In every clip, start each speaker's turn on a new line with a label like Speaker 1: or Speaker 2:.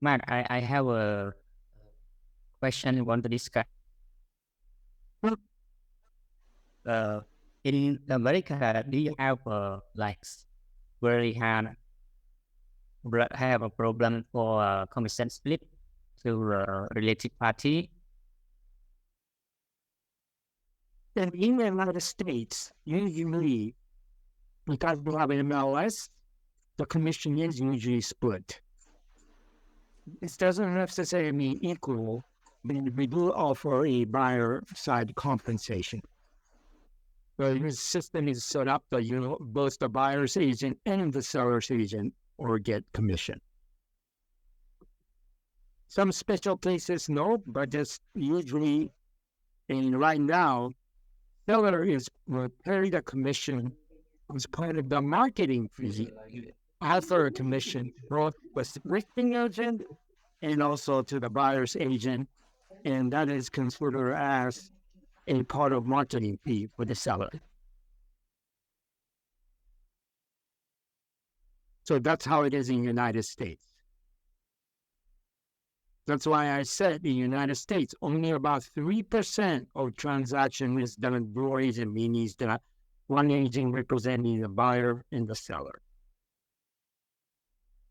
Speaker 1: Mark, I have a question I want to discuss. Uh, in America, do you have very hard have a problem for commission split to related party?
Speaker 2: And in the United States, usually, because we have MLS, the commission is usually split. It doesn't necessarily mean equal, but we do offer a buyer side compensation. The system is set up that both the buyer's agent and the seller's agent or get commission. Some special cases, no, but just usually, and right now, seller will pay the commission as part of the marketing fee after a commission both with the listing agent and also to the buyer's agent, and that is considered as a part of marketing fee for the seller. So that's how it is in the United States. That's why I said in the United States, only about 3% of transaction is done through agent, meaning that one agent representing the buyer and the seller.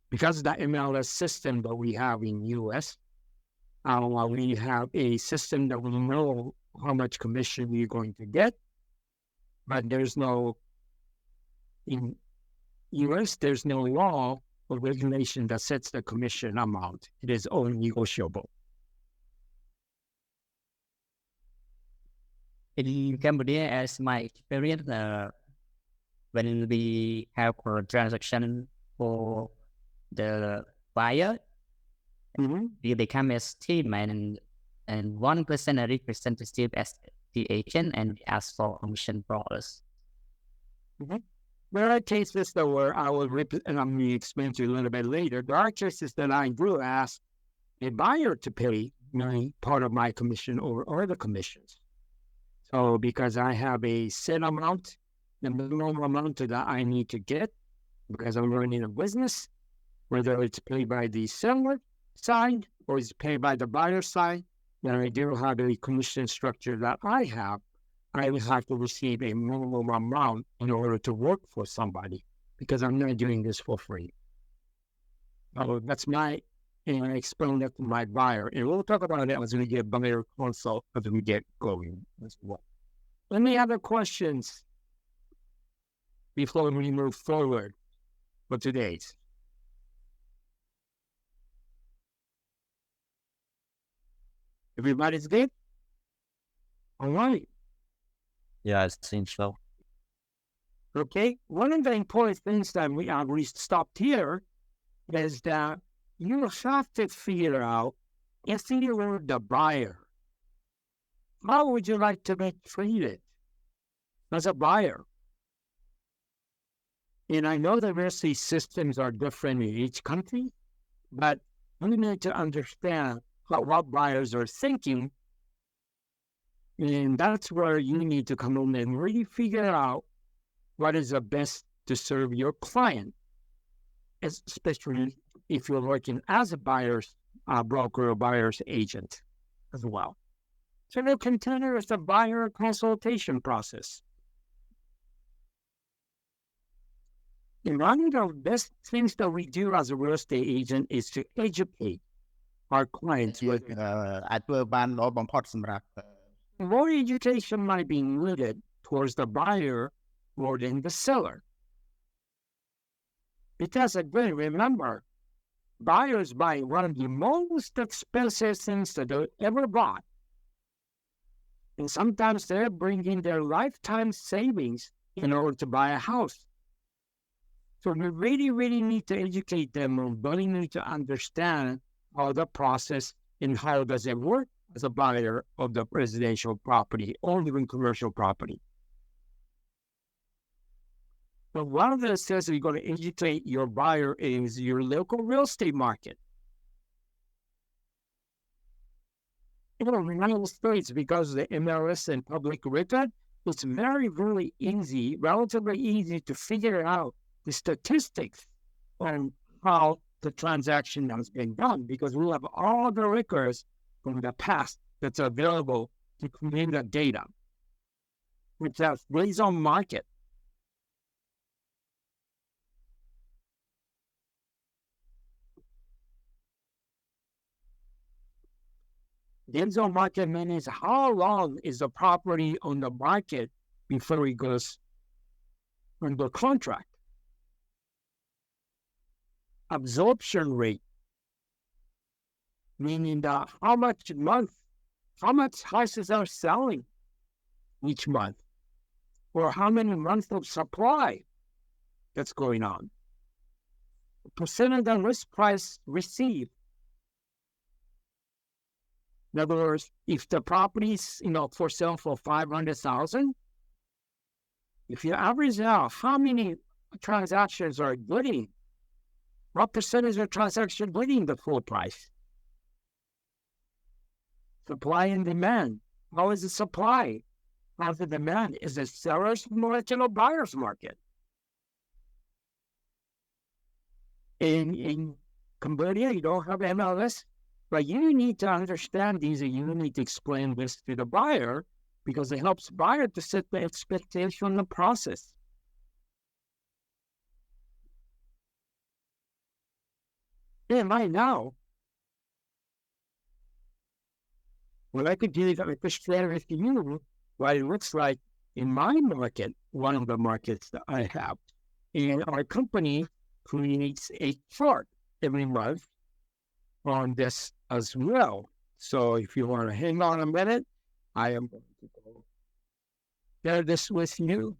Speaker 2: Because of the MLS system that we have in U.S., we have a system that we know how much commission we're going to get, but there's no, in U.S., there's no law or regulation that sets the commission amount. It is all negotiable.
Speaker 1: In Cambodia, as my experience, when we have a transaction for the buyer, we become a team, and 1% representative as the agent, and we ask for commission for us.
Speaker 2: There are cases that where I will explain to you a little bit later. There are cases that I do ask a buyer to pay me part of my commission or the commissions. So because I have a set amount, the minimum amount that I need to get, because I'm running a business, whether it's paid by the seller side or it's paid by the buyer side, then I do have a commission structure that I will have to receive a minimum amount in order to work for somebody, because I'm not doing this for free. So that's and I explain that to my buyer. And we'll talk about that as we get buyer consult, as we get going as well. Any other questions before we move forward for today's? Everybody's good? All right.
Speaker 3: Yeah, it seems so.
Speaker 2: Okay. One of the important things that we stopped here is that you have to figure out, if you were the buyer, how would you like to be treated as a buyer? And I know the RSC systems are different in each country, but we need to understand what buyers are thinking. And that's where you need to come in and really figure out what is the best to serve your client, especially if you're working as a buyer's broker or buyer's agent as well. So we'll continue with the buyer consultation process. And one of the best things that we do as a real estate agent is to educate our clients with more education might be needed towards the buyer more than the seller. Because again, remember, buyers buy one of the most expensive things that they ever bought. And sometimes they're bringing their lifetime savings in order to buy a house. So we really, really need to educate them on really need to understand how the process and how does it work as a buyer of the residential property or even commercial property. But one of the things you're going to educate your buyer is your local real estate market. In the United States, because of the MLS and public record, it's very, very easy, relatively easy to figure out the statistics on how the transaction has been done because we have all the records from the past that's available to create that data, which has days on market. Days on market means how long is the property on the market before it goes under contract. Absorption rate, meaning that how much houses are selling each month, or how many months of supply that's going on. Percent of the list price received. In other words, if the property is for sale for $500,000, if you average out how many transactions are getting, what percentage of transactions getting the full price? Supply and demand. How is the supply? How's the demand? Is it seller's market or buyer's market? In Cambodia, you don't have MLS, but you need to understand these and you need to explain this to the buyer because it helps buyer to set the expectation on the process. And right now, what I could do is I could share with you what it looks like in my market, one of the markets that I have. And our company creates a chart every month on this as well. So if you want to hang on a minute, I am going to go share this with you.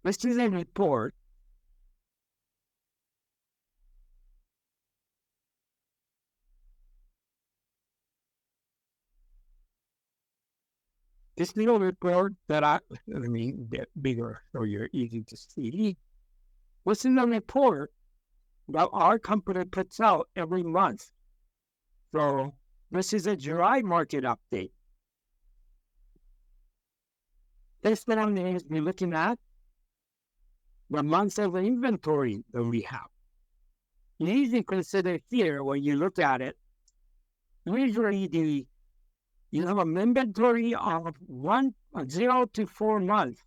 Speaker 2: This is a report this little report that let me get bigger so you're easy to see. What's in the report that our company puts out every month? So this is a July market update. This one is we're looking at the months of inventory that we have. You need to consider here when you look at it, usually you have an inventory of 0 to 4 months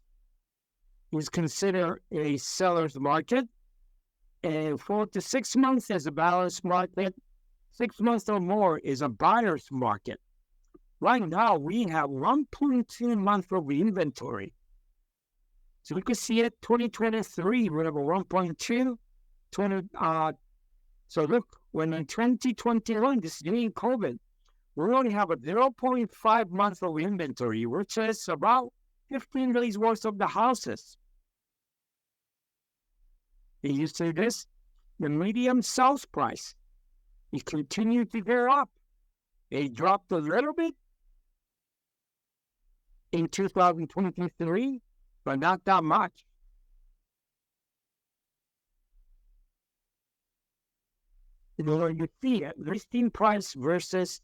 Speaker 2: is considered a seller's market, and 4 to 6 months is a balanced market. 6 months or more is a buyer's market. Right now, we have 1.2 months of inventory. So we can see it 2023, we have a 1.2. So look, when in 2021, this is during COVID, we only have a 0.5 months of inventory, which is about 15 days worth of the houses. And you see this, the median sales price, it continued to go up. It dropped a little bit in 2023, but not that much. When you see it, listing price versus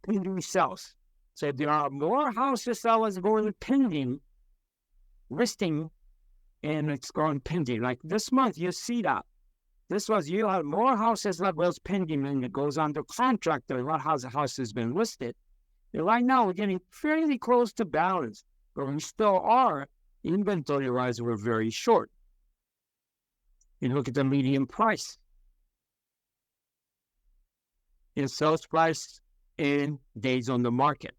Speaker 2: pending sales. So if there are more houses that was going pending, listing, and it's going pending. Like this month, you see that. You have more houses that was pending and it goes under contract than what house has been listed. And right now, we're getting fairly close to balance, but we still are, inventory-wise, we're very short. You look at the median price. In sales price and days on the market.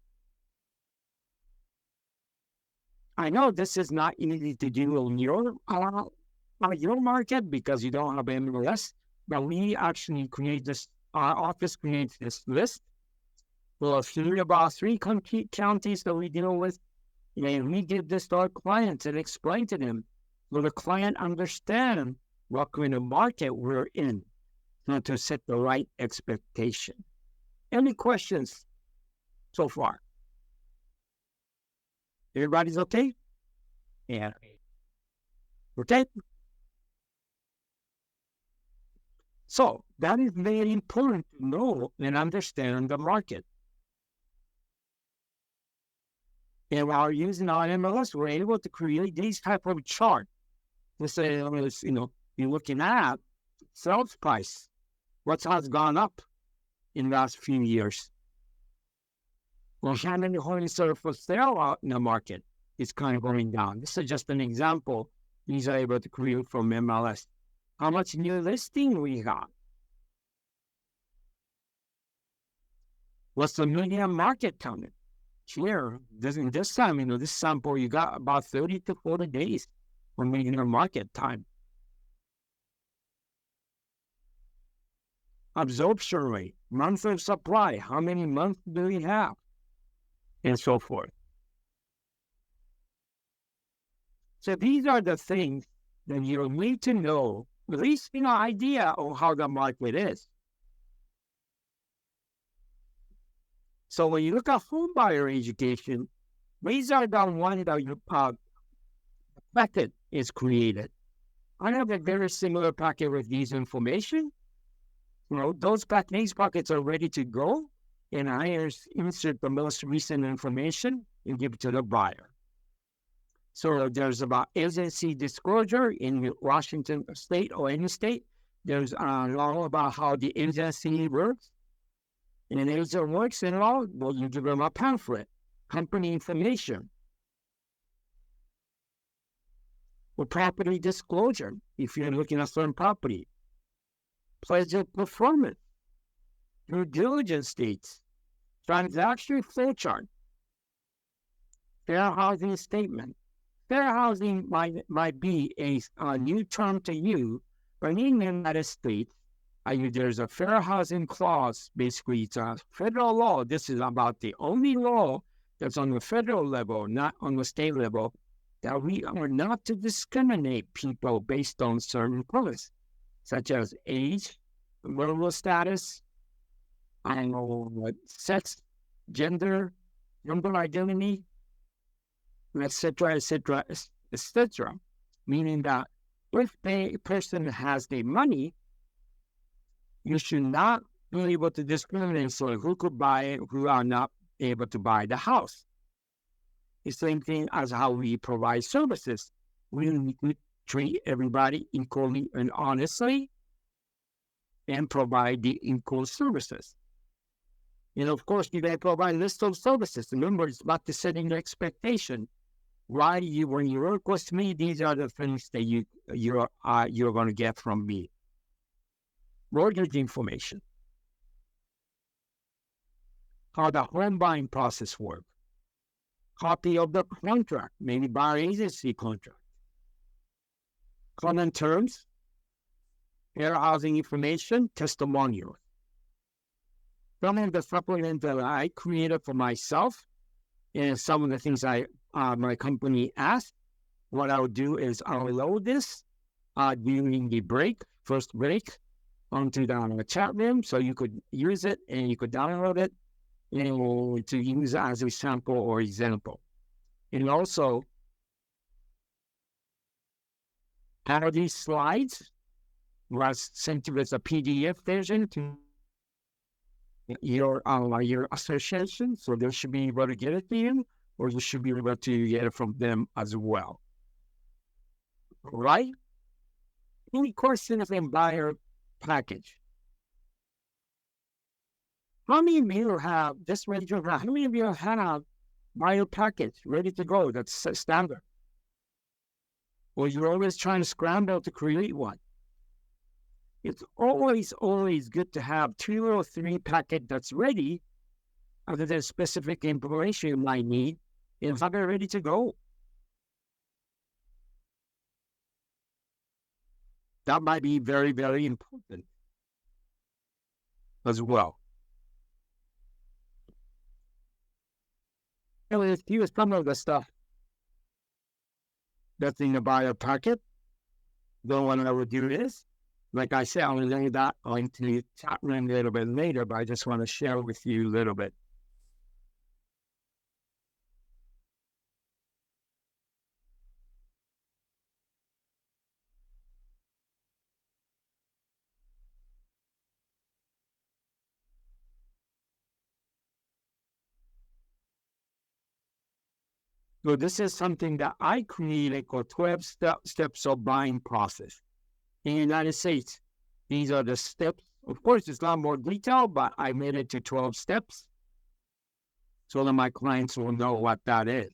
Speaker 2: I know this is not easy to do on your market because you don't have MLS, but we actually create this, our office creates this list. We'll have about 3 counties that we deal with, and we give this to our clients and explain to them so the client understand what kind of market we're in. to set the right expectation. Any questions so far? Everybody's okay?
Speaker 1: Yeah.
Speaker 2: Okay? So that is very important to know and understand the market. And while using our MLS, we're able to create these type of chart. Let's say, you're looking at sales price. What has gone up in the last few years? Well, how many homes are for sale out in the market? It's kind of going down. This is just an example. These are able to create from MLS. How much new listing we got? What's the median market count? Here, this time, this sample, you got about 30 to 40 days for median market time. Absorption rate, month of supply, how many months do we have? And so forth. So these are the things that you need to know, at least idea of how the market is. So when you look at home buyer education, these are the one that your packet is created. I have a very similar packet with these information. These packets are ready to go, and I insert the most recent information and give it to the buyer. So there's about agency disclosure in Washington state or any state. There's a law about how the agency works. And an agent works in law, well, you give them a pamphlet, company information. Or property disclosure, if you're looking at certain property. Pledge of performance, due diligence dates, transaction flow chart, fair housing statement. Fair housing might be a new term to you, but in the United States, there's a fair housing clause. Basically, it's a federal law. This is about the only law that's on the federal level, not on the state level, that we are not to discriminate people based on certain colors, such as age, marital status, sex, gender, number identity, etc., etc., etc. Meaning that if a person has the money, you should not be able to discriminate so who could buy it, who are not able to buy the house. The same thing as how we provide services. We need to treat everybody equally and honestly and provide the equal services. And of course, you can provide a list of services. Remember, it's about the setting the expectation. When you work with me, these are the things that you're going to get from me. Mortgage information, how the home buying process works, copy of the contract, maybe buyer agency contract, common terms, fair housing information, testimonials. Some of the supplements that I created for myself, and some of the things my company asked, what I would do is I'll load this during the first break, onto the chat room, so you could use it and you could download it to use as a sample or example. And also, out of these slides was sent to as a PDF version to your association, so they should be able to get it to you, or you should be able to get it from them as well. All right? Any questions in buyer package? How many of you have this ready to go? How many of you have buyer package ready to go? That's standard. Or you're always trying to scramble to create one. It's always good to have 2 or 3 packets that's ready, other than specific information you might need, and have it ready to go. That might be very, very important as well. And let's use some of the stuff that's in the buyer packet. The one I would do is Like I said, I'll lay that into the chat room a little bit later, but I just want to share with you a little bit. So this is something that I created called 12 steps of buying process. In the United States, these are the steps. Of course, it's a lot more detailed, but I made it to 12 steps so that my clients will know what that is.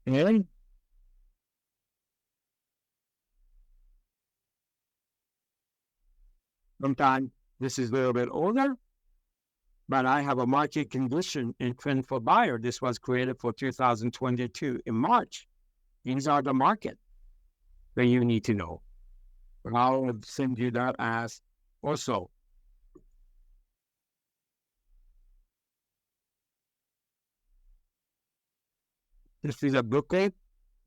Speaker 2: And sometimes this is a little bit older, but I have a market condition in trend for buyer. This was created for 2022 in March. These are the market that you need to know. I'll send you that as also. This is a booklet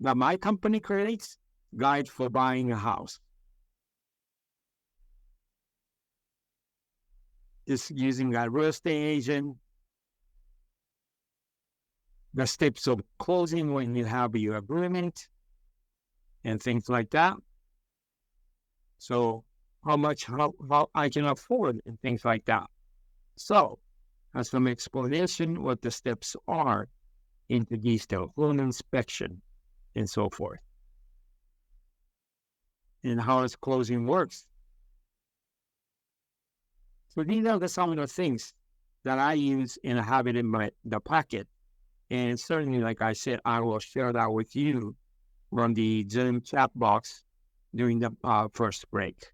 Speaker 2: that my company creates, Guide for Buying a House. Just using a real estate agent, the steps of closing when you have your agreement, and things like that. So how much how I can afford and things like that. So as some explanation what the steps are into detail, home inspection and so forth. And how its closing works. So these are some of the things that I use and have it in the packet. And certainly, like I said, I will share that with you on the Zoom chat box during the first break.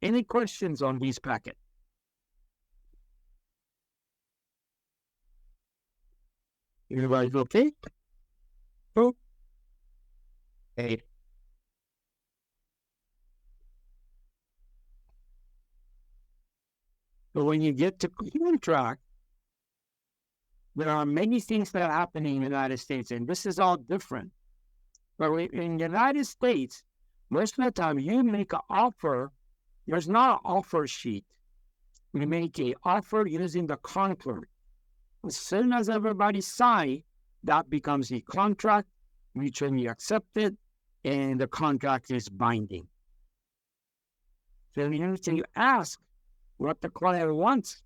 Speaker 2: Any questions on these packet? Everybody okay? Oh. Hey. So when you get to contract, there are many things that are happening in the United States, and this is all different. But in the United States, most of the time you make an offer, there's not an offer sheet. We make an offer using the contract. As soon as everybody signs, that becomes a contract, mutually accepted, and the contract is binding. So you ask what the client wants,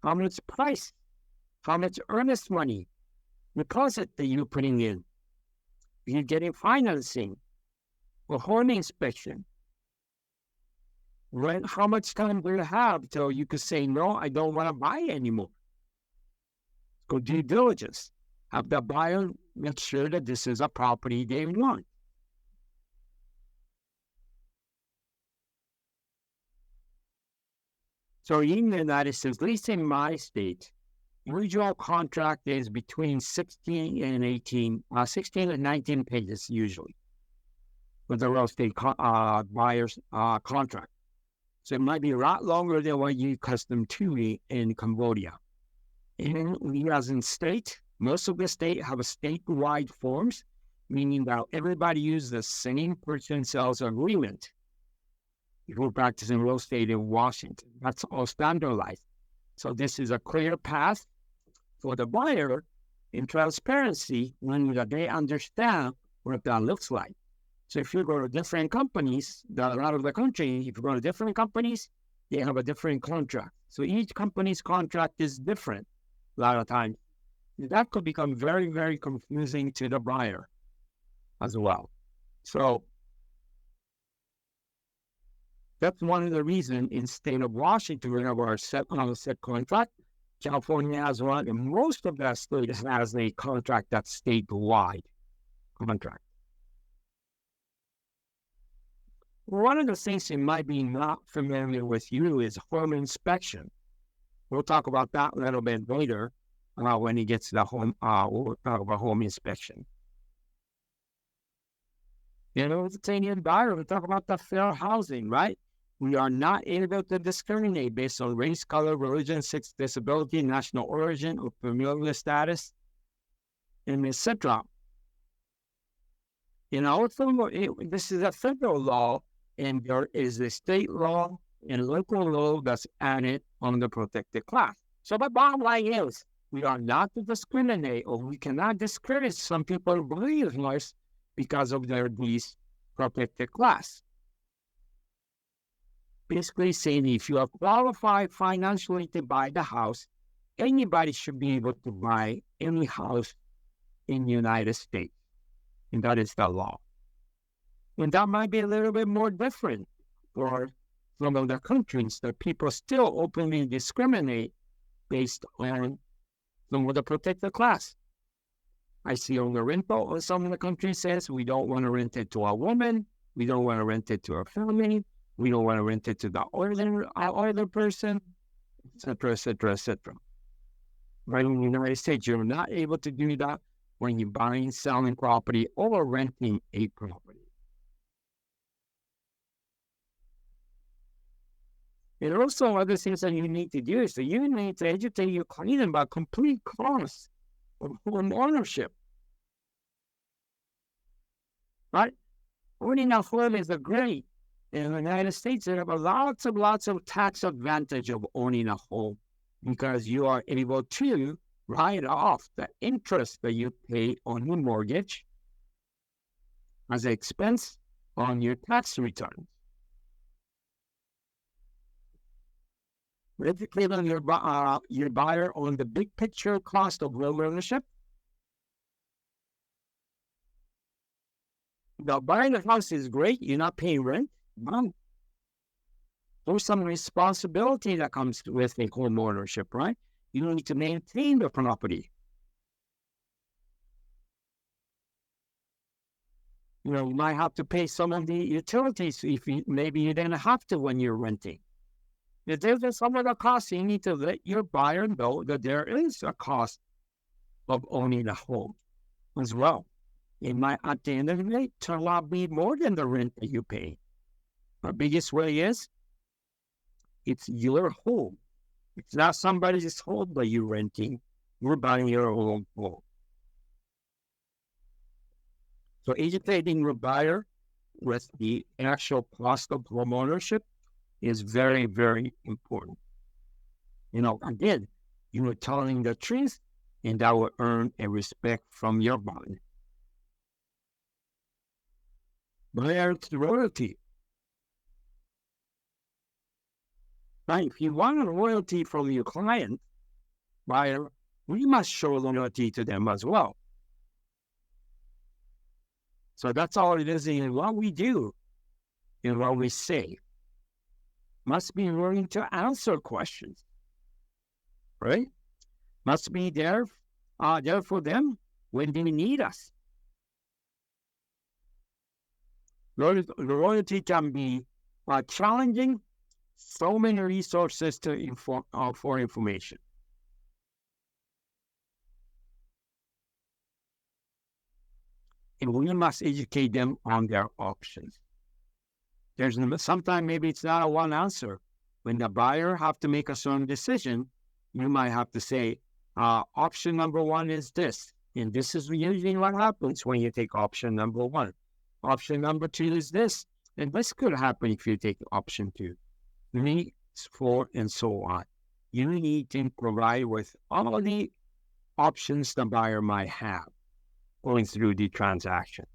Speaker 2: how much price, how much earnest money, deposit that you're putting in. You're getting financing or home inspection. When, how much time do you have till you could say, no, I don't want to buy anymore? Go due diligence. Have the buyer make sure that this is a property they want. So in the United States, at least in my state, original contract is between 16 and 19 pages usually with the real estate buyer's contract. So it might be a lot longer than what you accustomed to in Cambodia. And we as in state, most of the state have a statewide forms, meaning that everybody uses the same purchase sales agreement. If we're practicing real estate in Washington, that's all standardized. So this is a clear path for the buyer in transparency when they understand what that looks like. So if you go to different companies that are out of the country, if you go to different companies, they have a different contract. So each company's contract is different a lot of times. That could become very, very confusing to the buyer as well. So that's one of the reasons in state of Washington, we have our set contract. California has one, and most of that state has a contract that's statewide contract. One of the things that might be not familiar with you is home inspection. We'll talk about that a little bit later when he gets to the home, we'll talk about home inspection. You know, the Canadian buyer, we talk about the fair housing, right? We are not able to discriminate based on race, color, religion, sex, disability, national origin, or familial status, and etc. And also, this is a federal law, and there is a state law and local law that's added on the protected class. So the bottom line is, we are not to discriminate, or we cannot discredit some people believe us because of these protected class. Basically saying if you are qualified financially to buy the house, anybody should be able to buy any house in the United States. And that is the law. And that might be a little bit more different for some of the countries that people still openly discriminate based on some of the protected class. I see on the rental, some of the countries says we don't want to rent it to a woman, we don't want to rent it to a family, we don't want to rent it to the other person, etc., etc., etc. Right in the United States, you're not able to do that when you're buying, selling property, or renting a property. And also other things that you need to do is that you need to educate your client about complete costs of home ownership. Right? Owning a home is great. In the United States, there are lots of tax advantage of owning a home because you are able to write off the interest that you pay on your mortgage as an expense on your tax returns. Educate on your buyer on the big picture cost of home ownership. Now, buying a house is great. You're not paying rent. There's some responsibility that comes with a home ownership, right? You need to maintain the property. You might have to pay some of the utilities if maybe you didn't have to when you're renting. If there's some of the costs, you need to let your buyer know that there is a cost of owning a home as well. It might, at the end of the day, turn out to be more than the rent that you pay. The biggest way is, it's your home. It's not somebody's home that you're renting. You're buying your own home. So educating your buyer with the actual cost of home ownership is very, very important. Again, you are telling the truth, and that will earn a respect from your buyer. Buyer's loyalty. Right? If you want a loyalty from your client, buyer, we must show loyalty to them as well. So that's all it is in what we do and what we say. Must be willing to answer questions, right? Must be there for them when they need us. Loyalty can be challenging. So many resources for information. And we must educate them on their options. Sometimes maybe it's not a one answer. When the buyer have to make a certain decision, you might have to say, option number one is this. And this is usually what happens when you take option number one. Option number two is this. And this could happen if you take option two. 3, 4, and so on. You need to provide with all of the options the buyer might have going through the transaction.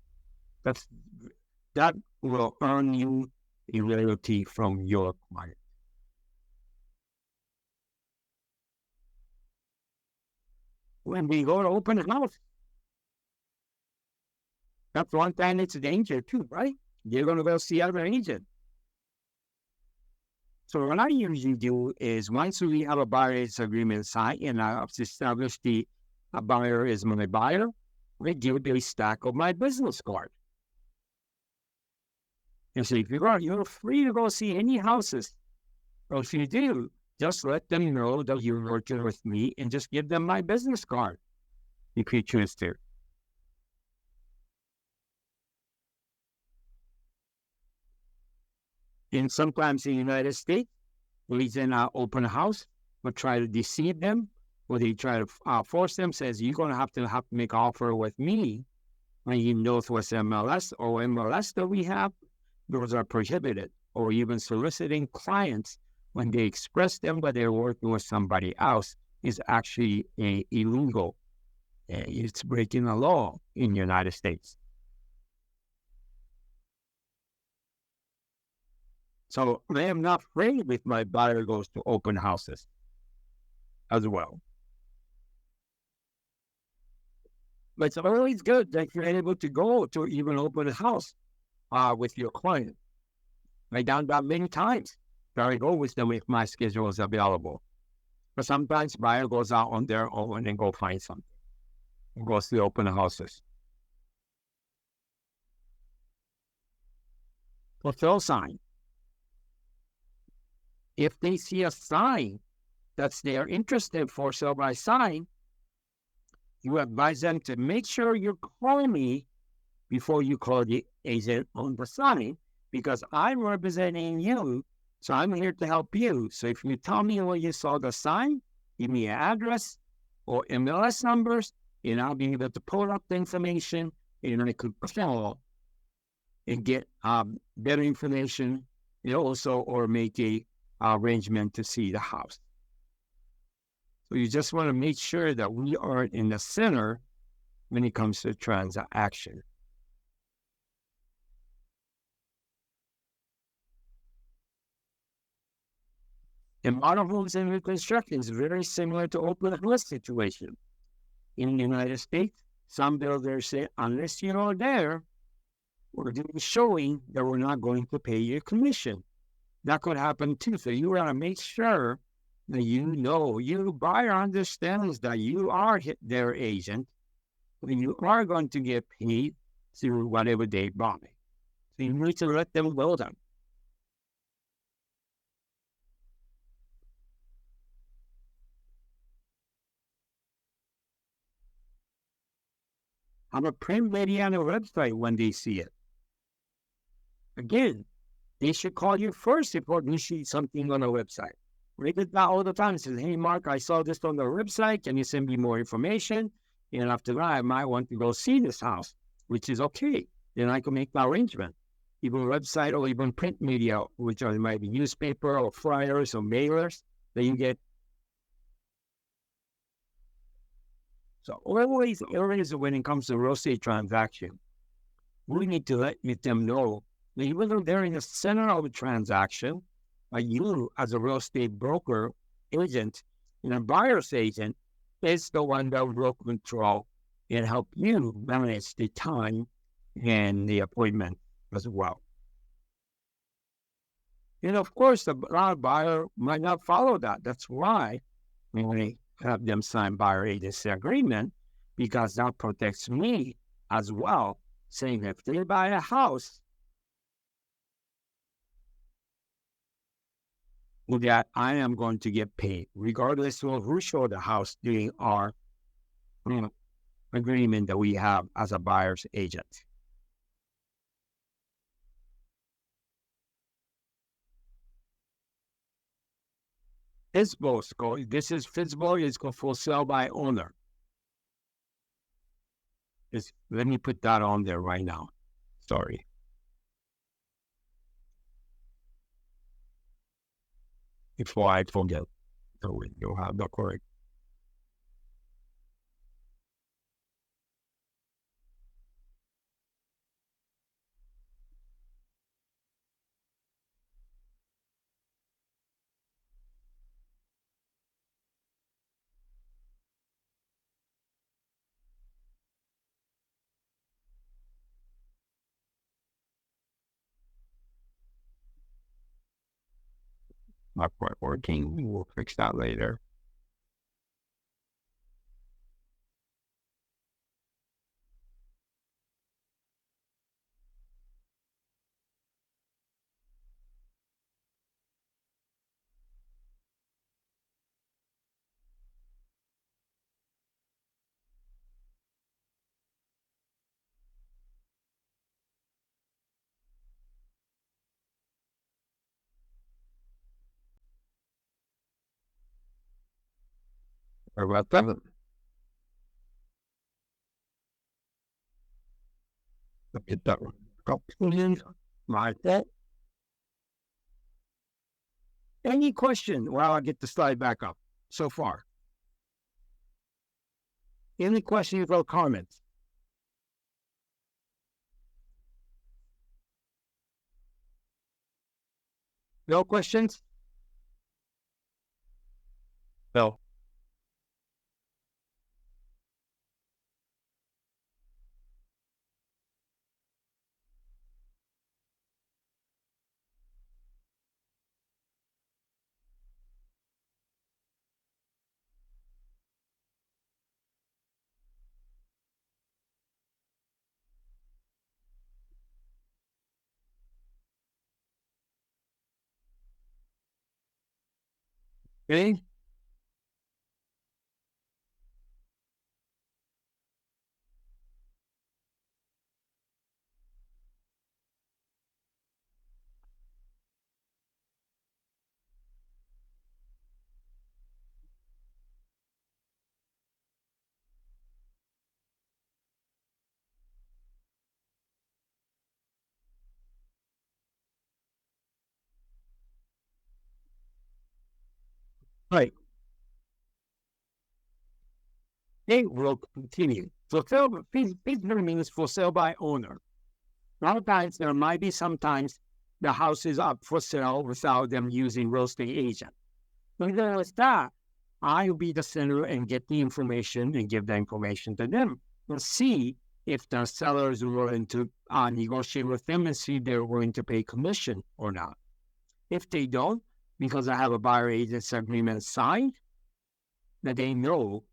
Speaker 2: That will earn you a loyalty from your client. When we go to open a house, that's one time it's a danger too, right? You're going to go see other agent. So what I usually do is once we have a buyer's agreement signed and I've established the buyer is my buyer, I give a stack of my business card. And so if you're free to go see any houses. Or if you do, just let them know that you're working with me and just give them my business card if you choose to. And sometimes in the United States, we then open a house, or try to deceive them, or they try to force them, says, you're going to have to make an offer with me in Northwest MLS or MLS that we have, those are prohibited. Or even soliciting clients when they express them, but they're working with somebody else, is actually illegal. It's breaking the law in the United States. So I am not afraid if my buyer goes to open houses as well. But it's always good that you're able to go to even open a house with your client. I've done that many times. I go with them if my schedule is available. But sometimes buyer goes out on their own and go find something. And goes to open houses. Fulfill sign. If they see a sign that they are interested for sale by sign, you advise them to make sure you call me before you call the agent on the sign, because I'm representing you, so I'm here to help you. So if you tell me where you saw the sign, give me an address or MLS numbers, and I'll be able to pull up the information, and I could call and get better information, also, or make a arrangement to see the house. So you just want to make sure that we are in the center when it comes to transaction. In modern homes and reconstruction is very similar to open house situation. In the United States, some builders say, unless you are there, we're doing showing that we're not going to pay you commission. That could happen too. So you want to make sure that your buyer understands that you are their agent, and you are going to get paid through whatever they buy. So you need to let them know that. Have a print media on a website when they see it. Again, they should call you first before you see something on a website. Read it out all the time. It says, hey, Mark, I saw this on the website. Can you send me more information? And after that, I might want to go see this house, which is okay. Then I can make the arrangement. Even website or even print media, which are might be newspaper or flyers or mailers that you get. So always when it comes to real estate transaction, we need to let them know that even though they're in the center of the transaction, you as a real estate broker agent and a buyer's agent is the one that will control and help you manage the time and the appointment as well. And of course, a lot of buyer might not follow that. That's why we have them sign buyer agency agreement, because that protects me as well, saying if they buy a house, that I am going to get paid, regardless of who showed the house during our agreement that we have as a buyer's agent. FSBO, this is FSBO, is called for sale by owner. Let me put that on there right now. Sorry. Before I forget, so you have the correct. Not quite working. We'll fix that later. Or about that. get that one. Cambodian, like that. Any question? Well, I'll get the slide back up so far. Any questions or comments? No questions?
Speaker 3: No.
Speaker 2: Okay. Right. They will continue. Fulfill feasibility means for sale by owner. A lot of times there might be sometimes the house is up for sale without them using real estate agent. But then with that, I will be the seller and get the information and give the information to them. We'll see if the seller is willing to negotiate with them and see if they're willing to pay commission or not. If they don't, because I have a buyer agent's agreement signed, that they know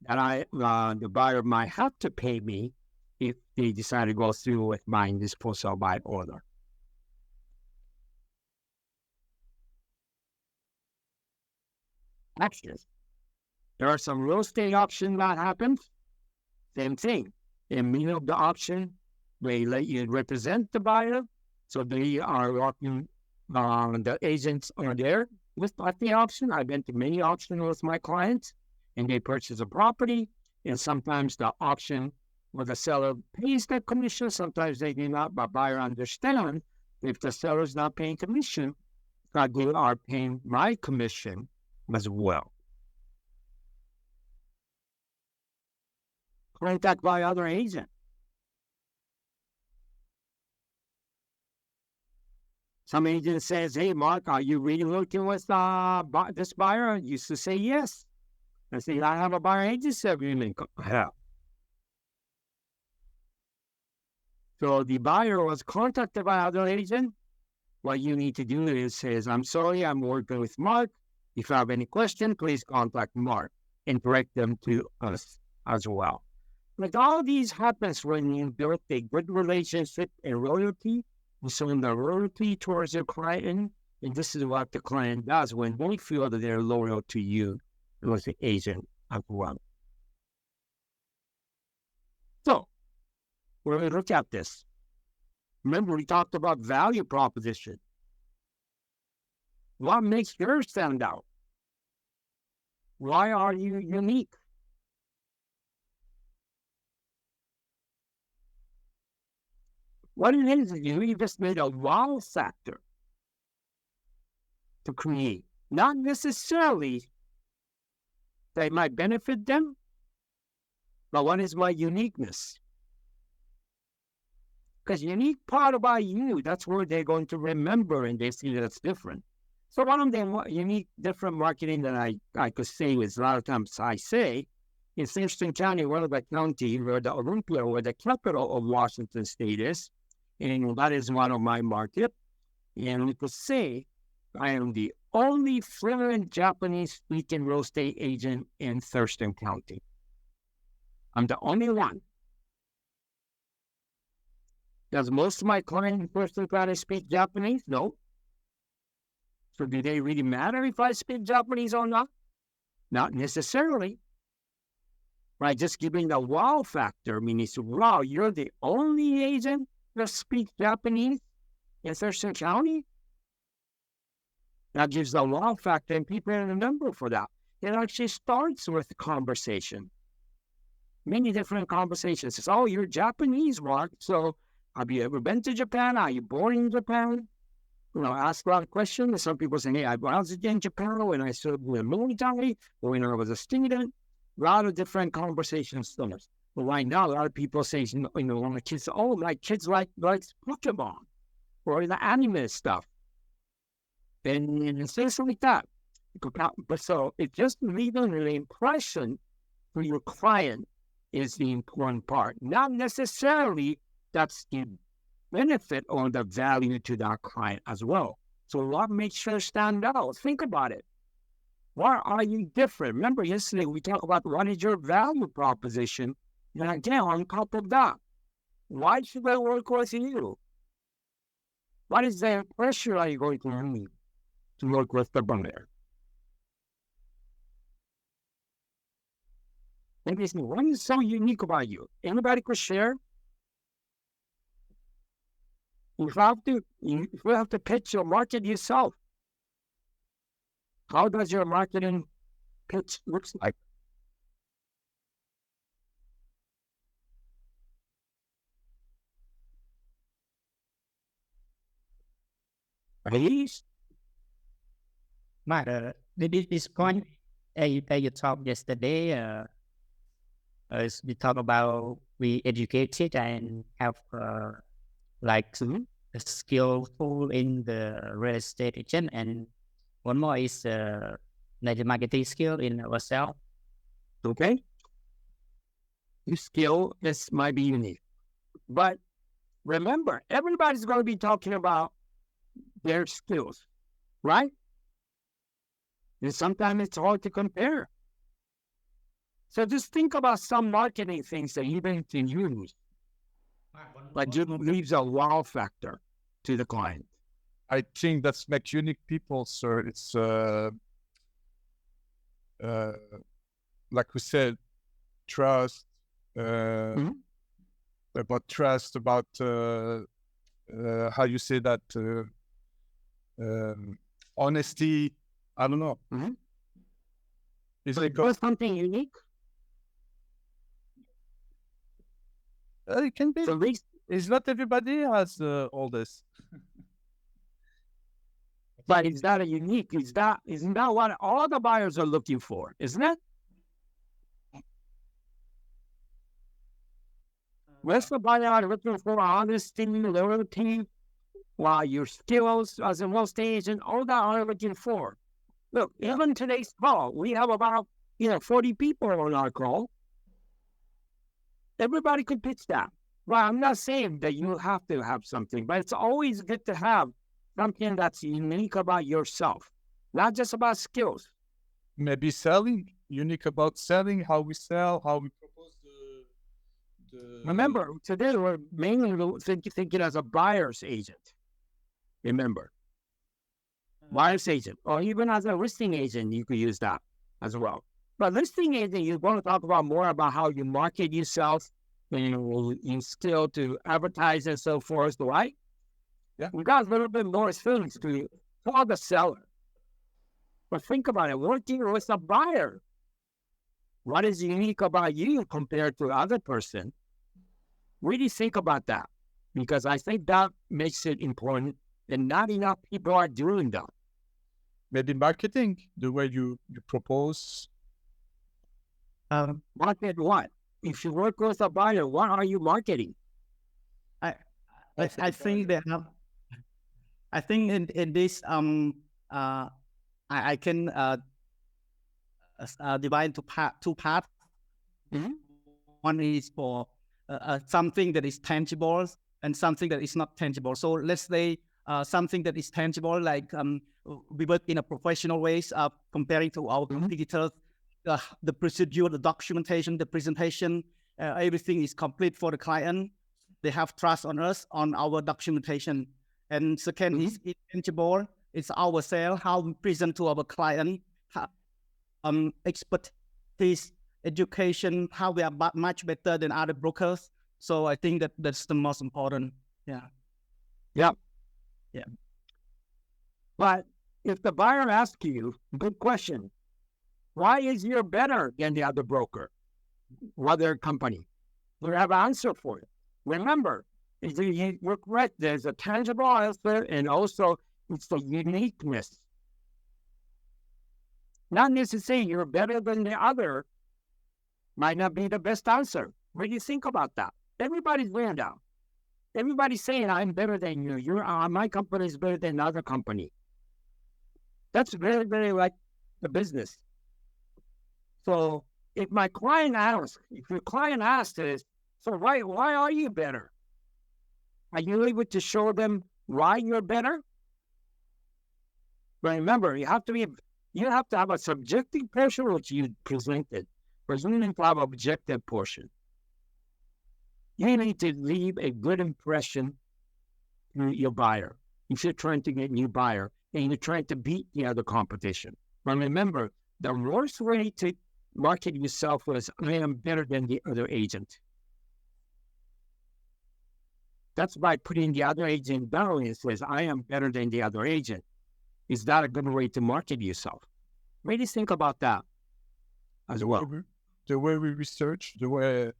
Speaker 2: that the buyer might have to pay me if they decide to go through with buying this for sale by order. Actions. There are some real estate auctions that happen. Same thing. In the middle of the auction, they let you represent the buyer. So they are walking, the agents are there at the auction. I've been to many auctions with my clients, and they purchase a property. And sometimes the auction where the seller pays that commission, sometimes they do not, but buyer understand if the seller is not paying commission, that they are paying my commission as well. Contact by other agent. Some agent says, "Hey, Mark, are you really looking with this buyer?" I used to say yes. I say, "I have a buyer agency agreement." Yeah. So the buyer was contacted by other agent. What you need to do is says, "I'm sorry, I'm working with Mark. If you have any question, please contact Mark," and direct them to us as well. Like all these happens when you build a good relationship and loyalty, and so the loyalty towards your client, and this is what the client does when they feel that they're loyal to you as the agent as well. So, we're going to look at this. Remember, we talked about value proposition. What makes yours stand out? Why are you unique? What it is you just made a wow factor to create. Not necessarily that it might benefit them, but what is my uniqueness? Because unique part about you, that's where they're going to remember and they see that it's different. So one of the unique, different marketing that I could say is a lot of times I say, in Thurston County, Willoughby County, where the Olympia, where the capital of Washington State is, and that is one of my market. And we could say I am the only fluent Japanese-speaking real estate agent in Thurston County. I'm the only one. Does most of my clients in Thurston County speak Japanese? No. So do they really matter if I speak Japanese or not? Not necessarily. Right? Just giving the wow factor, meaning, wow, you're the only agent that speaks Japanese in Thurston County? That gives the wow factor, and people remember for that. It actually starts with the conversation. Many different conversations. It's, "Oh, you're Japanese, Mark, so Have you ever been to Japan? Are you born in Japan? Ask a lot of questions. Some people say, hey, I was in Japan when I served in the military, or when I was a student. A lot of different conversation starters. But right now, a lot of people say, when the kids say, oh, my kids like Pokemon or the anime stuff. And things like that. But so it's just leaving an impression for your client is the important part. Not necessarily that's the benefit or the value to that client as well. So what makes you stand out? Think about it. Why are you different? Remember yesterday we talked about what is your value proposition. And again, on top of that, why should I work with you? What is the pressure are you going to need to work with the buyer? What is so unique about you? Anybody could share? You have to pitch or market yourself. How does your marketing pitch look like? Please?
Speaker 1: But this point, you talked yesterday, we talk about we educated and have skillful in the real estate agent, and one more is like the marketing skill in ourselves.
Speaker 2: Okay. Your skill might be unique. But remember, everybody's going to be talking about their skills, right? And sometimes it's hard to compare. So just think about some marketing things that you can use. Like just leaves a wow factor to the client.
Speaker 4: I think that's makes unique people, sir. It's like we said, trust, about trust, about how you say that, honesty. I don't know. Is
Speaker 2: it something unique?
Speaker 4: It can be.
Speaker 2: So
Speaker 4: it's not everybody has all this.
Speaker 2: But is that a unique? Isn't that what all the buyers are looking for? Isn't it? What's the buyer looking for? Honesty, loyalty, while your skills as a real estate agent, all that are looking for. Look, even today's call, we have about 40 people on our call. Everybody could pitch that. Well, I'm not saying that you have to have something, but it's always good to have something that's unique about yourself, not just about skills.
Speaker 4: Maybe selling, unique about selling, how we sell, how we propose the...
Speaker 2: Remember, today we're mainly thinking as a buyer's agent. Remember, buyer's agent, or even as a listing agent, you could use that as well. But listing agent, you want to talk about more about how you market yourself, in skill to advertise and so forth, right?
Speaker 4: Yeah.
Speaker 2: We got a little bit more feelings to call the seller. But think about it, working with a buyer. What is unique about you compared to other person? Really think about that, because I think that makes it important, and not enough people are doing that.
Speaker 4: Maybe marketing, the way you propose.
Speaker 2: Market what? If you work with a buyer, what are you marketing?
Speaker 5: I think that I think in this I can divide into two parts. One is for something that is tangible and something that is not tangible. So let's say something that is tangible, like we work in a professional ways, comparing to our competitors. The procedure, the documentation, the presentation, everything is complete for the client. They have trust on us, on our documentation. And second is intangible. It's our sale, how we present to our client, expertise, education, how we are much better than other brokers. So I think that's the most important. Yeah.
Speaker 2: Yeah.
Speaker 5: Yeah.
Speaker 2: But if the buyer asks you, good question, why is you better than the other broker, other company? You have an answer for it. Remember, You're correct. There's a tangible answer, and also it's the uniqueness. Not necessarily you're better than the other might not be the best answer. What do you think about that? Everybody's wearing down. Everybody's saying I'm better than you. My company is better than another company. That's very, very like the business. So if your client asks this, so why are you better? Are you able to show them why you're better? But remember, you have to have a subjective portion which you presented, but you need to have an objective portion. You need to leave a good impression to your buyer. If you're trying to get a new buyer and you're trying to beat the other competition. But remember, the worst way to market yourself was, I am better than the other agent. That's by putting the other agent down and says, I am better than the other agent. Is that a good way to market yourself? Really think about that as well.
Speaker 4: The way we research, the way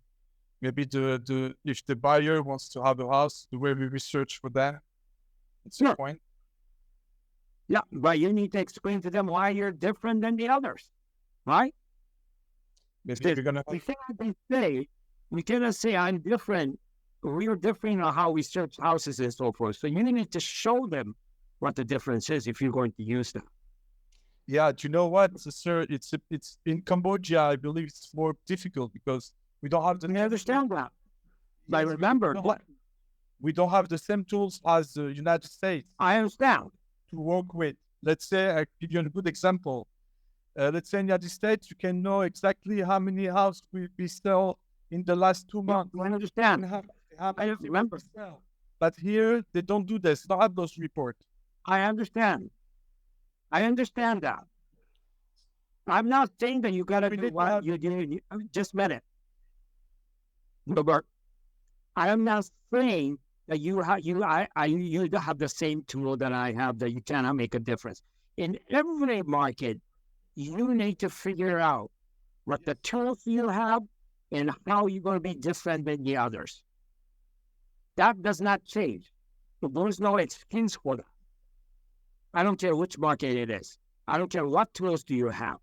Speaker 4: maybe if the buyer wants to have a house, the way we research for that, it's a point.
Speaker 2: Yeah, but you need to explain to them why you're different than the others, right?
Speaker 4: Maybe we're gonna.
Speaker 2: We cannot say I'm different. We're different on how we search houses and so forth. So you need to show them what the difference is if you're going to use that.
Speaker 4: Yeah, do you know what, sir? It's in Cambodia. I believe it's more difficult because we don't have the.
Speaker 2: I understand that. But remember,
Speaker 4: we don't have the same tools as the United States.
Speaker 2: I understand.
Speaker 4: To work with. Let's say, I give you a good example. Let's say in the United States, you can know exactly how many houses we sell in the last 2 months.
Speaker 2: I understand.
Speaker 4: I
Speaker 2: remember.
Speaker 4: But here, they don't do this. They don't have those reports.
Speaker 2: I understand. I understand that. I'm not saying that you got to do what you do. Just a minute. Robert, I am not saying that you have the same tool that I have, that you cannot make a difference. In every market, you need to figure out what the tools you have and how you're going to be different than the others. That does not change. There's no excuse for that. I don't care which market it is. I don't care what tools do you have.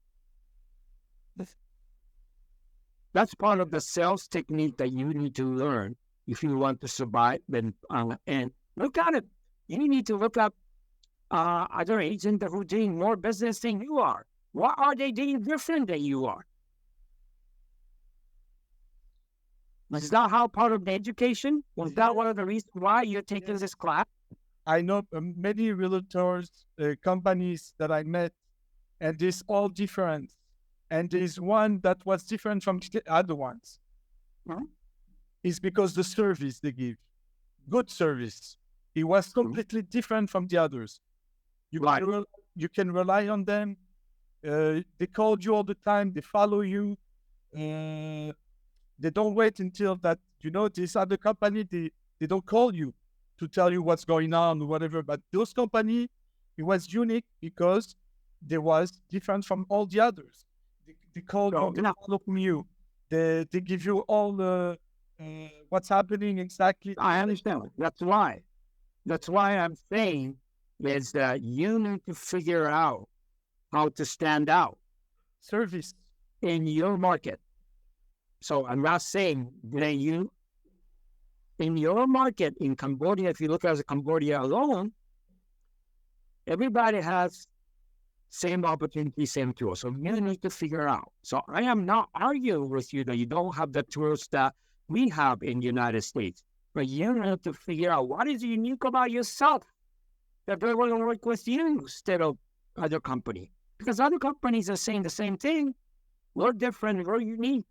Speaker 2: That's part of the sales technique that you need to learn if you want to survive. And look at it. You need to look up other agents who are doing more business than you are. What are they doing different than you are? Is that how part of the education? Was that one of the reasons why you're taking this class?
Speaker 4: I know many realtors, companies that I met, and it's all different. And there's one that was different from the other ones. It's because the service they give, good service. It was completely different from the others. You can rely on them. They called you all the time. They follow you. They don't wait until that, this other company, they don't call you to tell you what's going on or whatever. But those companies, it was unique because they was different from all the others. They call you, they follow you. They give you all the what's happening exactly.
Speaker 2: I understand. That's why I'm saying is that you need to figure out how to stand out.
Speaker 4: Service.
Speaker 2: In your market. So I'm not saying that you, in your market, in Cambodia, if you look at Cambodia alone, everybody has same opportunity, same tools. So you need to figure out. So I am not arguing with you that you don't have the tools that we have in the United States, but you need to figure out what is unique about yourself that they want to work with you instead of other company. Because other companies are saying the same thing. We're different, we're unique.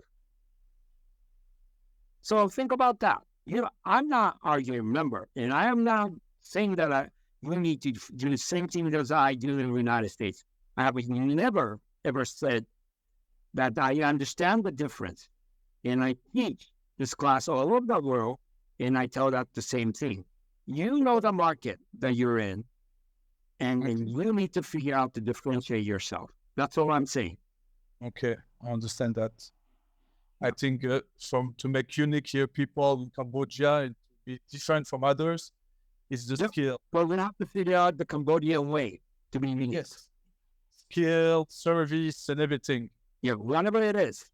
Speaker 2: So think about that. I'm not arguing, remember, and I am not saying that you need to do the same thing as I do in the United States. I have never, ever said that I understand the difference. And I teach this class all over the world, and I tell that the same thing. You know the market that you're in, and you need to figure out to differentiate yourself. That's all I'm saying.
Speaker 4: Okay, I understand that. I think to make unique here people in Cambodia, be different from others. It's the skill.
Speaker 2: But we have to figure out the Cambodian way to be unique.
Speaker 4: Yes. Skill, service, and everything.
Speaker 2: Yeah, whatever it is.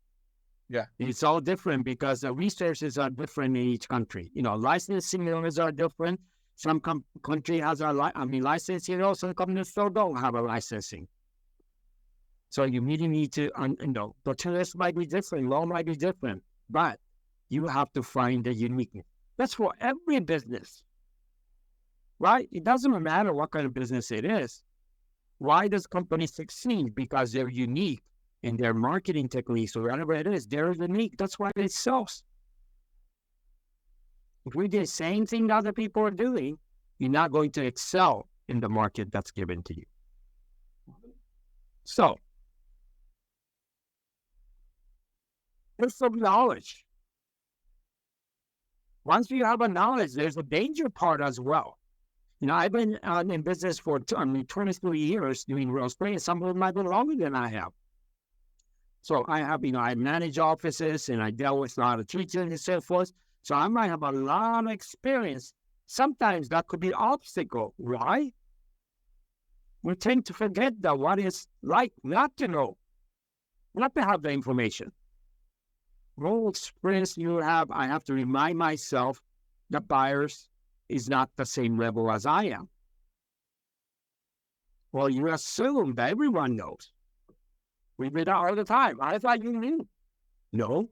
Speaker 4: Yeah.
Speaker 2: It's all different because the resources are different in each country. Licensing laws are different. Some country has licensing, some companies still don't have a licensing. So you really need to, the terms might be different, law might be different, but you have to find the uniqueness. That's for every business, right? It doesn't matter what kind of business it is. Why does company succeed? Because they're unique in their marketing techniques or whatever it is. They're unique. That's why it sells. If we do the same thing that other people are doing, you're not going to excel in the market that's given to you. So, there's some knowledge. Once you have a knowledge, there's a danger part as well. I've been in business for 23 years doing real estate, and some of them might be longer than I have. So I have, I manage offices and I deal with a lot of teachers and so forth. So I might have a lot of experience. Sometimes that could be an obstacle, right? We tend to forget that what it's like not to know, not to have the information. What experience you have, I have to remind myself that buyers is not the same level as I am. Well, you assume that everyone knows. We read that all the time. I thought you knew. No.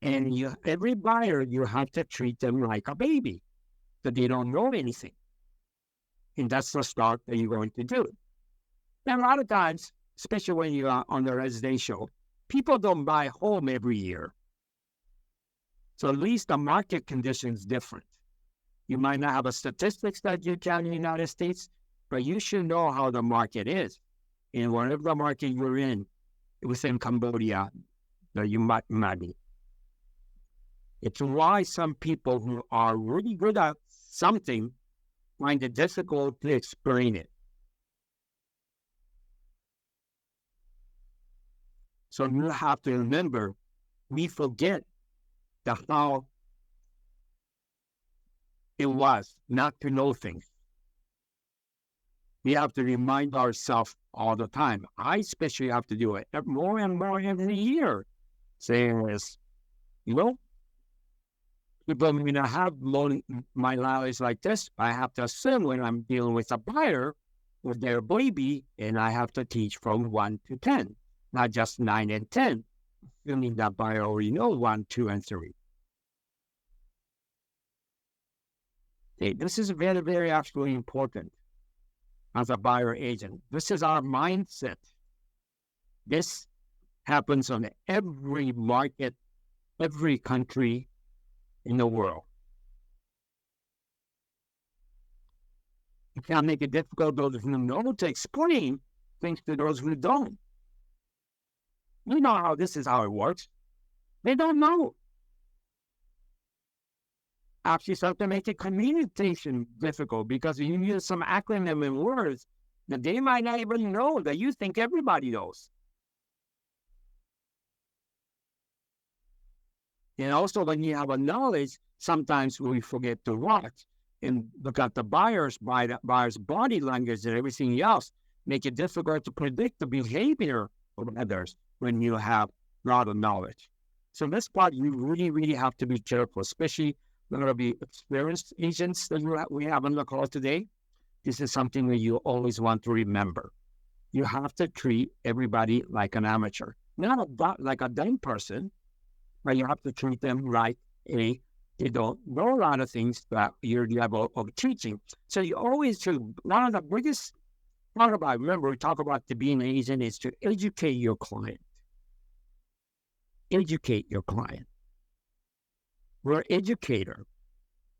Speaker 2: And every buyer, you have to treat them like a baby, that they don't know anything. And that's the start that you're going to do. And a lot of times, especially when you are on the residential, people don't buy a home every year. So at least the market condition is different. You might not have a statistics that you can in the United States, but you should know how the market is. And whatever the market you're in, within Cambodia, that you might be. It's why some people who are really good at something find it difficult to explain it. So you have to remember, we forget how it was not to know things. We have to remind ourselves all the time. I especially have to do it more and more every year. Saying this, people may not have my knowledge like this. I have to assume when I'm dealing with a buyer with their baby, and I have to teach from 1 to 10, not just 9 and 10. Assuming that buyer already knows 1, 2, and 3. Okay, this is very, very absolutely important. As a buyer agent, this is our mindset. This happens on every market, every country in the world. You can't make it difficult for those who know to explain things to those who don't. You know how how it works. They don't know. Actually, start to make the communication difficult because you use some acronym and words that they might not even know that you think everybody knows. And also, when you have a knowledge, sometimes we forget to watch and look at the buyer's body language and everything else, make it difficult to predict the behavior of others when you have a lot of knowledge. So this part, you really, really have to be careful, especially going to be experienced agents that we have on the call today. This is something that you always want to remember. You have to treat everybody like an amateur, not like a dumb person, but you have to treat them like they don't know a lot of things that your level of teaching. So you always should, one of the biggest part about, remember, we talk about being an agent is to educate your client. Educate your client. We're educator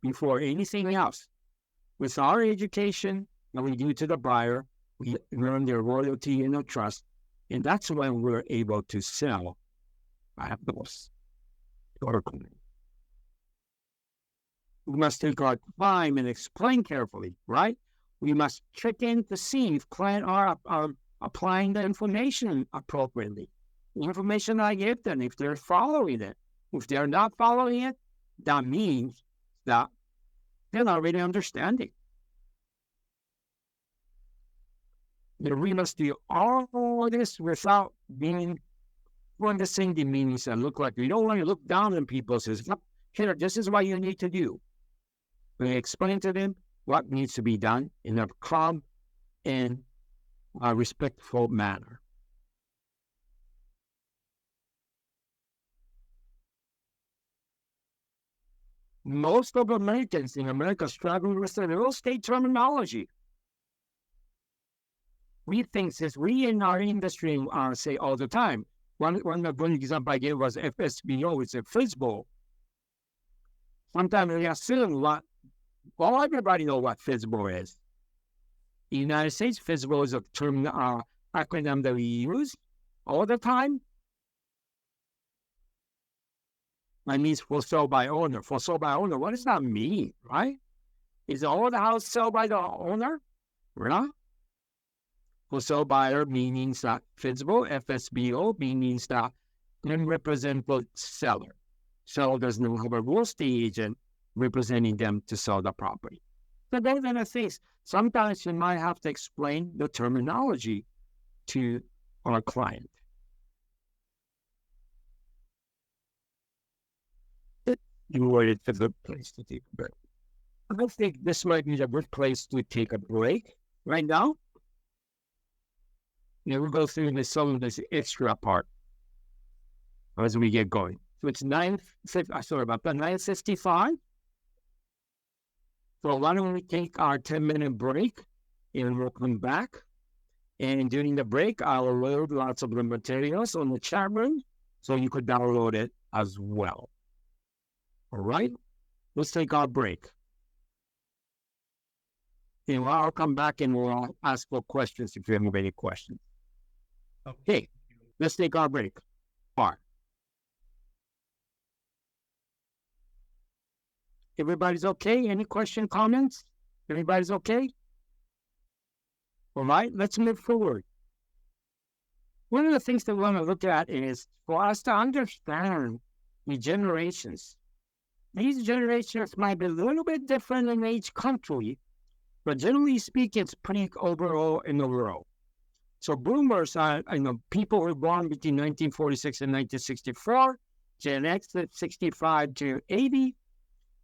Speaker 2: before anything else. With our education that we do to the buyer, we earn their loyalty and their trust, and that's when we're able to sell apples to our client. We must take our time and explain carefully, right? We must check in to see if clients are applying the information appropriately. The information I give them, if they're following it. If they're not following it, that means that they're not really understanding. We must do all this without understanding the meanings that look like we don't want to look down on people. Says, here, this is what you need to do. We explain to them what needs to be done in a calm and respectful manner. Most of Americans in America struggle with the real estate terminology. We think, since we in our industry say all the time, one example I gave was FSBO, it's a FSBO. Sometimes we are still well, everybody knows what FSBO is. In the United States, FSBO is a term, acronym that we use all the time. That means for sale by owner. For sale by owner, what does that mean, right? Is all the house sold by the owner? Right? For sale buyer means that FSBO means that they represent the seller. Seller does not have a real estate agent representing them to sell the property. So those are the things. Sometimes you might have to explain the terminology to our client. You waited for the place to take a break. I think this might be a good place to take a break right now. We'll go through some of this extra part as we get going. So it's 9:55. So why don't we take our 10-minute break and we'll come back. And during the break, I'll load lots of the materials on the chat room so you could download it as well. All right, let's take our break. And I'll come back and we'll ask for questions if you have any questions. Okay, let's take our break. Part. Everybody's okay? Any question, comments? Everybody's okay? All right, let's move forward. One of the things that we want to look at is for us to understand the generations. These generations might be a little bit different in each country, but generally speaking, it's pretty overall in the world. So boomers are people who were born between 1946 and 1964, Gen X 65 to 80,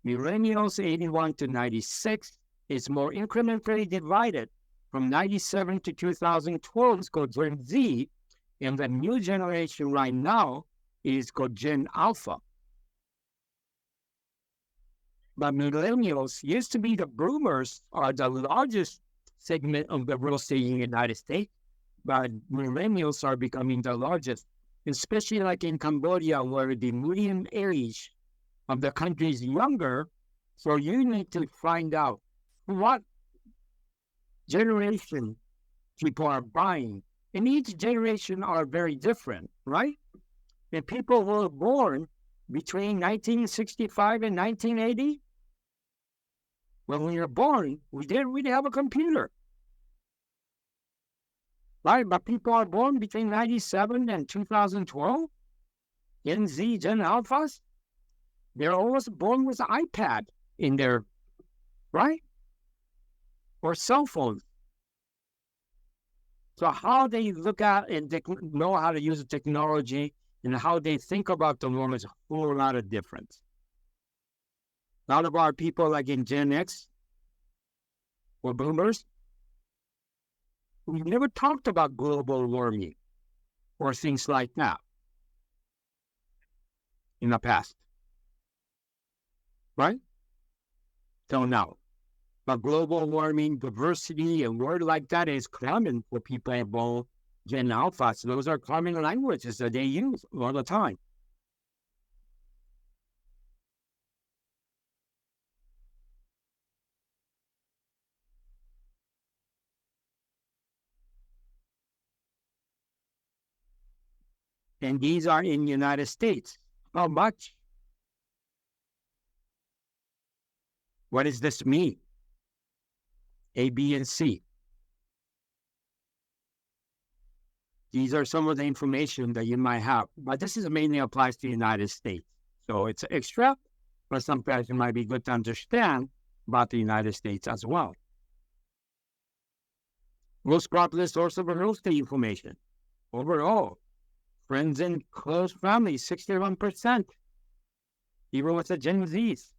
Speaker 2: millennials 81 to 96. It's more incrementally divided from 97 to 2012. It's called Gen Z, and the new generation right now is called Gen Alpha. But millennials used to be the boomers are the largest segment of the real estate in the United States, but millennials are becoming the largest, especially like in Cambodia, where the median age of the country is younger. So you need to find out what generation people are buying. And each generation are very different, right? The people who were born between 1965 and 1980, when we were born, we didn't really have a computer. Right, but people are born between 97 and 2012, Gen Z, Gen Alphas, they're always born with an iPad in their, right? Or cell phones. So how they look at and know how to use the technology and how they think about the world is a whole lot of difference. A lot of our people, like in Gen X or boomers, we never talked about global warming or things like that in the past, right? Till now. But global warming, diversity, and word like that is common for people about Gen Alpha. So those are common languages that they use all the time. And these are in the United States. How much? What does this mean? A, B, and C. These are some of the information that you might have, but this is mainly applies to the United States. So it's extra, but sometimes it might be good to understand about the United States as well. Most popular source of real estate information overall, friends and close family, 61%, even with the Gen Zs.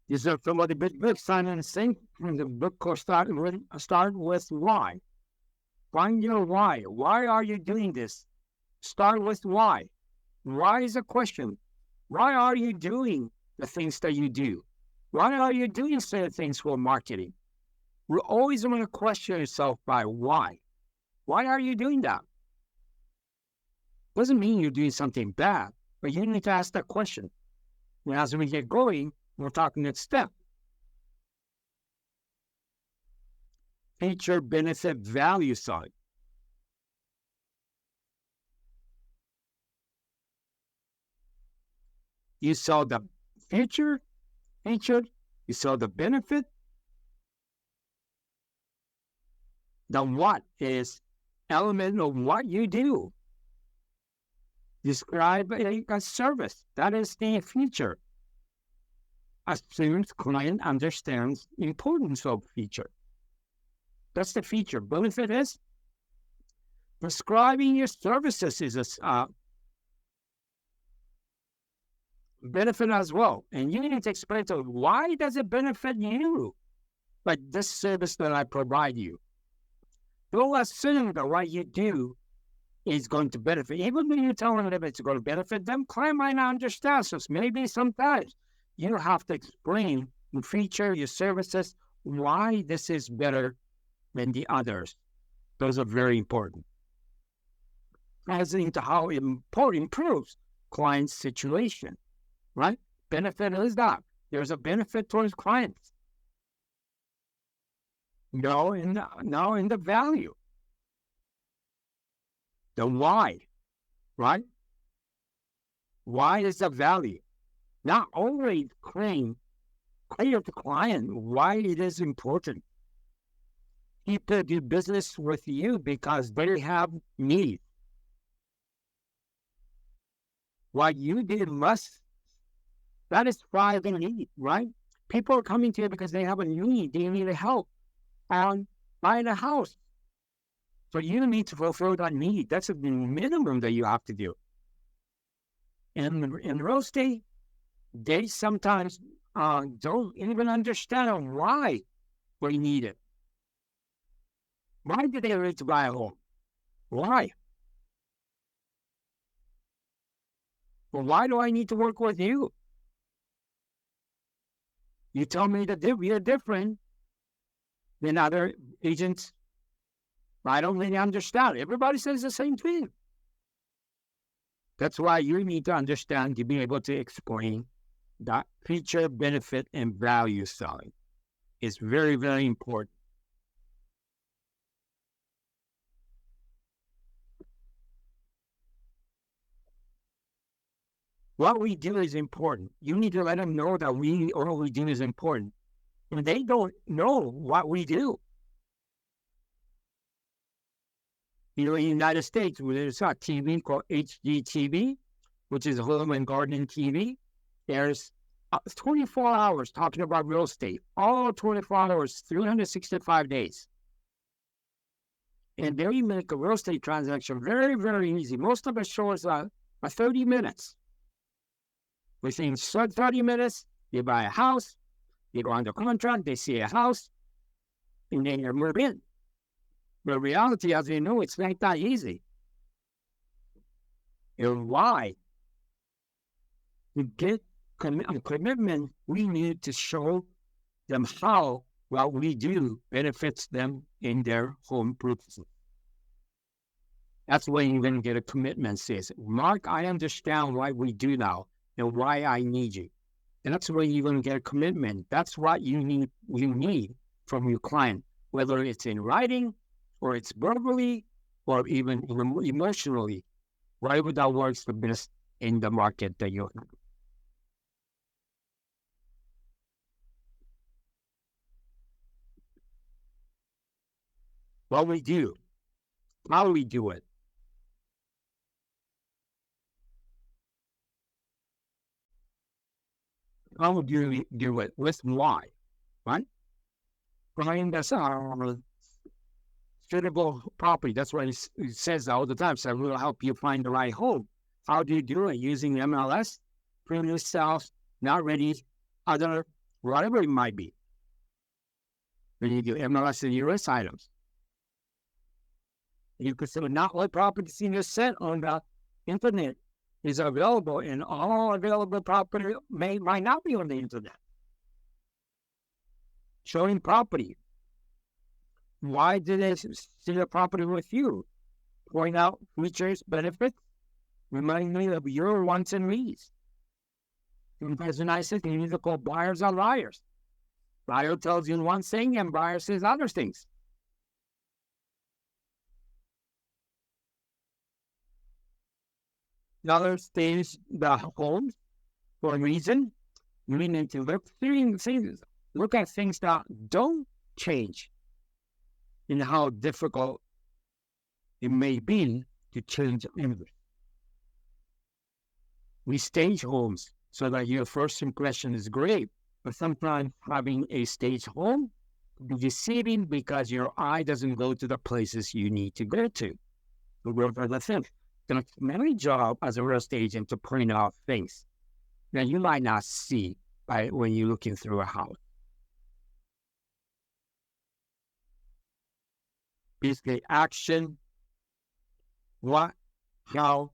Speaker 2: These are some of the big books, Simon and Sink, from the book called Start with Why. Find your why. Why are you doing this? Start with why. Why is a question. Why are you doing the things that you do? Why are you doing certain things for marketing? We always want to question yourself by why. Why are you doing that? Doesn't mean you're doing something bad, but you need to ask that question. And as we get going, we're talking next step. Feature, benefit, value side. You saw the feature, you saw the benefit. The what is element of what you do. Describe a service. That is the feature. As soon as client understands the importance of feature. That's the feature. Benefit is prescribing your services is a benefit as well. And you need to explain to them, why does it benefit you? Like this service that I provide you. Don't assume that what you do is going to benefit. Even when you tell them that it's going to benefit them, client might not understand. So maybe sometimes you have to explain and feature your services, why this is better than the others. Those are very important. As into how it improves client's situation, right? Benefit is that. There's a benefit towards clients. Now in the value. The why, right? Why is the value? Not only clear to client why it is important. People do business with you because they have needs. What you did must satisfy the need, right? People are coming to you because they have a need. They need help on buying a house. So you need to fulfill that need. That's the minimum that you have to do. And in real estate, they sometimes don't even understand why we need it. Why do they need to buy a home? Why? Well, why do I need to work with you? You tell me that we are different than other agents. I don't really understand. Everybody says the same thing. That's why you need to understand to be able to explain that feature, benefit, and value selling is very, very important. What we do is important. You need to let them know that what we do is important. And they don't know what we do. You know, in the United States, there's a TV called HGTV, which is Home and Garden TV. There's 24 hours talking about real estate, all 24 hours, 365 days. And they make a real estate transaction very, very easy. Most of the shows are 30 minutes. Within 30 minutes, they buy a house, they go under contract, they see a house, and then they move in. But reality, as you know, it's not that easy. And why? To get a commitment, we need to show them how what we do benefits them in their home purchases. That's when you're going to get a commitment. Says, Mark, I understand why we do now and why I need you. And that's when you're going to get a commitment. That's what you need from your client, whether it's in writing, or it's verbally, or even emotionally, whatever that works the best in the market that you're in. What we do, how we do it. How do you do it? With why, right? Find us suitable property. That's what it says all the time. So we'll help you find the right home. How do you do it? Using MLS, previous sales, not ready, other, whatever it might be. When you do MLS and US items. You could say not all properties in your set on the internet is available, and all available property might not be on the internet. Showing property. Why did they see the property with you? Point out features, benefits, remind me of your wants and needs. Sometimes when I say you need to call buyers are liars. Buyer tells you one thing and buyer says other things. The other things, the homes, for a reason, we need to look at things that don't change and how difficult it may be to change English. We stage homes so that your first impression is great, but sometimes having a stage home can be deceiving because your eye doesn't go to the places you need to go to. The world are the things. It's my job as a real estate agent to point out things that you might not see when you're looking through a house. Basically, action, what, how,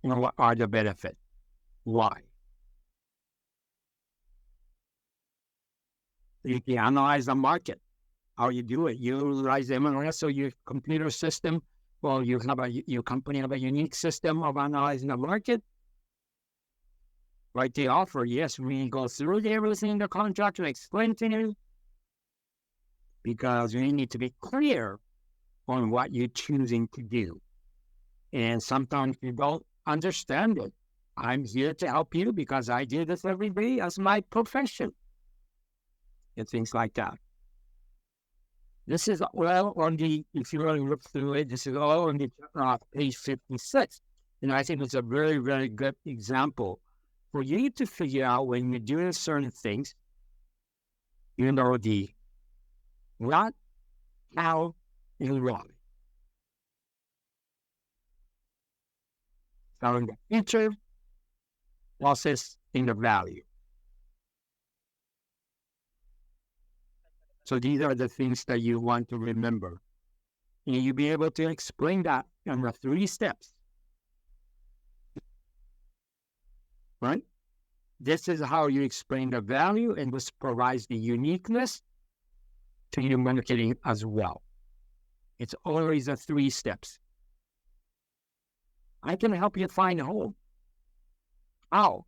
Speaker 2: and what are the benefits? Why? You can analyze the market. How you do it? You utilize MLS or your computer system. Well, you have your company have a unique system of analyzing the market. Write the offer. Yes, we go through everything in the contract and explain to you. Because you need to be clear on what you're choosing to do. And sometimes you don't understand it. I'm here to help you because I do this every day as my profession. And things like that. This is well on the, if you really look through it, this is all on the page 56. And I think it's a very, very good example for you to figure out when you're doing certain things, you know, the what, how, and why. So in the future, process in the value. So these are the things that you want to remember. And you'll be able to explain that in the 3 steps. Right? This is how you explain the value, and this provides the uniqueness to your marketing as well. It's always the 3 steps. I can help you find a home. How?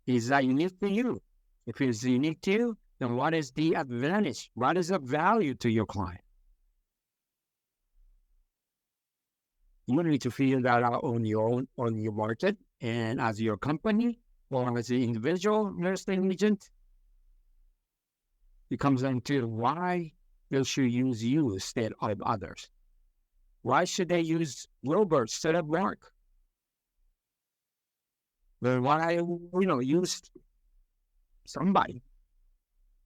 Speaker 2: Is that unique to you? If it's unique to you, then what is the advantage? What is the value to your client? You need to figure that out on your own, on your market, and as your company, or as an individual real estate agent. It comes down to why they should use you instead of others. Why should they use Wilbur instead of Mark? Well, why, use somebody?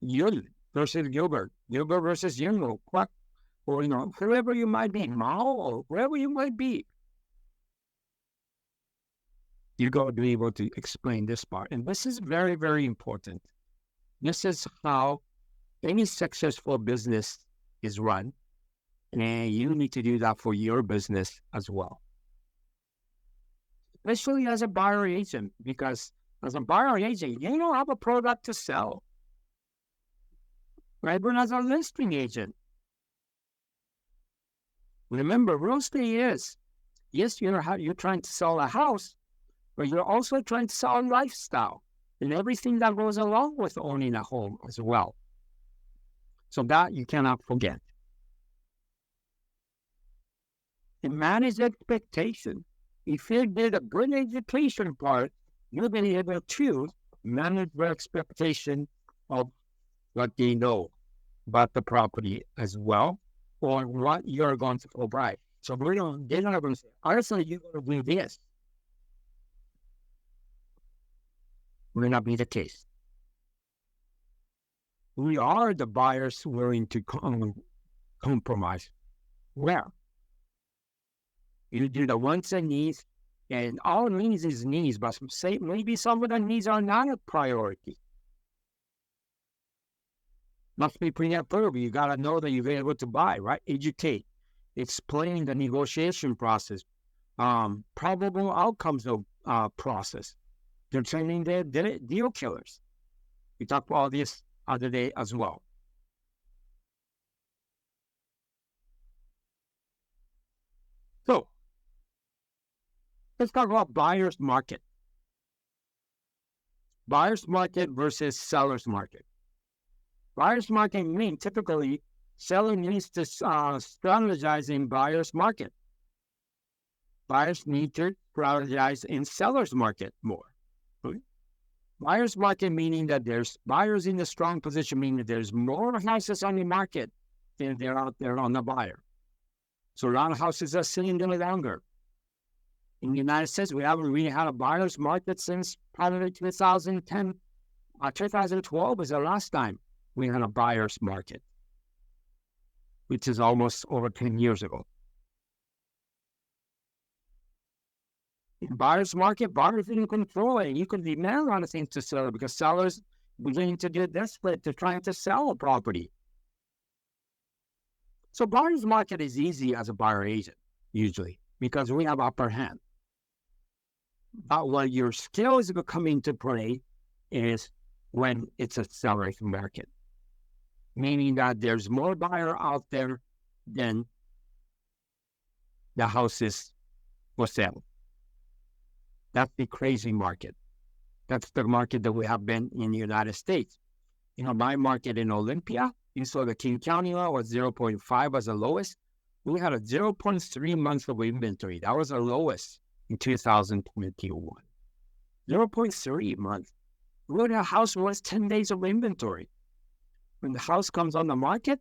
Speaker 2: Yul versus Gilbert, Gilbert versus Yungo, or whoever you might be, Mao, or wherever you might be. You got to be able to explain this part, and this is very, very important. This is how any successful business is run, and you need to do that for your business as well. Especially as a buyer agent, because as a buyer agent, you don't have a product to sell. Right? But as a listing agent, remember, real estate is, yes, you're trying to sell a house, but you're also trying to sell a lifestyle and everything that goes along with owning a home as well. So that you cannot forget. And manage expectation. If you did a good education part, you'll be able to manage the expectation of what they know about the property as well, or what you're going to provide. So they're not going to say, honestly, you're going to do this. Will not be the case. we are the buyers willing to compromise. Well, you do the wants and needs, and all needs is needs, but say maybe some of the needs are not a priority. Must be pretty approved. You got to know that you're able to buy, right? Educate, explain the negotiation process, probable outcomes of process, determining the deal killers. We talked about this other day as well. So let's talk about buyer's market. Buyer's market versus seller's market. Buyer's market means typically seller needs to strategize in buyer's market. Buyers need to strategize in seller's market more. Okay? Buyer's market meaning that there's buyers in a strong position, meaning there's more houses on the market than there are out there on the buyer. So a lot of houses are sitting there longer. In the United States, we haven't really had a buyer's market since probably 2010. 2012 was the last time we had a buyer's market, which is almost over 10 years ago. In buyer's market, buyers in control, and you can demand a lot of things to sell because sellers beginning to get desperate to trying to sell a property. So buyer's market is easy as a buyer agent, usually, because we have upper hand. But when your skills come into play is when it's a seller's market, meaning that there's more buyer out there than the houses for sale. That's the crazy market. That's the market that we have been in the United States. You know, my market in Olympia, you saw the King County law was 0.5 as the lowest. We had a 0.3 months of inventory. That was the lowest in 2021. 0.3 months. When a house was 10 days of inventory. When the house comes on the market,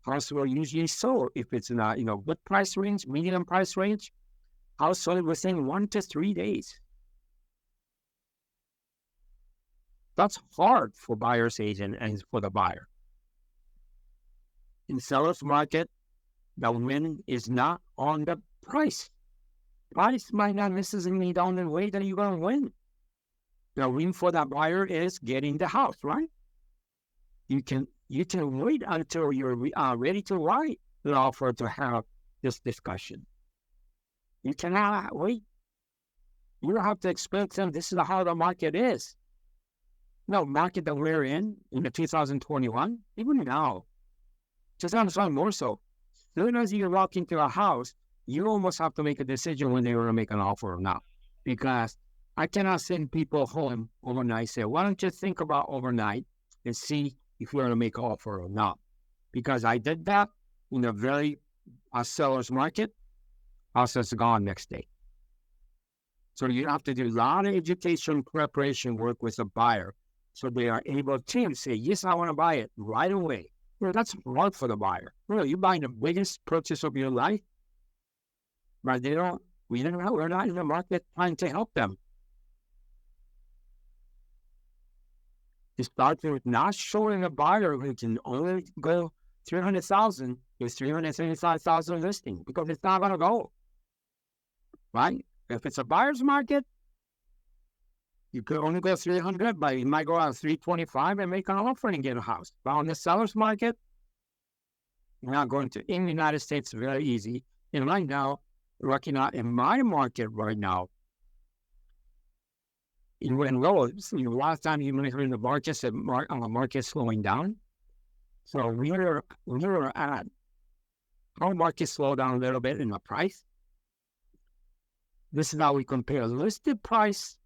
Speaker 2: house will usually sell if it's in a good price range, medium price range. House sold within 1 to 3 days. That's hard for buyer's agent and for the buyer. In seller's market, the win is not on the price. Price might not necessarily be on the way that you're going to win. The win for the buyer is getting the house, right? You can wait until you're ready to write the offer to have this discussion. You cannot wait. You have to explain to them this is how the market is. No, market that we're in the 2021, even now, just understand more so. As soon as you walk into a house, you almost have to make a decision when they want to make an offer or not. Because I cannot send people home overnight, say, why don't you think about overnight and see if you're going to make an offer or not. Because I did that in a very seller's market, house is gone next day. So you have to do a lot of education preparation work with the buyer so they are able to say, yes, I want to buy it right away. Well, that's hard for the buyer. Well, you're buying the biggest purchase of your life, but we're not in the market trying to help them. It starts with not showing a buyer who can only go 300,000 with 375,000 listing because it's not going to go. Right? If it's a buyer's market, you could only go 300, but you might go out 325 and make an offer and get a house. But on the seller's market, you're not going to. In the United States, very easy. And right now, working out in my market right now, when low, a lot of times you might hear in the market slowing down. So we are at our market slow down a little bit in the price. This is how we compare listed price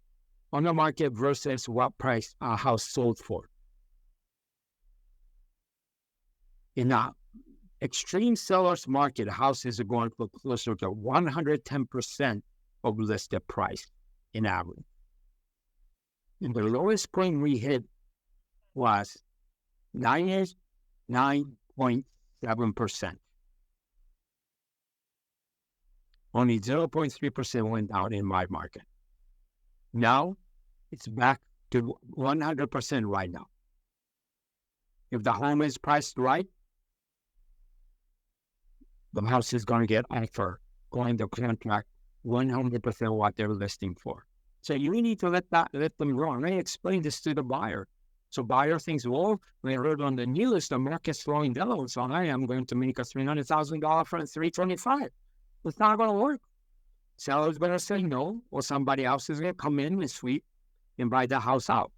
Speaker 2: on the market versus what price a house sold for. In an extreme seller's market, houses are going for closer to 110% of listed price in average. And the lowest point we hit was 99.7%. Only 0.3% went down in my market. Now, it's back to 100% right now. If the home is priced right, the house is going to get offer, going to contract 100% what they're listing for. So you need to let them grow. And I explain this to the buyer. So buyer thinks, well, we heard on the news the market's slowing down, so I am going to make a $300,000 for $325,000. It's not going to work. Seller's going to say no, or somebody else is going to come in and sweep and buy the house out.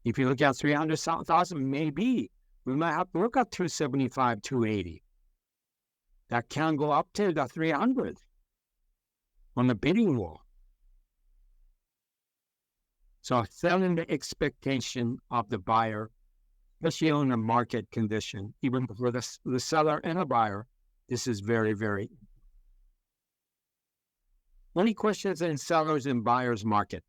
Speaker 2: If you look at $300,000, maybe we might have to look at $275,000, $280,000. That can go up to the $300,000 on the bidding war. So selling the expectation of the buyer, especially on the market condition, even for the seller and the buyer, this is very, very. Any questions in sellers and buyers market?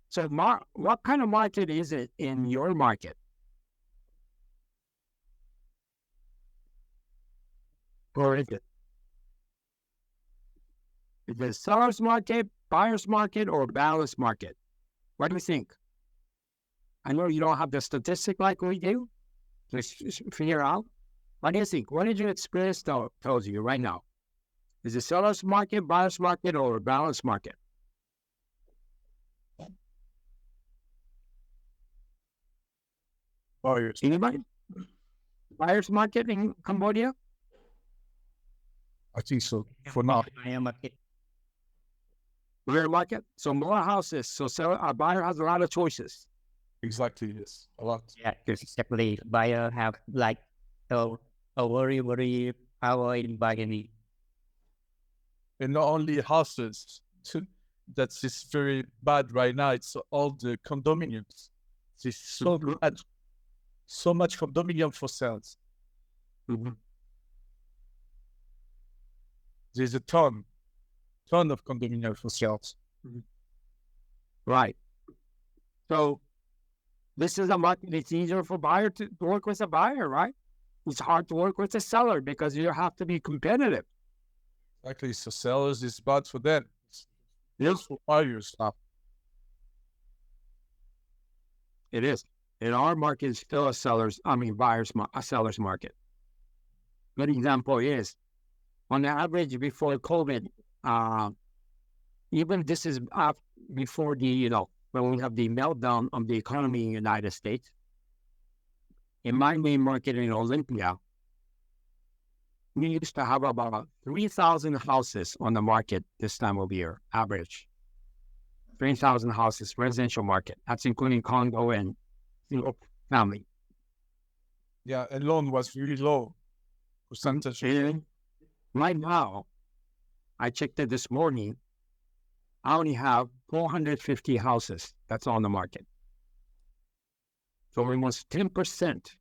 Speaker 2: So what kind of market is it in your market? Or is it? Is it seller's market, buyer's market, or balanced market? What do you think? I know you don't have the statistic like we do to figure out. What do you think? What did your experience tells you right now? Is it seller's market, buyer's market, or balanced market?
Speaker 4: Buyers.
Speaker 2: Anybody? Buyer's market in Cambodia?
Speaker 4: I think so. For now.
Speaker 1: Buyer market.
Speaker 2: Buyer market? So more houses. So a buyer has a lot of choices.
Speaker 4: Exactly, yes. A lot.
Speaker 1: Yeah, exactly. Buyer have like a very power in bargaining.
Speaker 4: And not only houses. That's just very bad right now. It's all the condominiums. It's so bad. So much condominium for sales.
Speaker 2: Mm-hmm.
Speaker 4: There's a ton of condominium for sales.
Speaker 2: Mm-hmm. Right. So this is a market. It's easier for buyer to work with a buyer, right? It's hard to work with a seller because you have to be competitive.
Speaker 4: Exactly. So sellers is bad for them. It's for buyers now.
Speaker 2: It is. And our market is still a seller's market. Good example is, on the average before COVID, even this is before the, when we have the meltdown of the economy in the United States. In my main market in Olympia, we used to have about 3,000 houses on the market this time of year, average. 3,000 houses, residential market. That's including condo and single family.
Speaker 4: Yeah, and loan was really low percentage.
Speaker 2: And right now, I checked it this morning, I only have 450 houses that's on the market. So almost 10%,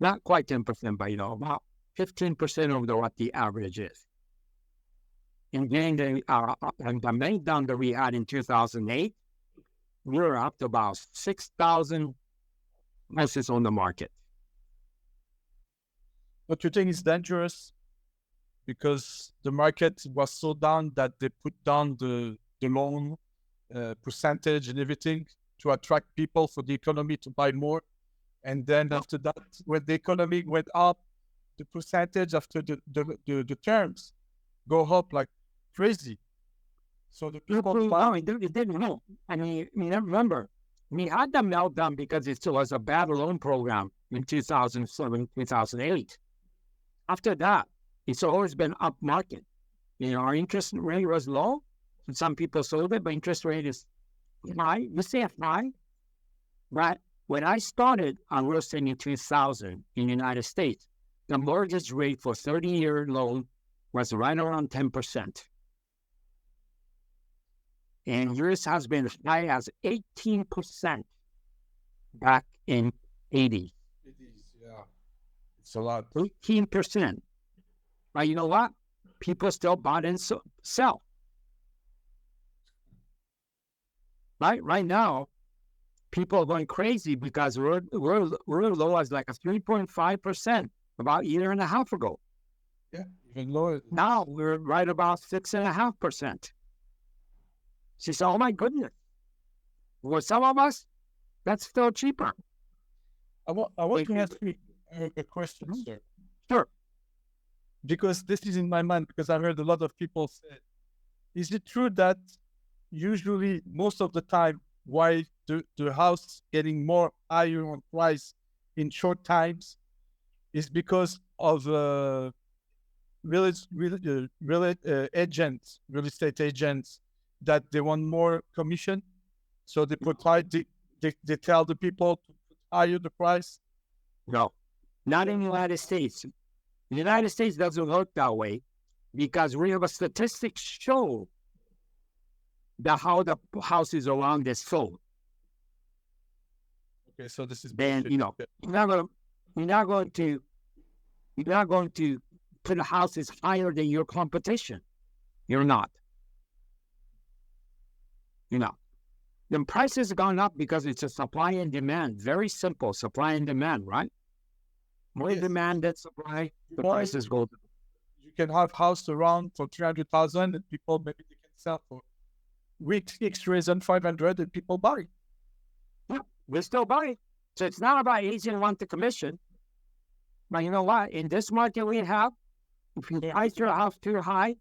Speaker 2: not quite 10%, but about 15% of what the average is. And then the meltdown that we had in 2008, we were up to about 6,000 houses on the market.
Speaker 4: But you think it's dangerous because the market was so down that they put down the loan percentage and everything to attract people for the economy to buy more. And then after that, when the economy went up, the percentage after the terms go up like crazy. So the people
Speaker 2: it didn't know. I mean, remember, we had the meltdown because it was a bad loan program in 2007, 2008. After that, it's always been up market. Our interest rate was low. Some people sold it, but interest rate is high. Let's say high. But when I started on real estate in 2000 in the United States, the mortgage rate for 30-year loan was right around 10%. And yours has been as high as 18% back in 80s.
Speaker 4: Yeah, it's a lot.
Speaker 2: 18%. But you know what? People still bought and sell. Right now, people are going crazy because we're low as like a 3.5% about a year and a half ago.
Speaker 4: Yeah, even lower.
Speaker 2: Now we're right about 6.5%. She said, oh my goodness. For some of us, that's still cheaper.
Speaker 4: I want to ask you a question, sir.
Speaker 2: Sure.
Speaker 4: Because this is in my mind, because I heard a lot of people say, is it true that usually most of the time why the house agents more higher on price in short times is because of real estate agents that they want more commission, so they they tell the people to higher the price?
Speaker 2: No, not in the United States. The United States doesn't work that way because we have a statistics show that how the houses around is sold.
Speaker 4: Okay, so this is
Speaker 2: Then
Speaker 4: bullshit.
Speaker 2: you know you're not going to put the houses higher than your competition. You're not. You know, the price has gone up because it's a supply and demand. Very simple, supply and demand, right? More
Speaker 4: Yes.
Speaker 2: demand than supply, the
Speaker 4: More-
Speaker 2: prices go.
Speaker 4: You can have house around for 300,000 and people maybe they can sell for weak X-rays and 500 and people buy.
Speaker 2: Yeah, we're still buying. So it's not about agent want the commission. But you know what? In this market we have, if you price your house too high,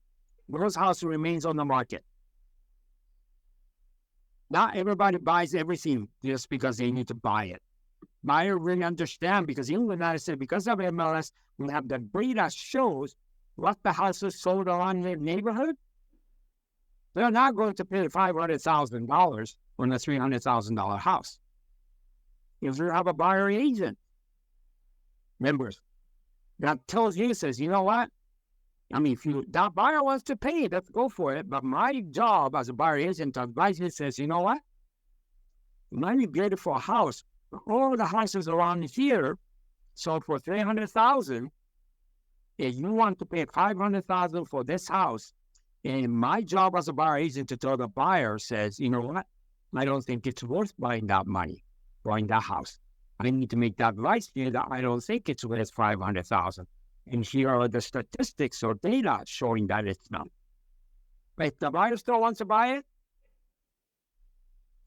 Speaker 2: those houses remains on the market. Not everybody buys everything just because they need to buy it. Buyer really understand because in the United States, because of MLS, we have the data that shows what the houses sold around their neighborhood. They're not going to pay $500,000 on a $300,000 house. If you have a buyer agent, members, that tells you, says, you know what? I mean, if that buyer wants to pay, let's go for it. But my job as a buyer agent to advise you says, you know what? It might be beautiful house. All the houses around here sold for $300,000. If you want to pay $500,000 for this house, and my job as a buyer agent to tell the buyer says, you know what? I don't think it's worth buying that money, buying that house. I need to make that advice here that I don't think it's worth $500,000. And here are the statistics or data showing that it's not. But if the buyer still wants to buy it,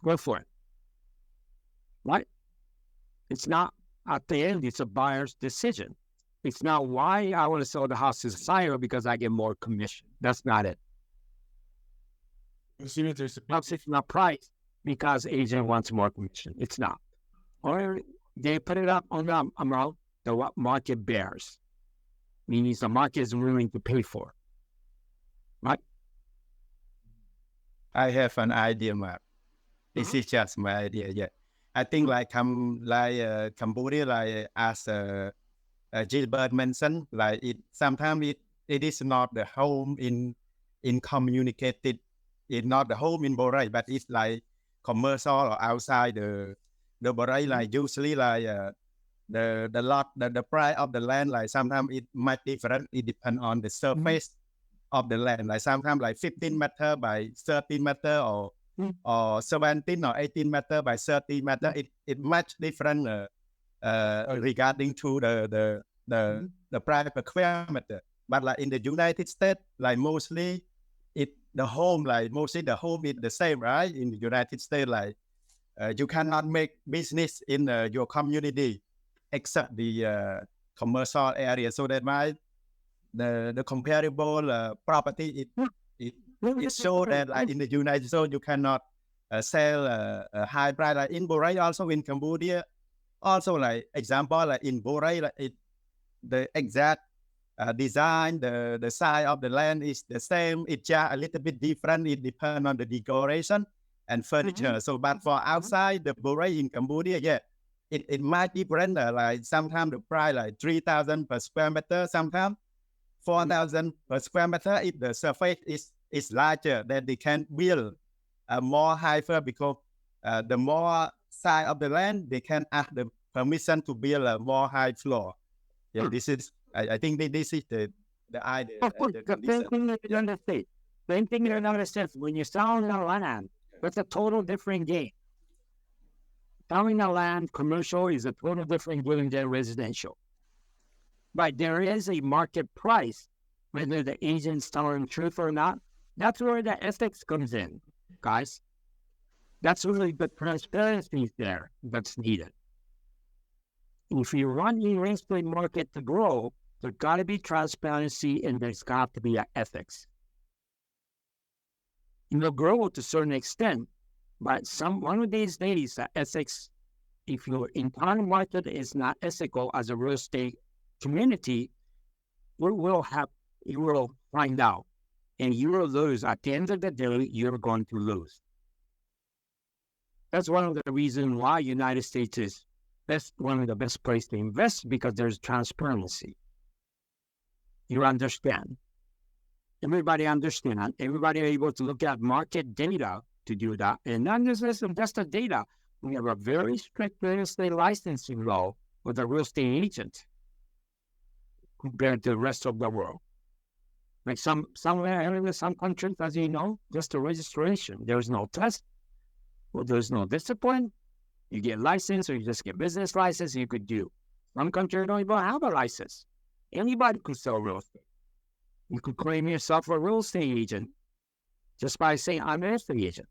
Speaker 2: go for it. Right? It's not, at the end, it's a buyer's decision. It's not why I want to sell the house is higher because I get more commission. That's not it.
Speaker 4: You see, there's a
Speaker 2: Perhaps it's not price because agent wants more commission. It's not. Or they put it up on the amount that what market bears. Meaning the market is willing to pay for. Right?
Speaker 6: I have an idea, Mark. This is just my idea. Yeah, I think Cambodia, like as Gilbert mentioned, like sometimes it is not the home in communicated. It's not the home in Borei, but it's like commercial or outside the Borei. Like usually, like the lot, the price of the land, like sometimes it might different. It depends on the surface of the land. Like sometimes like 15 meter by 13 meter or 17 or 18 meter by 30 meter. It much different regarding to the price per square meter. But like in the United States, like mostly the home is the same, right? In the United States, like you cannot make business in your community except the commercial area. So that the comparable property it shows that like in the United States you cannot sell a high price. Like in Borei, also in Cambodia, also like example like in Borei, like the exact design, the size of the land is the same. It's just a little bit different. It depends on the decoration and furniture. So, but for outside the Borei in Cambodia, yeah, it might be different. Like sometimes the price like 3,000 per square meter, sometimes 4,000 per square meter. If the surface is larger, then they can build more higher because the more size of the land, they can ask the permission to build a more high floor. Yeah, this is. I think this is the idea.
Speaker 2: Of course, the same thing in the United States. Same thing in the United States. When you're selling the land, it's a total different game. Selling the land, commercial, is a total different game than residential. But there is a market price, whether the agent's telling the truth or not. That's where the ethics comes in. guys. That's really the transparency there that's needed. If you want the real estate market to grow, there's got to be transparency and there's got to be ethics. It'll grow to a certain extent, but one of these days, the ethics, if your entire market is not ethical as a real estate community, you will find out, and you will lose. At the end of the day, you're going to lose. That's one of the reasons why United States is one of the best places to invest, because there's transparency. You understand. Everybody understands. Everybody able to look at market data to do that. And not just the data. We have a very strict real estate licensing law with a real estate agent compared to the rest of the world. Like some areas, some countries, as you know, just a registration. There's no test. Well, there's no discipline. You get license, or you just get business license, you could do. Some countries don't even have a license. Anybody could sell real estate. You could claim yourself a real estate agent just by saying, I'm a real estate agent.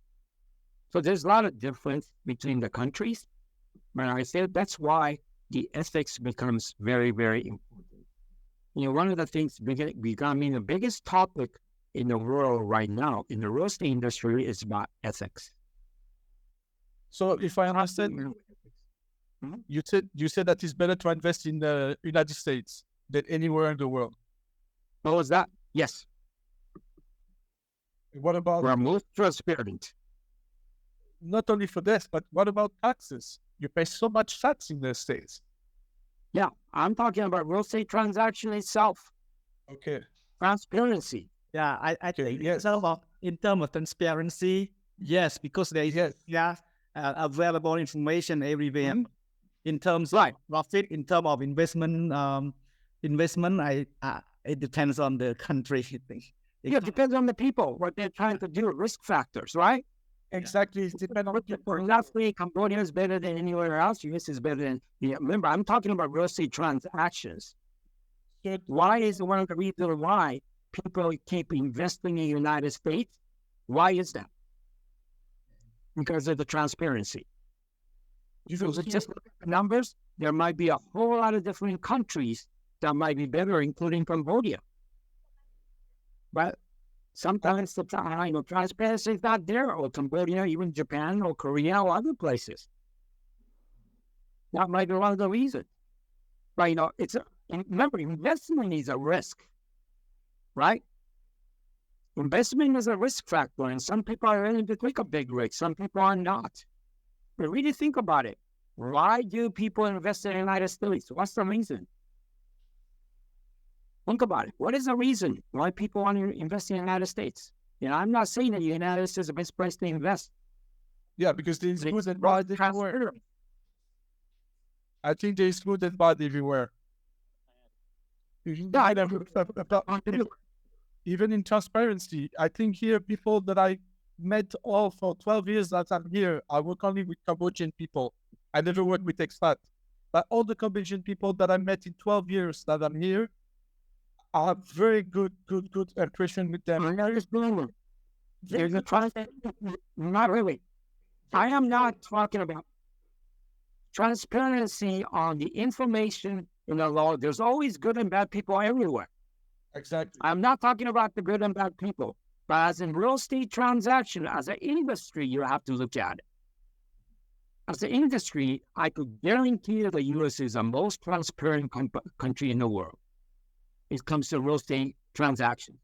Speaker 2: So there's a lot of difference between the countries. But I say that's why the ethics becomes very, very important. You know, one of the things becoming the biggest topic in the world right now in the real estate industry is about ethics.
Speaker 4: So if I understand, you said that it's better to invest in the United States than anywhere in the world.
Speaker 2: What was that? Yes.
Speaker 4: What about...
Speaker 2: We're most transparent.
Speaker 4: Not only for this, but what about taxes? You pay so much tax in the States.
Speaker 2: Yeah, I'm talking about real estate transaction itself.
Speaker 4: Okay.
Speaker 2: Transparency.
Speaker 5: Yeah, I think
Speaker 4: yes.
Speaker 5: In terms of transparency, yes, because there is available information everywhere.
Speaker 2: Mm-hmm.
Speaker 5: In terms of profit, in terms of investment, it depends on the country.
Speaker 2: It depends on the people, what they're trying to do, risk factors, right?
Speaker 4: Exactly. It depends on the
Speaker 2: For example, Cambodia is better than anywhere else. US is better than... remember, I'm talking about real estate transactions. Why is one of the reasons why people keep investing in the United States? Why is that? Because of the transparency. Just look at the numbers. There might be a whole lot of different countries that might be better, including Cambodia. But sometimes the transparency is not there, or Cambodia, even Japan, or Korea, or other places. That might be one of the reasons. But remember, investment is a risk, right? Investment is a risk factor, and some people are willing to take a big risk. Some people are not. But really think about it. Why do people invest in the United States? What's the reason? Think about it. What is the reason why people want to invest in the United States? I'm not saying that the United States is the best place to invest.
Speaker 4: Yeah, because there's good and bad everywhere. I think there's good and bad everywhere. Even in transparency, I think here people that I met all for 12 years that I'm here, I work only with Cambodian people. I never work with expats. But all the Cambodian people that I met in 12 years that I'm here, I have very good impression with them.
Speaker 2: There's a not really. I am not talking about transparency on the information in the law. There's always good and bad people everywhere.
Speaker 4: Exactly.
Speaker 2: I'm not talking about the good and bad people, but as in real estate transaction, as an industry, you have to look at it. As an industry, I could guarantee that the U.S. is the most transparent country in the world. It comes to real estate transactions.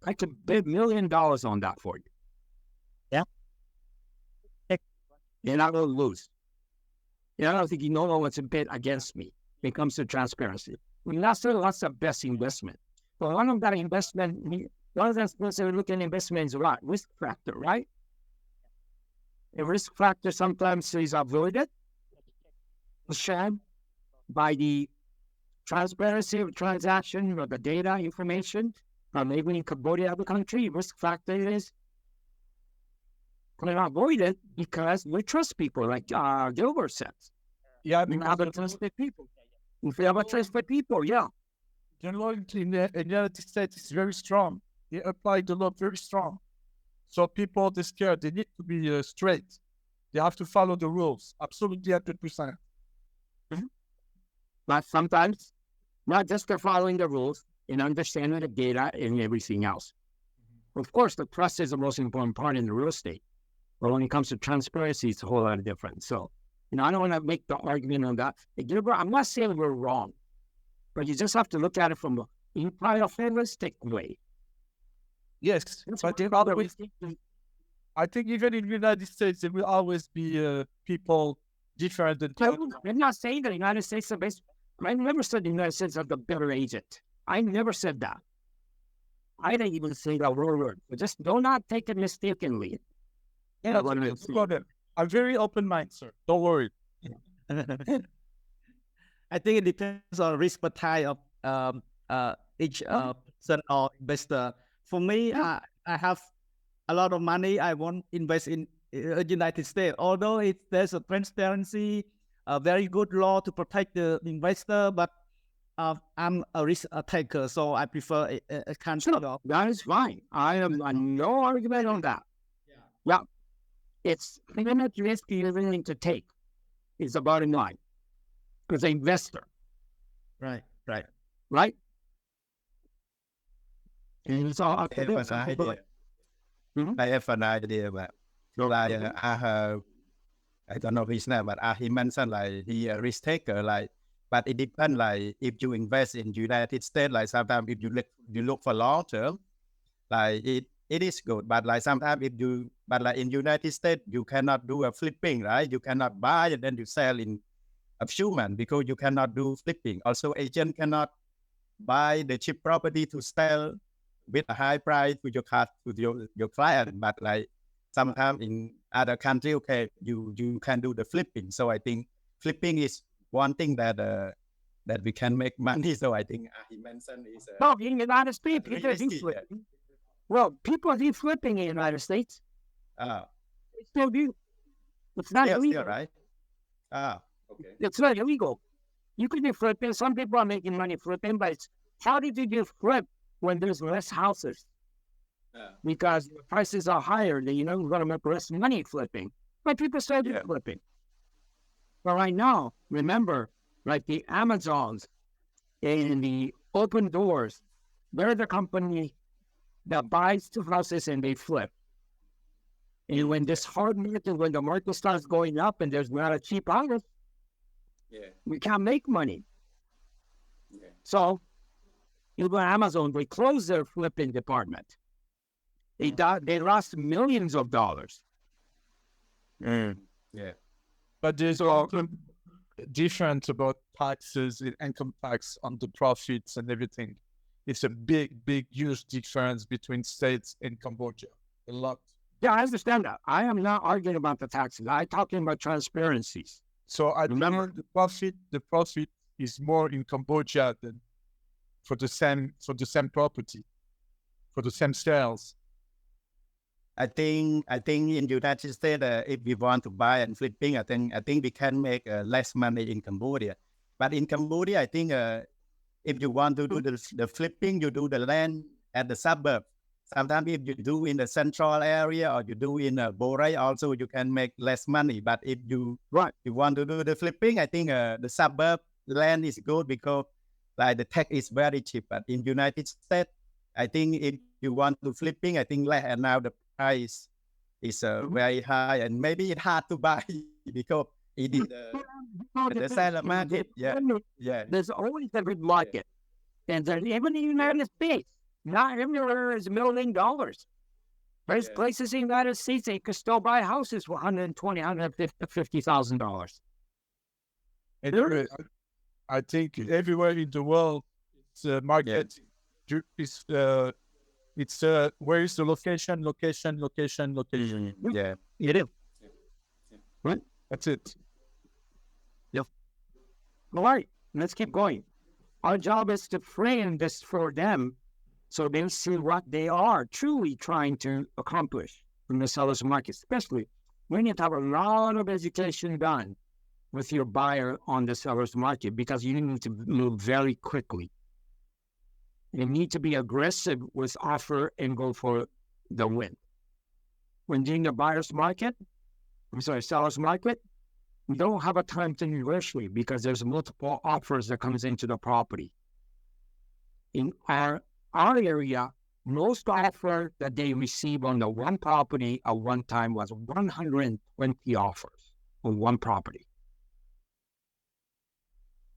Speaker 2: I could bet $1 million on that for you.
Speaker 1: Yeah.
Speaker 2: And I will lose. I don't think no one wants to bet against me when it comes to transparency. That's the best investment. But one of the look at investment is what? Risk factor, right? A risk factor sometimes is avoided, shared by the transparency of transaction or the data information. Maybe in Cambodia, other country, risk factor is going to avoid it because we trust people, like Gilbert says.
Speaker 4: Yeah,
Speaker 2: we have a trusted people. If we have a trusted people, yeah.
Speaker 4: The law in the United States is very strong. They apply the law very strong. So people, they're scared. They need to be straight. They have to follow the rules. Absolutely 100%.
Speaker 2: But sometimes, not just for following the rules and understanding the data and everything else. Of course, the trust is the most important part in the real estate. But when it comes to transparency, it's a whole lot different. So, I don't want to make the argument on that. I'm not saying we're wrong, but you just have to look at it from a holistic way.
Speaker 4: Yes, but I think even in the United States, there will always be people different than
Speaker 2: I'm not saying that the United States are best. I never said the United States are the better agent. I never said that. I didn't even say that word. But just do not take it mistakenly.
Speaker 4: Yeah, I'm very open-minded, sir. Don't worry.
Speaker 5: I think it depends on risk appetite of each person or investor. For me, I have a lot of money. I want to invest in United States. Although there's a transparency, a very good law to protect the investor, but I'm a risk taker, so I prefer a country.
Speaker 2: That is fine. I have no argument on that. Yeah. It's how much risk you're willing to take is the bottom line. As an investor.
Speaker 5: Right.
Speaker 2: And it's all up to them.
Speaker 6: I have an idea about like I don't know his name, but he mentioned like he a risk taker, like, but it depends, like if you invest in United States, like sometimes if you look for long term, like it is good, but like sometimes but like in United States you cannot do a flipping, right? You cannot buy and then you sell in a few months because you cannot do flipping. Also, agent cannot buy the cheap property to sell with a high price to your client, but like sometimes in other country, okay, you can do the flipping. So I think flipping is one thing that we can make money. So I think he mentioned is
Speaker 2: no, in the United States, people do flipping. Well, people do flipping in the United States.
Speaker 6: They
Speaker 2: still do. It's not illegal,
Speaker 6: right? Okay.
Speaker 2: It's not illegal. You could do flipping. Some people are making money flipping, but how did you do flip when there's less houses? Because the prices are higher, then you're going to make less money flipping. But people still do flipping. But right now, remember, like the Amazons and the Open Doors, they're the company that buys the houses and they flip. And when this hard market, when the market starts going up and there's not a cheap house, we can't make money. So, you go to Amazon, they closed their flipping department. They lost millions of dollars.
Speaker 4: But there's also difference about taxes, income tax on the profits and everything. It's a big, huge difference between states in Cambodia. A lot.
Speaker 2: Yeah, I understand that. I am not arguing about the taxes. I'm talking about transparencies.
Speaker 4: So I remember the profit is more in Cambodia than for the same property, for the same sales.
Speaker 6: I think in United States, if we want to buy and flipping, I think we can make less money in Cambodia. But in Cambodia, I think if you want to do the flipping, you do the land at the suburb. Sometimes if you do in the central area or you do in Borei, also you can make less money. But if you want to do the flipping, I think the suburb land is good because like the tax is very cheap. But in United States, I think if you want to flipping, I think like now the price is very high and maybe it's hard to buy because it is the silent market.
Speaker 2: There's always a good market. And even in the United States, not everywhere is $1 million. There's places in the United States that you can still buy houses for $120,000, $150,000.
Speaker 4: I think everywhere in the world, it's a market. It's where is the location?
Speaker 2: Yeah, it is. Right?
Speaker 4: That's it.
Speaker 2: Yep. All right, let's keep going. Our job is to frame this for them so they'll see what they are truly trying to accomplish from the seller's market. Especially when you have a lot of education done with your buyer on the seller's market because you need to move very quickly. You need to be aggressive with offer and go for the win. when doing the seller's market, we don't have a time to negotiate because there's multiple offers that comes into the property. In our area, most offer that they receive on the one property at one time was 120 offers on one property.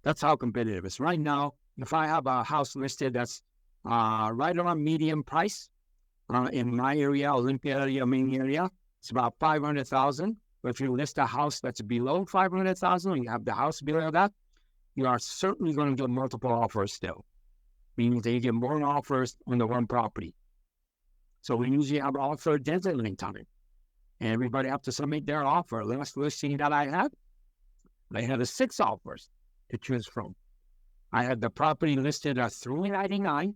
Speaker 2: That's how competitive it is. Right now, if I have a house listed that's right around medium price in my area, Olympia area, main area, it's about 500,000. But if you list a house that's below 500,000 and you have the house below that, you are certainly going to get multiple offers still, meaning that you get more offers on the one property. So we usually have offer deadline time, and everybody have to submit their offer. Last listing that I had 6 offers to choose from. I had the property listed at $399,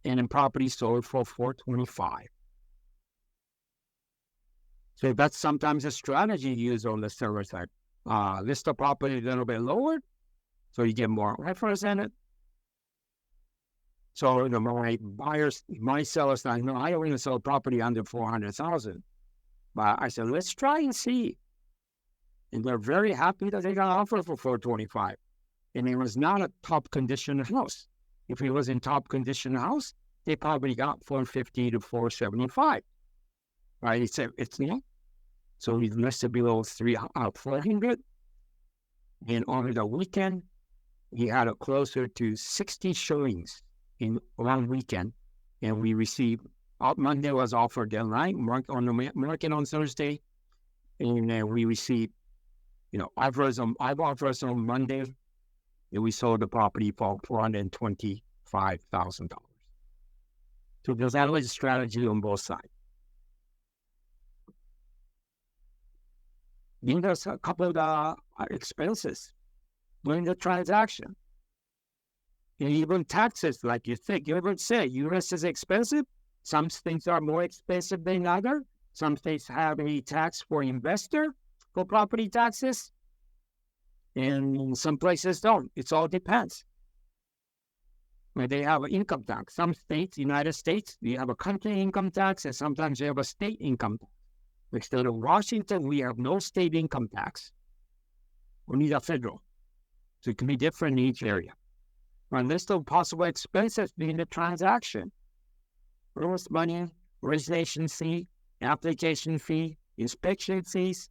Speaker 2: and then property sold for $425. So that's sometimes a strategy used on the seller side. List the property a little bit lower, so you get more offers in it. So my sellers, I know I only sell property under 400,000, but I said, let's try and see. And they're very happy that they got an offer for 425. And it was not a top condition house. If it was in top condition house, they probably got 450 to 475. Right? It's not. So we listed below 400. And over the weekend, we had a closer to 60 showings in one weekend. And we received, Monday was offer deadline, on the market on Thursday. And we received, offers on Monday. And we sold the property for $425,000. So there's always a strategy on both sides. Then there's a couple of the expenses during the transaction. And even taxes, like you think. You ever say U.S. is expensive? Some states are more expensive than others. Some states have a tax for investor for property taxes. And some places don't. It all depends. Where they have an income tax. Some states, United States, you have a country income tax, and sometimes you have a state income tax. Instead of Washington, we have no state income tax. We need a federal. So it can be different in each area. A list of possible expenses in the transaction. Earnest money, registration fee, application fee, inspection fees,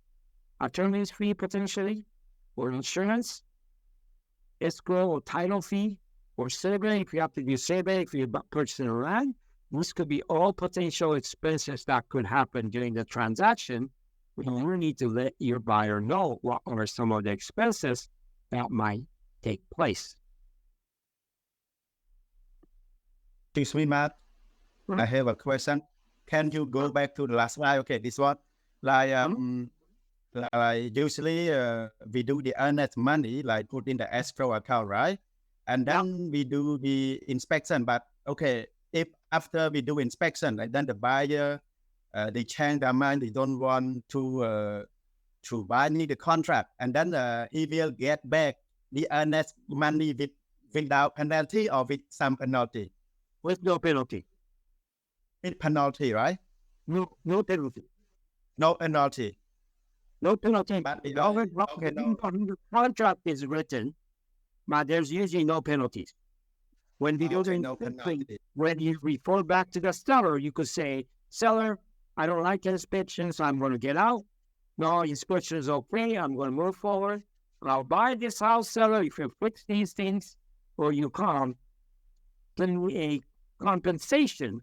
Speaker 2: attorney's fee potentially, or insurance, escrow or title fee, or survey, if you have to do survey, if you're purchasing a land. This could be all potential expenses that could happen during the transaction. You need to let your buyer know what are some of the expenses that might take place.
Speaker 6: Excuse me, Matt. I have a question. Can you go back to the last slide? Okay, this one. Like usually we do the earnest money, like put in the escrow account, right? And then we do the inspection. But okay, if after we do inspection, and then the buyer, they change their mind, they don't want to buy the contract, and then he will get back the earnest money without penalty or with some penalty?
Speaker 2: With no penalty.
Speaker 6: With penalty, right?
Speaker 2: No penalty.
Speaker 6: No penalty.
Speaker 2: No penalty.
Speaker 6: But
Speaker 2: the contract is written, but there's usually no penalties. When we when you refer back to the seller, you could say, seller, I don't like inspections, I'm going to get out. No, inspection is okay, I'm going to move forward. I'll buy this house, seller, if you fix these things, or you can't, then a compensation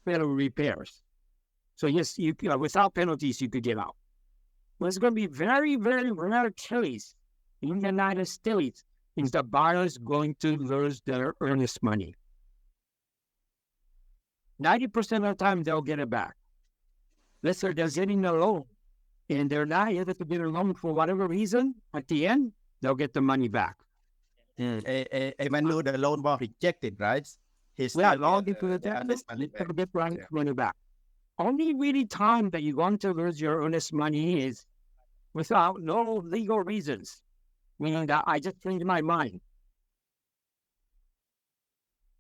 Speaker 2: for repairs. So yes, you without penalties, you could get out. But it's going to be very, very rare case in the United States is the buyers going to lose their earnest money. 90% of the time, they'll get it back. Let's say they're getting a loan, and they're not able to get a loan for whatever reason. At the end, they'll get the money back.
Speaker 6: Even though the loan was rejected, right?
Speaker 2: Long into the money back. Only really time that you're going to lose your earnest money is without no legal reasons. Meaning that I just changed my mind.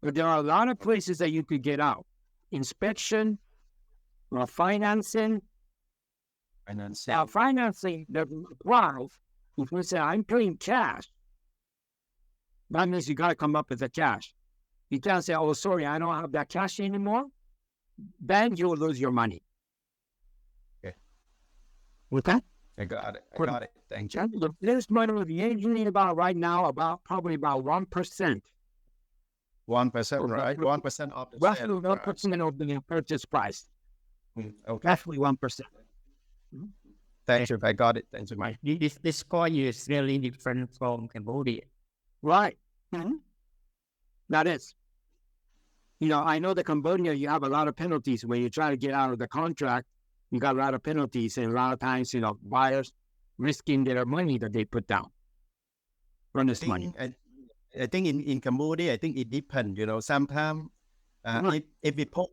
Speaker 2: But there are a lot of places that you could get out. Inspection, financing, the price. If we say I'm paying cash, that means you got to come up with the cash. You can't say, "Oh, sorry, I don't have that cash anymore." Then you will lose your money.
Speaker 6: Okay.
Speaker 2: With that,
Speaker 6: I got it. Thank you.
Speaker 2: the this money will be usually about right now probably about 1%.
Speaker 6: 1%, right? 1% of the
Speaker 2: Roughly
Speaker 6: sale
Speaker 2: 1% of the purchase price.
Speaker 6: price. Okay.
Speaker 2: Roughly 1%.
Speaker 6: Thank you. I got it. Thank you, Mike.
Speaker 1: This coin is really different from Cambodia.
Speaker 2: Right. That is. I know the Cambodia, you have a lot of penalties when you try to get out of the contract. You got a lot of penalties, and a lot of times, buyers risking their money that they put down. Earnest money.
Speaker 6: I think in Cambodia, I think it depends. Sometimes if we put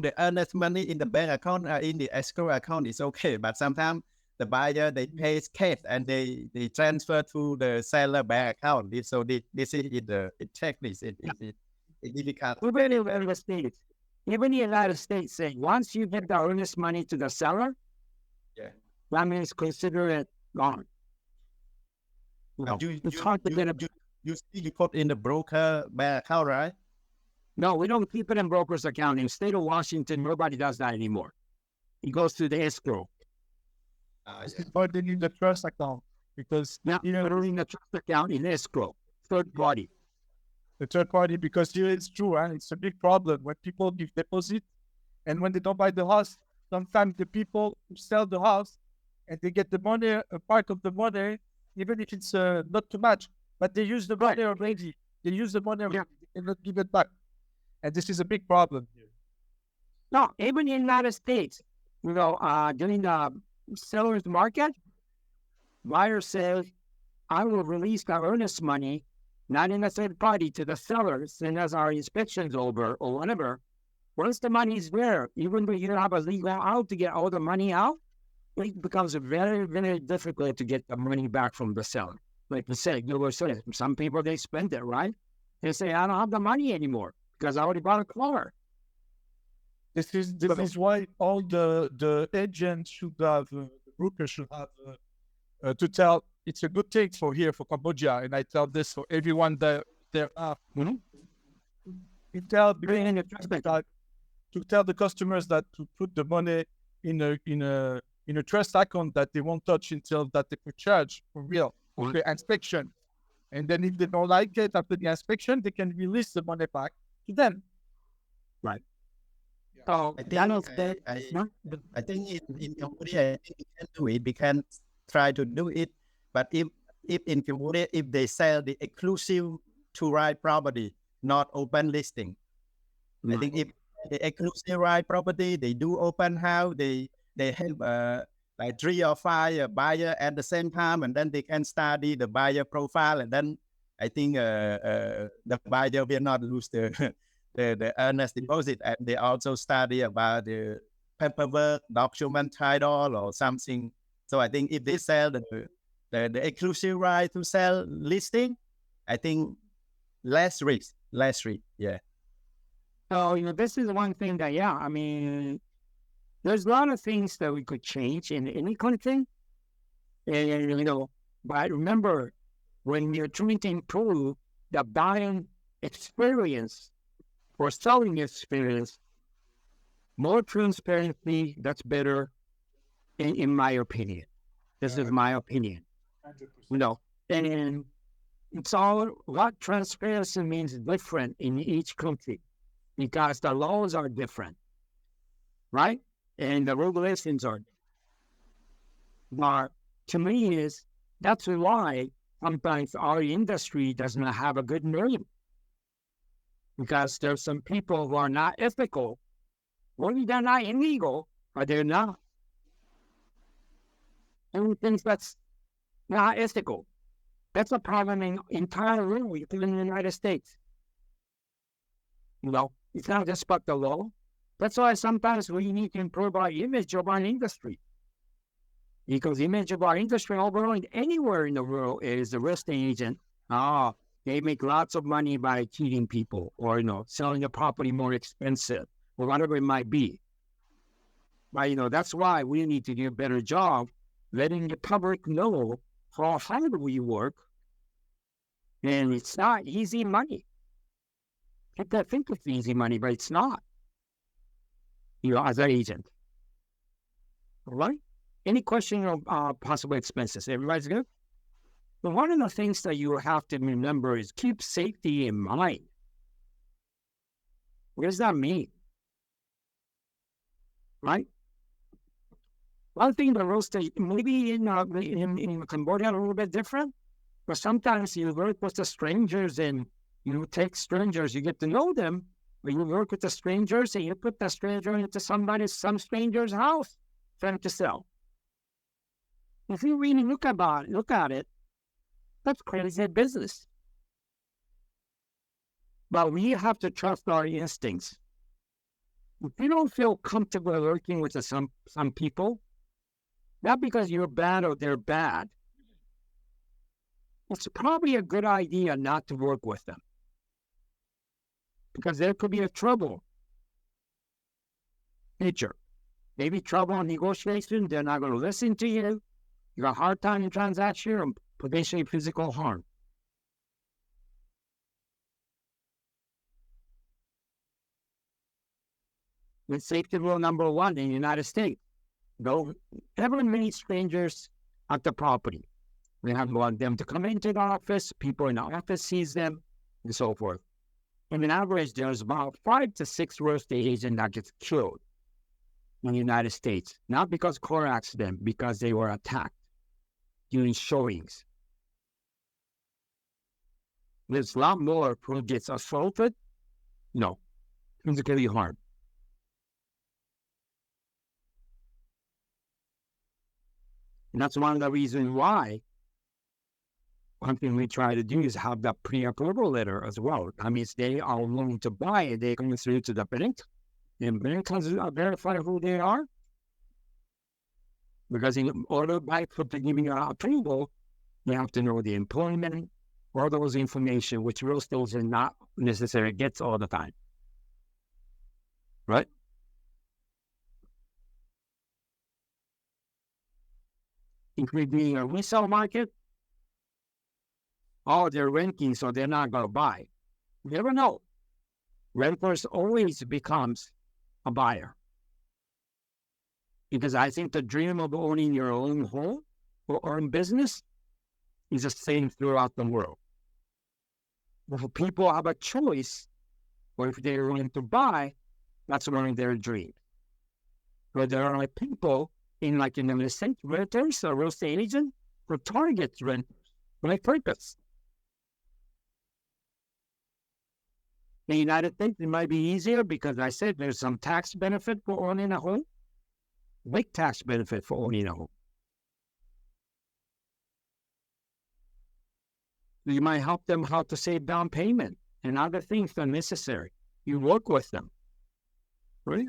Speaker 6: the earnest money in the bank account or in the escrow account, it's okay. But sometimes the buyer they pay cash and they transfer to the seller bank account. So this is the checklist. It's difficult.
Speaker 2: Even in the United States, saying once you give the earnest money to the seller, that means consider it gone. It's hard to get a.
Speaker 6: You put in the broker bank account, right?
Speaker 2: No, we don't keep it in broker's account. In the state of Washington, nobody does that anymore. It goes to the escrow.
Speaker 4: This is why they need the trust account, because
Speaker 2: Now, putting the trust account in escrow, third party.
Speaker 4: the third party, because here it's true, it's a big problem when people give deposit, and when they don't buy the house, sometimes the people who sell the house and they get the money, a part of the money, even if it's not too much, but they use the money already. They use the money already and not give it back, and this is a big problem here.
Speaker 2: No, even in the United States, during the seller's market, buyer says, "I will release the earnest money, not in a third party, to the seller, as soon as our inspection's over or whatever." Once the money is there, even though you don't have a legal out to get all the money out, it becomes very, very difficult to get the money back from the seller. Like you said, some people, they spend it, right? They say, "I don't have the money anymore because I already bought a car."
Speaker 4: This is why all the agents should have, the brokers should have to tell. It's a good thing for Cambodia, and I tell this for everyone that there are. You tell to tell the customers that to put the money in a trust account that they won't touch until that they could charge for real for the inspection, and then if they don't like it after the inspection, they can release the money back to them.
Speaker 2: Right.
Speaker 6: So I think in Cambodia, we can do it. We can try to do it. But if in Cambodia, if they sell the exclusive to right property, not open listing, I think if the exclusive right property, they do open house, they have like 3 or 5 buyer at the same time, and then they can study the buyer profile, and then I think the buyer will not lose the earnest deposit, and they also study about the paperwork, document title or something. So I think if they sell the exclusive right to sell listing, I think less risk. Yeah.
Speaker 2: So, this is one thing that, there's a lot of things that we could change in any country. And, but remember, when you're trying to improve the buying experience or selling experience, more transparency, that's better, in my opinion. This is my opinion. 100%. And it's all what transparency means different in each country because the laws are different, right? And the regulations are different. But to me, that's why sometimes our industry does not have a good name. Because there's some people who are not ethical. Well, they're not illegal, but they're not. And things that's not ethical. That's a problem in entire world, even in the United States. It's not just about the law. That's why sometimes we need to improve our image of our industry. Because the image of our industry overall, anywhere in the world, is the real estate agent. They make lots of money by cheating people or, selling a property more expensive or whatever it might be. But, that's why we need to do a better job letting the public know how hard we work. And it's not easy money. People think it's easy money, but it's not. As an agent. All right? Any question of possible expenses? Everybody's good? But one of the things that you have to remember is keep safety in mind. What does that mean? Right? One thing the real estate, maybe in Cambodia a little bit different, but sometimes you work with the strangers and you take strangers, you get to know them, but you work with the strangers and you put the stranger into some stranger's house for them to sell. If you really look at it, that's crazy business. But we have to trust our instincts. If you don't feel comfortable working with some people, not because you're bad or they're bad, it's probably a good idea not to work with them. Because there could be a trouble nature. Maybe trouble in negotiation, they're not going to listen to you. You got a hard time in transaction or potentially physical harm. With safety rule number 1 in the United States, don't ever meet strangers at the property. We have want them to come into the office, people in the office sees them, and so forth. On average, there's about 5 to 6 real estate agents that gets killed in the United States, not because car accident, because they were attacked during showings. There's a lot more who gets assaulted, physically harmed. And that's one of the reasons why one thing we try to do is have that pre-approval letter as well. That means they are willing to buy it. They come through to the bank, and bank has to verify who they are. Because in order to give you approval, you have to know the employment, all those information, which real estate agents not necessarily gets all the time. Right? Including a resale market, they're renting, so they're not going to buy. You never know. Renters always becomes a buyer. Because I think the dream of owning your own home or own business is the same throughout the world. If people have a choice, or if they're willing to buy, that's one of their dreams. But there are people in the real estate renters or real estate agent who target renters by purpose. In the United States, it might be easier because I said there's some tax benefit for owning a home. Big tax benefit for owning a home. You might help them how to save down payment and other things that are necessary. You work with them. Right?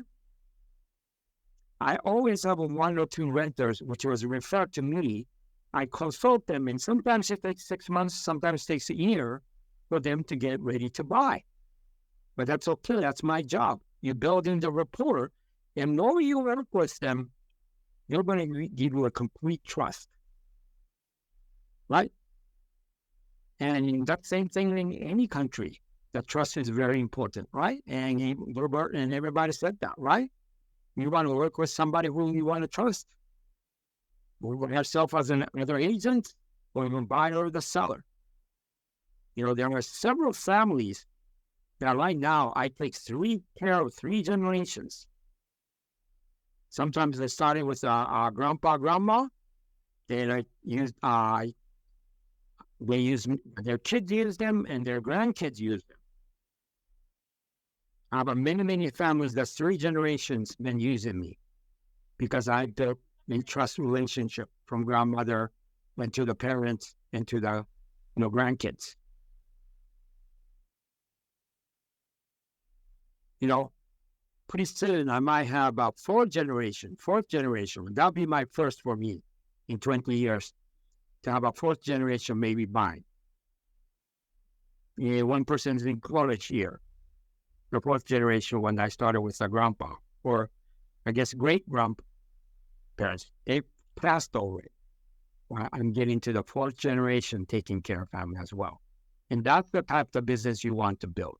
Speaker 2: I always have 1 or 2 renters, which was referred to me. I consult them, and sometimes it takes 6 months, sometimes it takes a year for them to get ready to buy. But that's okay. That's my job. You build in the rapport, and knowing you work with them, they're going to give you a complete trust. Right? And that same thing in any country. The trust is very important, right? And Robert and everybody said that, right? You want to work with somebody who you want to trust. Or yourself as another agent, or even buyer or the seller. There are several families that right now I take care of 3 generations. Sometimes they started with our grandpa, grandma. Their kids use them, and their grandkids use them. I have many families that's 3 generations been using me because I built a trust relationship from grandmother and to the parents and to the grandkids. Pretty soon I might have about 4th generation. That'll be my first for me in 20 years to have a 4th generation maybe mine. One person is in college here. The 4th generation when I started with the grandpa, or I guess, great grandparents, they passed away. Well, I'm getting to the fourth generation taking care of them as well. And that's the type of business you want to build.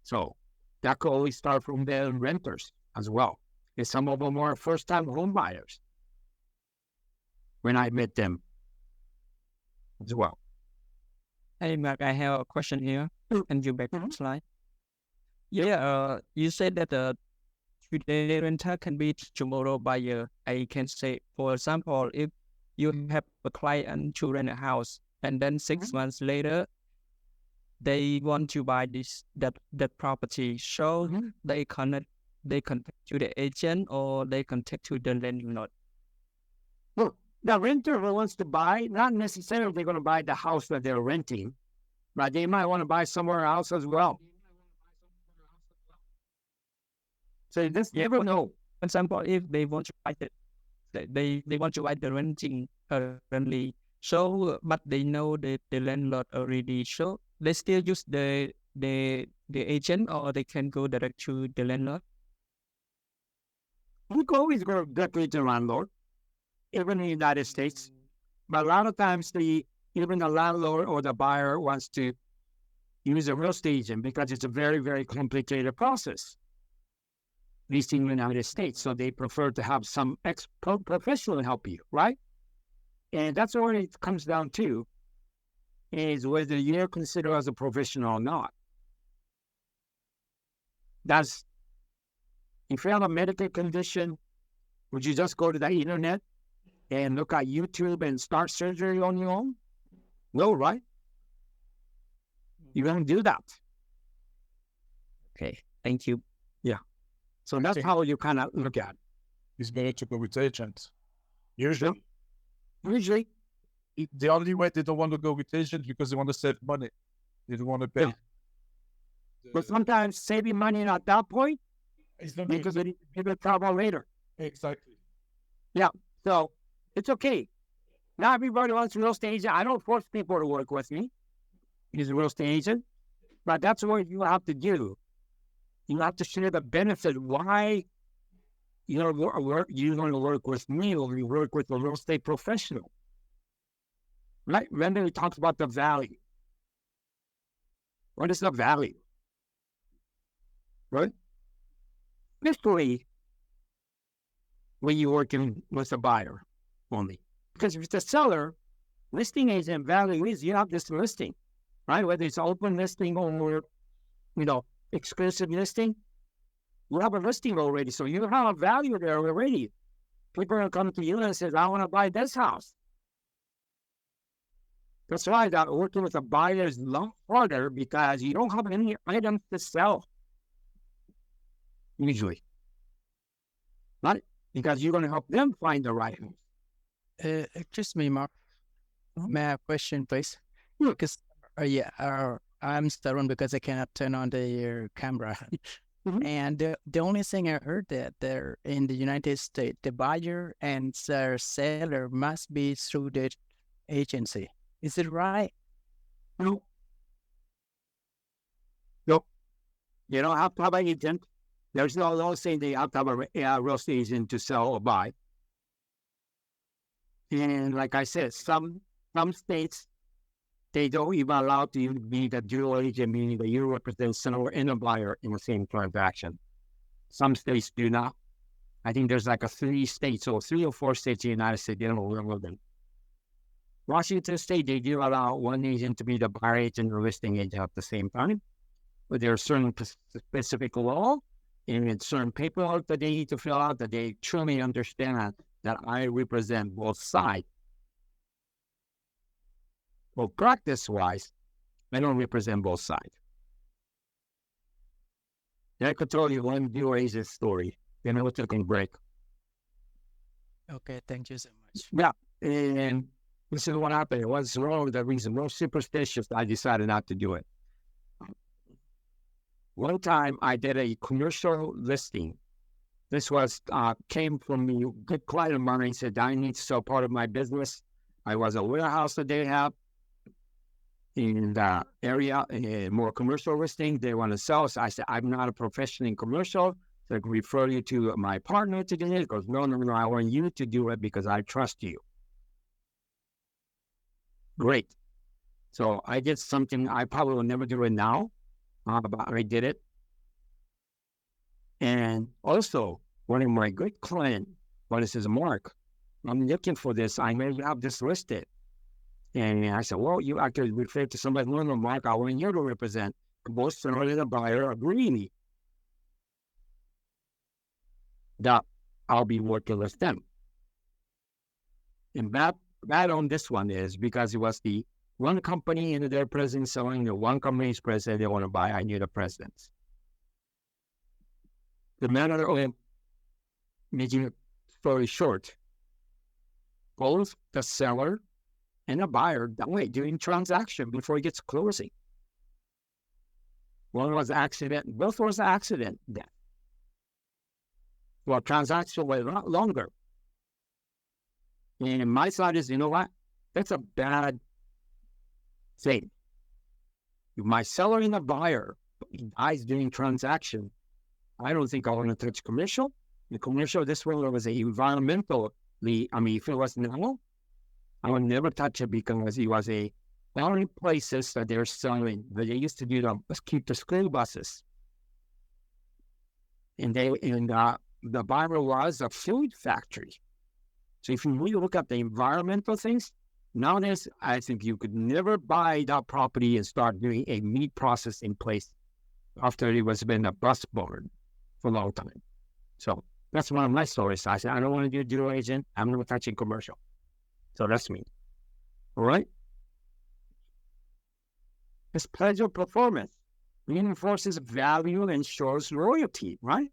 Speaker 2: So that could always start from the renters as well. And some of them are first-time home buyers when I met them as well.
Speaker 1: Hey, Mark, I have a question here. And you back on slide. Yeah, you said that the today renter can be tomorrow buyer. I can say, for example, if you have a client to rent a house, and then 6 months later, they want to buy that property. So they contact to the agent or they contact to the landlord.
Speaker 2: Well, the renter who wants to buy, not necessarily they're going to buy the house that they're renting, but they might want to buy somewhere else as well. So you just never know.
Speaker 1: For example, if they want to buy they want to buy the renting currently, so but they know the landlord already, so they still use the agent, or they can go direct to the landlord.
Speaker 2: You can always go directly to the landlord, even in the United States. But a lot of times, even the landlord or the buyer wants to use a real estate agent because it's a very, very complicated process, at least in the United States. So they prefer to have some professional help you, right? And that's what it comes down to, is whether you're considered as a professional or not. If you have a medical condition, would you just go to the internet and look at YouTube and start surgery on your own? No, right? You don't do that.
Speaker 1: Okay, thank you.
Speaker 2: Yeah. So that's how you kind of look at it.
Speaker 4: It's better to go with agents. Usually, the only way they don't want to go with agents because they want to save money. They don't want to pay.
Speaker 2: Yeah. But sometimes saving money at that point,
Speaker 4: It's not
Speaker 2: because they will travel later.
Speaker 4: exactly.
Speaker 2: Yeah. So it's okay. Not everybody wants a real estate agent. I don't force people to work with me. He's a real estate agent. But that's what you have to do. You have to share the benefit. Why you're going to work with me or you work with a real estate professional. Right? Remember we talked about the value. What is the value? Right? Especially when you're working with a buyer only. Because if it's a seller, listing agent value is you have this listing, right? Whether it's open listing or, exclusive listing, you have a listing already. So you have a value there already. People will come to you and say, I want to buy this house. That's why that working with a buyer is a lot harder because you don't have any items to sell. Usually. Not because you're going to help them find the right house.
Speaker 7: Excuse me, Mark. May I have a question, please? Because, I'm Sorn because I cannot turn on the camera. And the only thing I heard that there in the United States, the buyer and the seller must be through the agency. Is it right?
Speaker 2: No. You don't have to have an agent. There's no law saying they have to have a real estate agent to sell or buy. And like I said, some states, they don't even allow you to be the dual agent, meaning that you represent seller and a buyer in the same transaction. Some states do not. I think there's like 3 or 4 states in the United States, they don't allow them. Washington State, they do allow one agent to be the buyer agent and listing agent at the same time. But there are certain specific law and certain paperwork that they need to fill out that they truly understand that I represent both sides. Well, practice-wise, I don't represent both sides. I could tell you one dual agent story. Then we'll take a break.
Speaker 7: Okay, thank you so much.
Speaker 2: Yeah, and this is what happened. It was wrong with the reason. Most superstitious, I decided not to do it. One time I did a commercial listing. This was came from a good client of mine. He said, I need to sell part of my business. I was a warehouse that they have in the area, more commercial listing. They want to sell. So I said, I'm not a professional in commercial. So I can refer you to my partner today. He goes, no, I want you to do it because I trust you. Great. So I did something I probably will never do it now, but I did it. And also, one of my good clients, he says, Mark, I'm looking for this. I may have this listed. And I said, well, you actually refer to somebody, no, Mark, I want you to represent. Both seller and the buyer agree that I'll be working with them. And bad on this one is because it was the one company and their president selling, the one company's president they want to buy. I knew the presidents. The matter of making a story short, both the seller and the buyer died during transaction before it gets closing. One was accident, both was accident death. Well, transaction was a lot longer. And my side is, you know what? That's a bad thing. If my seller and the buyer dies during transaction, I don't think I want to touch commercial. The commercial, this one was environmentally, if it was normal, I would never touch it because it was a only places that they're selling, that they used to do let's keep the school buses. And the buyer was a food factory. So if you really look at the environmental things, nowadays, I think you could never buy that property and start doing a meat processing place after it was been a bus board for a long time. So that's one of my stories. I said, I don't want to do due agent. I'm not touching commercial. So that's me. All right. This pledge of performance reinforces value and shows loyalty, right?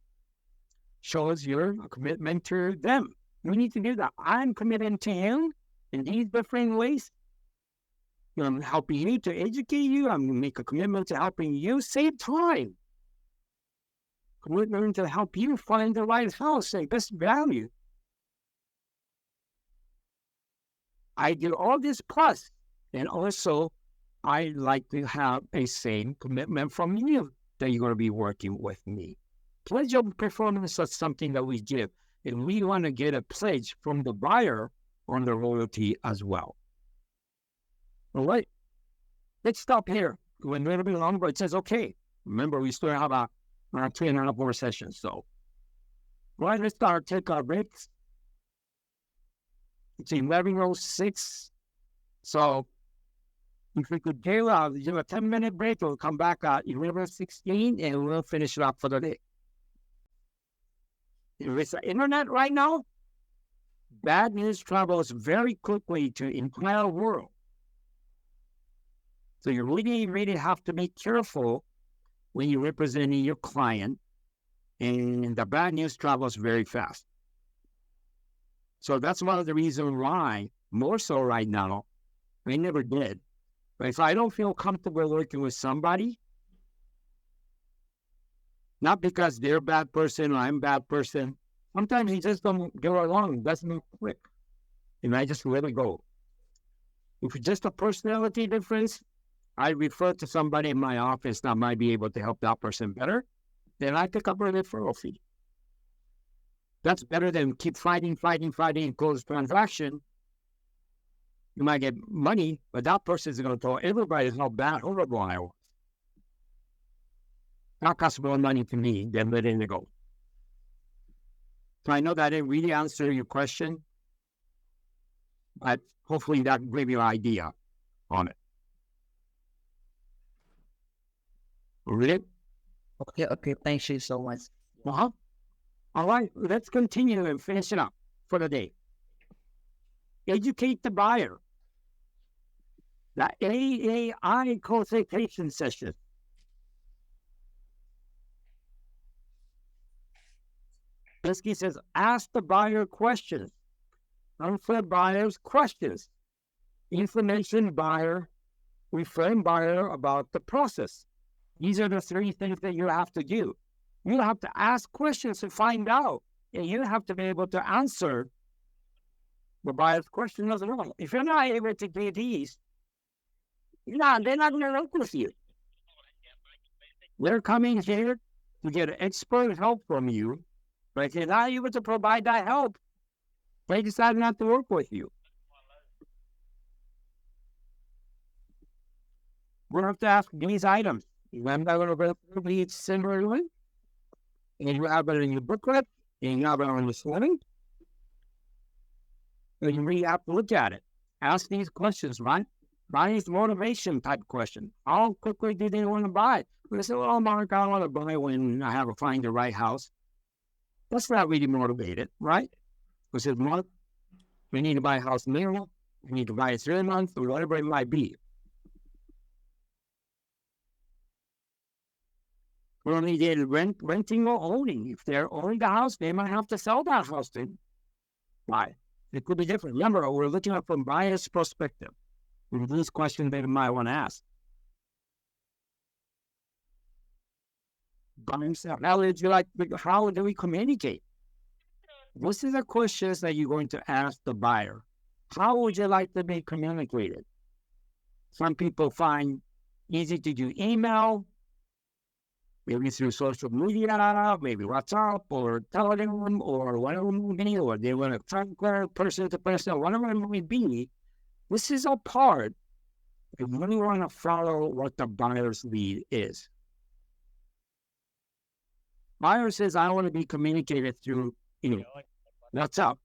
Speaker 2: Shows your commitment to them. We need to do that. I'm committed to him in these different ways. I'm helping you to educate you. I'm going to make a commitment to helping you save time. Commitment to help you find the right house at best value. I do all this plus, and also I like to have a same commitment from you that you're going to be working with me. Pledge of performance is something that we give, and we want to get a pledge from the buyer on the loyalty as well. All right, let's stop here. We went a little bit long, but it says okay. Remember, we still have a 3.5 more sessions, so right, let's take our breaks. It's 11:06, so if we could do a 10-minute break, we'll come back at 11:16 and we'll finish it up for the day. With the internet right now, bad news travels very quickly to the entire world. So you really, really have to be careful when you're representing your client, and the bad news travels very fast. So that's one of the reasons why, more so right now, I never did. But if I don't feel comfortable working with somebody, not because they're a bad person or I'm a bad person, sometimes you just don't get along, doesn't click. And I just let it go. If it's just a personality difference, I refer to somebody in my office that might be able to help that person better, then I pick up a referral fee. That's better than keep fighting, and close transaction. You might get money, but that person is going to tell everybody how bad, horrible I was. That costs more money to me than letting it go. So I know that I didn't really answer your question, but hopefully that gave you an idea on it. Really?
Speaker 1: Okay, thank you so much.
Speaker 2: Uh-huh. All right, let's continue and finish it up for the day. Educate the buyer. The AAI consultation session. This case says, ask the buyer questions. Answer buyer's questions. Information buyer, reframe buyer about the process. These are the 3 things that you have to do. You have to ask questions to find out, and you have to be able to answer the buyer's question as well. If you're not able to do these, they're not going to work with you. They're coming here to get expert help from you, but if they're not able to provide that help, they decide not to work with you. We have to ask these items. I'm not going to repeat similarly. And you have it in your booklet, and you have it on the slide. And you really have to look at it. Ask these questions, right? Buying is motivation type question. How quickly do they want to buy? They say, well, Mark, I want to buy when I have to find the right house. That's not really motivated, right? We said, Mark, we need to buy a house now. We need to buy it 3 months or whatever it might be. We're only getting renting or owning. If they're owning the house, they might have to sell that house to buy. It could be different. Remember, we're looking at from buyer's perspective. This question they might want to ask. Now, how do we communicate? This is the questions that you're going to ask the buyer. How would you like to be communicated? Some people find easy to do email, maybe through social media, maybe WhatsApp or Telegram or whatever it may be, or they want to transfer person to person, whatever it may be. This is a part. You really want to follow what the buyer's lead is. Buyer says, I want to be communicated through, WhatsApp.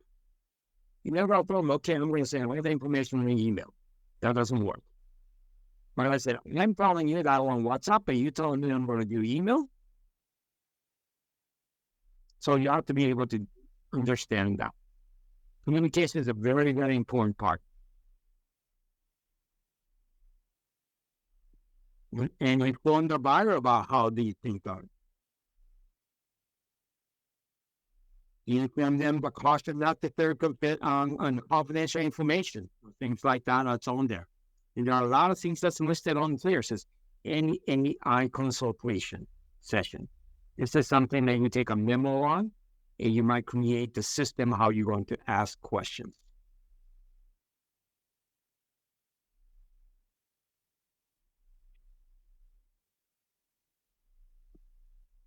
Speaker 2: You never tell them, okay, I'm going to send all the information in an email. That doesn't work. But I said, I'm telling you that I want WhatsApp, and you telling me I'm going to do email. So you have to be able to understand that. Communication is a very, very important part. And inform the buyer about how these things are. You inform them, but caution not to third on confidential information, things like that. That's on there. And there are a lot of things that's listed on there. It says any eye consultation session. This is something that you take a memo on, and you might create the system how you're going to ask questions.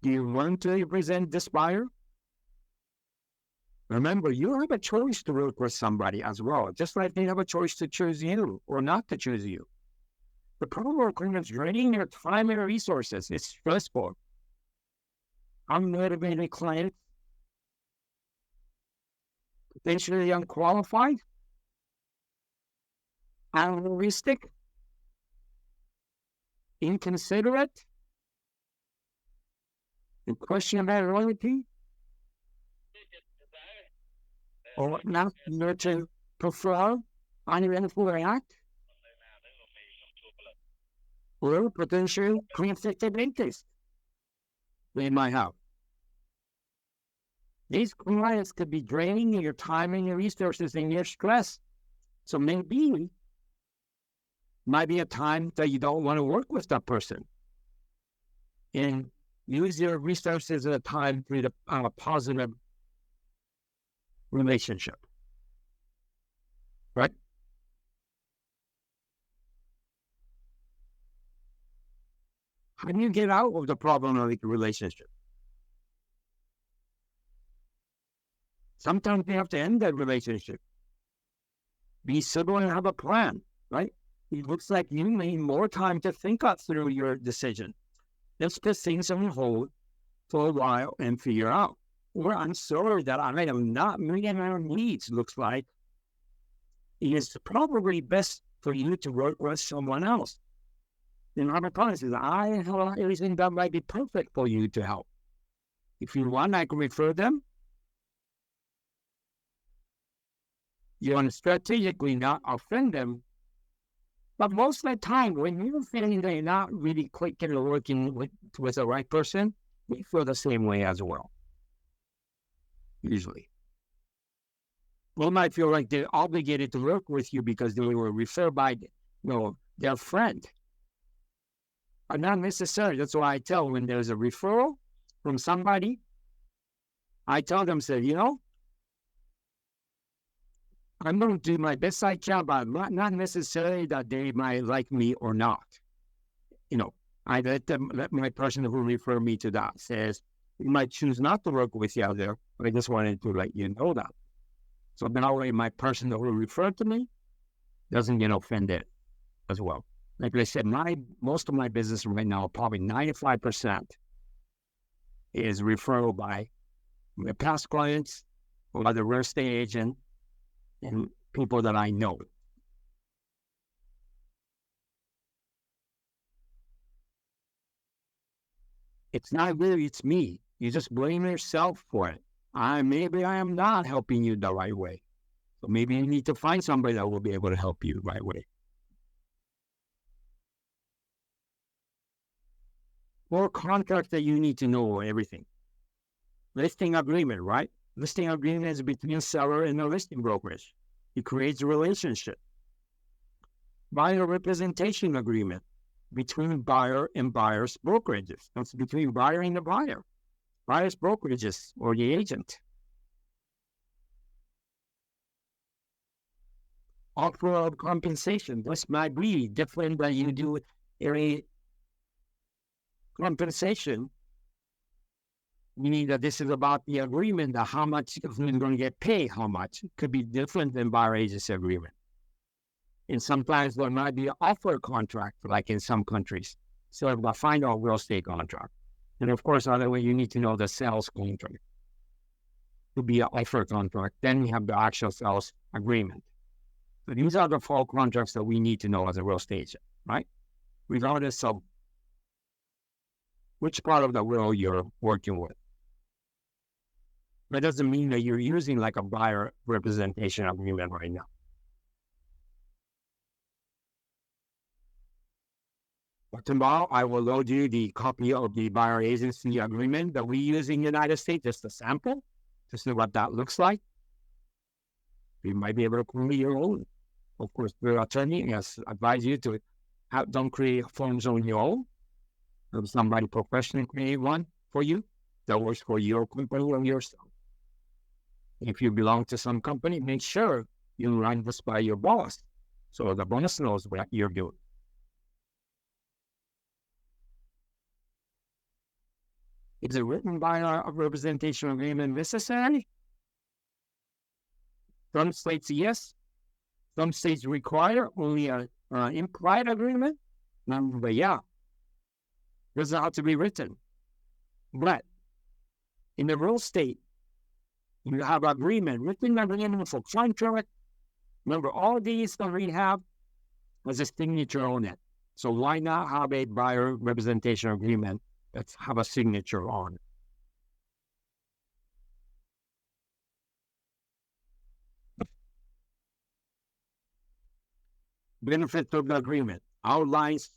Speaker 2: Do you want to represent this buyer? Remember, you have a choice to work with somebody as well, just like they have a choice to choose you or not to choose you. The problem is draining their time and resources. It's stressful. Unmotivated clients, potentially unqualified, unrealistic, inconsiderate, and questionable loyalty, or not nurture, prefer, uneventful react, or potential conflict of interest they might have. These clients could be draining your time and your resources and your stress. So maybe might be a time that you don't want to work with that person. And use your resources at a time to a positive relationship. Right? How do you get out of the problematic relationship? Sometimes you have to end that relationship. Be civil and have a plan, right? It looks like you need more time to think out through your decision. Let's put things on hold for a while and figure out. Or I'm sorry that I am not meeting our needs, looks like. It is probably best for you to work with someone else. In other places, I have everything that might be perfect for you to help. If you want, I can refer them. You want to strategically not offend them. But most of the time, when you're feeling they're not really clicking or working with the right person, we feel the same way as well. Usually. We might feel like they're obligated to work with you because they were referred by their friend. But not necessarily. That's why I tell when there's a referral from somebody, I tell them, I'm going to do my best I can, but not necessarily that they might like me or not. I let my person who referred me to that says, you might choose not to work with you out there, but I just wanted to let you know that. So that way my person who referred to me doesn't get offended as well. Like I said, most of my business right now, probably 95% is referral by my past clients or other real estate agent and people that I know. It's not really, it's me. You just blame yourself for it. Maybe I am not helping you the right way. So maybe you need to find somebody that will be able to help you the right way. Or contract that you need to know everything. Listing agreement, right? Listing agreement is between seller and a listing brokerage. It creates a relationship. Buyer representation agreement between buyer and buyer's brokerages. That's between buyer and the buyer. Buyer's brokerages or the agent. Offer of compensation. This might be different than you do any compensation. Meaning that this is about the agreement, that how much is going to get paid, how much. It could be different than buyer agency agreement. And sometimes there might be an offer contract, like in some countries. So I find out real estate contract. And of course, other way, you need to know the sales contract. To be an offer contract, then you have the actual sales agreement. So these are the 4 contracts that we need to know as a real estate agent, right? Regardless of which part of the world you're working with. That doesn't mean that you're using like a buyer representation agreement right now. But tomorrow, I will load you the copy of the buyer agency agreement that we use in the United States, just a sample, to see what that looks like. You might be able to create your own. Of course, the attorney has advised you to don't create forms on your own. Have somebody professionally create one for you that works for your company or yourself. If you belong to some company, make sure you run this by your boss so the boss knows what you're doing. Is it written by a representation agreement necessary? Some states yes. Some states require only an implied agreement. But yeah, doesn't have to be written. But in the real estate, you have agreement, written agreement for contract. Remember, all these that we have has a signature on it. So why not have a buyer representation agreement that have a signature on it? Benefit of the agreement outlines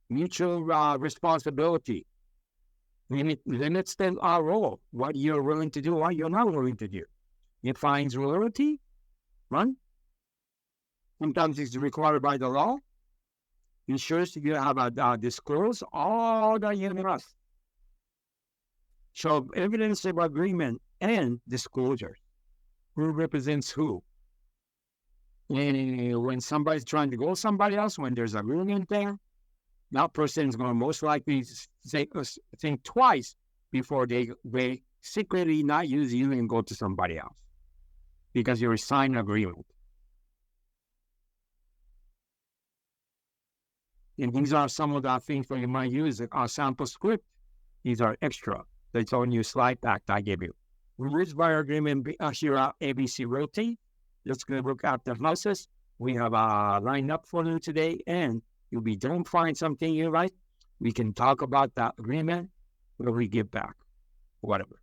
Speaker 2: mutual responsibility. Limits our role, what you're willing to do, what you're not willing to do. It finds loyalty, right? Sometimes it's required by the law. Ensures you have a disclose all that you must. Show evidence of agreement and disclosure. Who represents who? And when somebody's trying to go somebody else, when there's agreement there, that person is going to most likely think twice before they secretly not use you and go to somebody else because you're signed agreement. And these are some of the things that you might use. Our sample script, these are extra. That's on your slide pack that I gave you. We use buyer agreement here at ABC Realty. Just going to look at the houses. We have lined up for you today, and if we don't find something you like, we can talk about that agreement where we give back, whatever.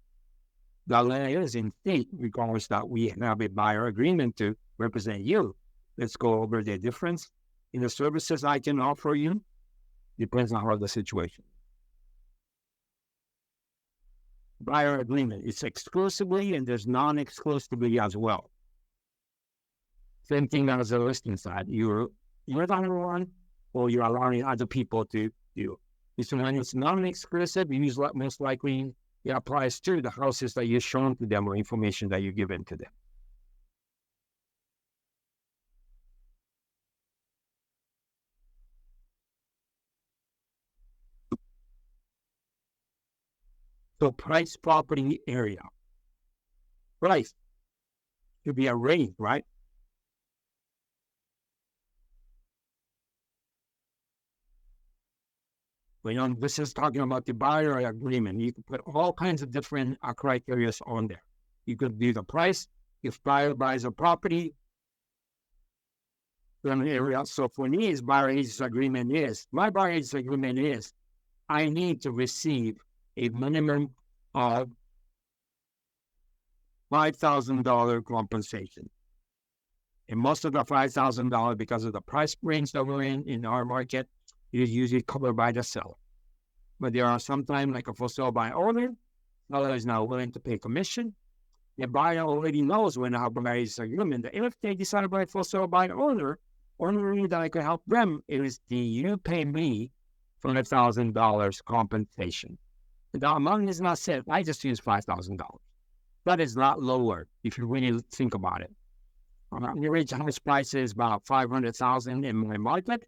Speaker 2: The layer is in state, regardless that we have a buyer agreement to represent you. Let's go over the difference in the services I can offer you. Depends on how the situation. Buyer agreement, it's exclusively and there's non-exclusively as well. Same thing as the listing side. You're the only one, or you're allowing other people to do. This one is non-exclusive. Most likely it applies to the houses that you're shown to them or information that you're given to them. So price, property, area. Price should be a range, right? This is talking about the buyer agreement. You can put all kinds of different criteria on there. You could do the price, if buyer buys a property, then an area. So for me, my buyer agent agreement is, I need to receive a minimum of $5,000 compensation. And most of the $5,000, because of the price range that we're in our market, is usually covered by the seller. But there are sometimes, like a for sale by owner, seller is now willing to pay commission. The buyer already knows when our buyer agent agreement that if they decide to buy for sale by owner, only that I can help them is you pay me $5,000 compensation. The amount is not set. I just use $5,000. That is not lower if you really think about it. The average house price is about $500,000 in my market.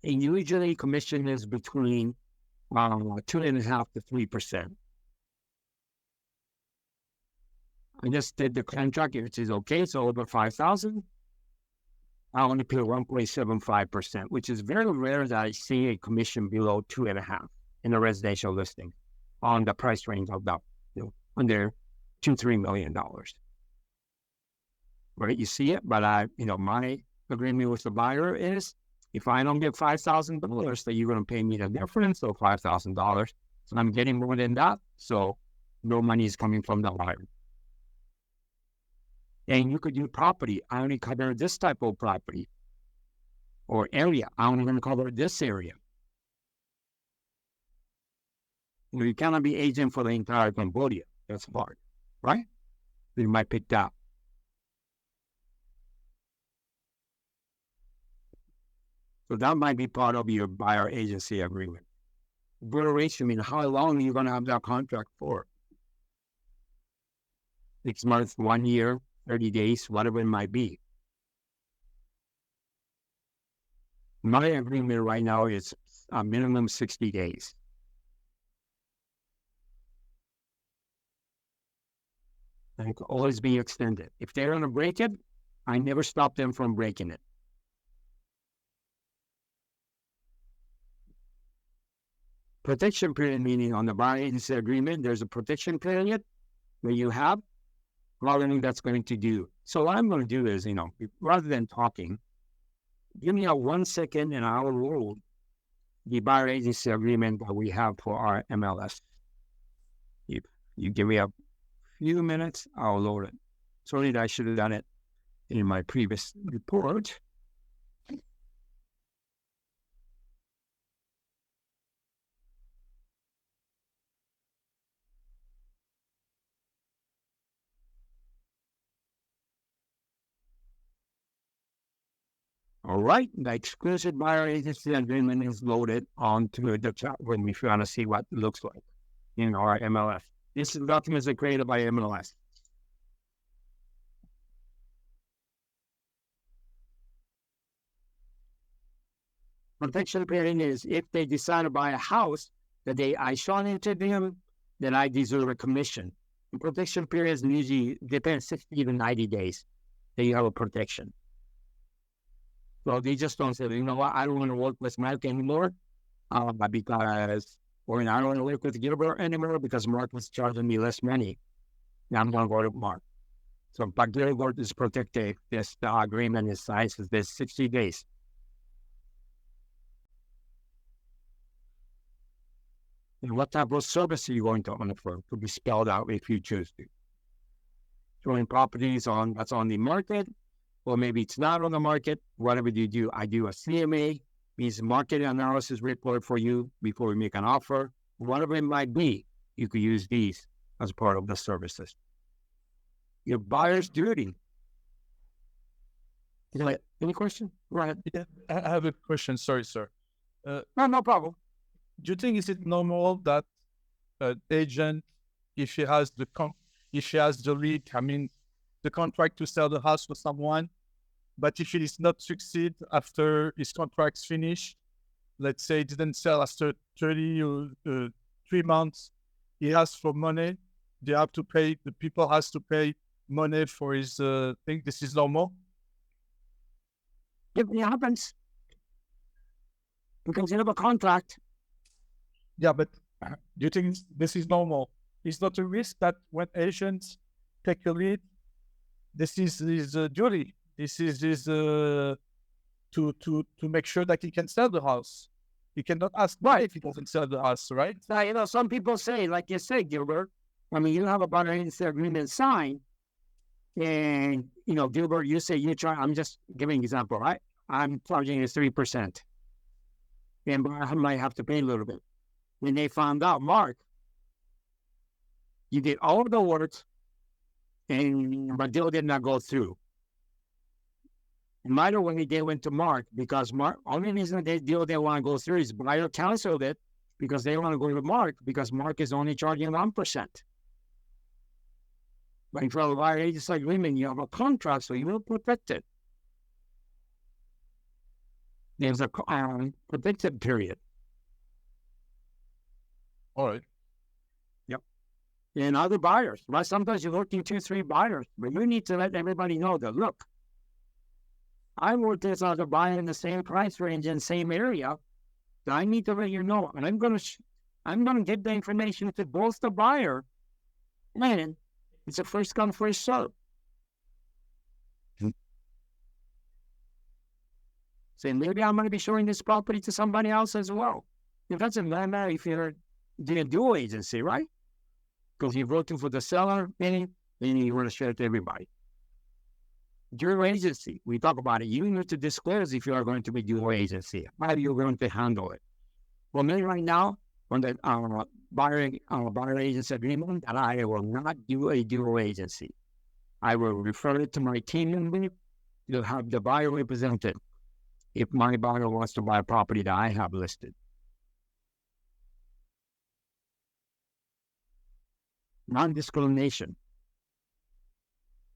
Speaker 2: And usually commission is between 2.5% to 3%. I just did the contract, which is okay. So over 5,000, I only pay 1.75%, which is very rare that I see a commission below 2.5% in a residential listing on the price range of that, under $2-3 million. Right, you see it, but my agreement with the buyer is, if I don't get $5,000, then you're going to pay me the difference, so $5,000. So I'm getting more than that, so no money is coming from the buyer. And you could do property. I only cover this type of property. Or area. I only going to cover this area. You cannot be agent for the entire Cambodia. That's hard, right? You might pick that. So that might be part of your buyer agency agreement. Duration, how long are you going to have that contract for? 6 months, 1 year, 30 days, whatever it might be. My agreement right now is a minimum 60 days. And it can always be extended. If they're going to break it, I never stop them from breaking it. Protection period, meaning on the buyer agency agreement, there's a protection period that you have. Anything that's going to do. So what I'm going to do is, rather than talking, give me a 1 second and I will roll the buyer agency agreement that we have for our MLS. If you give me a few minutes, I'll load it. Sorry that I should have done it in my previous report. All right, the exclusive buyer agency agreement is loaded onto the chat room if you want to see what it looks like in our MLS. This documents are created by MLS. Protection period is if they decide to buy a house the day I shown it to them, then I deserve a commission. The protection period is usually depends 60 to 90 days that you have a protection. So they just don't say, I don't want to work with Mark anymore because, or I don't want to work with Gilbert anymore because Mark was charging me less money. Now I'm going to go to Mark. So, but Gilbert is protected. The agreement is signed for this 60 days. And what type of service are you going to offer to be spelled out if you choose to? Showing properties that's on the market, or maybe it's not on the market. Whatever you do, I do a CMA, means market analysis report for you before we make an offer. Whatever it might be, you could use these as part of the services. Your buyer's duty. Any question? Go ahead.
Speaker 4: Yeah, I have a question. Sorry, sir.
Speaker 2: No problem.
Speaker 4: Do you think is it normal that an agent, if she has the lead, the contract to sell the house for someone, but if it is not succeed after his contract's finished, let's say it didn't sell after 30 or 3 months, he asks for money. They have to pay. The people has to pay money for his thing. This is normal.
Speaker 2: If it happens, because you have a contract.
Speaker 4: Yeah, but do you think this is normal? It's not a risk that when Asians take a lead, this is his duty. This is his to make sure that he can sell the house. He cannot ask why if he doesn't sell the house, right?
Speaker 2: Now, some people say, like you say, Gilbert, I mean, you have a buyer agency agreement signed, and, Gilbert, you say I'm just giving an example, right? I'm charging you 3%. And I might have to pay a little bit. When they found out, Mark, you did all of the work, and my deal did not go through. And right away, they went to Mark, because Mark, only reason they want to go through is buyer canceled it because they want to go to Mark, because Mark is only charging 1%. But for a buyer agency agreement, you have a contract, so you will protect it. There's a protected period.
Speaker 4: All right.
Speaker 2: Yep. And other buyers, right? Sometimes you're working 2-3 buyers, but you need to let everybody know that, look, I worked this other buyer in the same price range and same area. So I need to let you know, and I'm gonna give the information to both the buyer, and it's a first come first serve. So maybe I'm going to be showing this property to somebody else as well. It doesn't matter if you're doing a dual agency, right? Because you're voting for the seller, meaning you want to share it to everybody. Dual agency, we talk about it. You need to disclose if you are going to be dual agency. How are you going to handle it? Well, me right now, on the buyer agency agreement, that I will not do a dual agency. I will refer it to my team member to have the buyer represented if my buyer wants to buy a property that I have listed. Non-discrimination.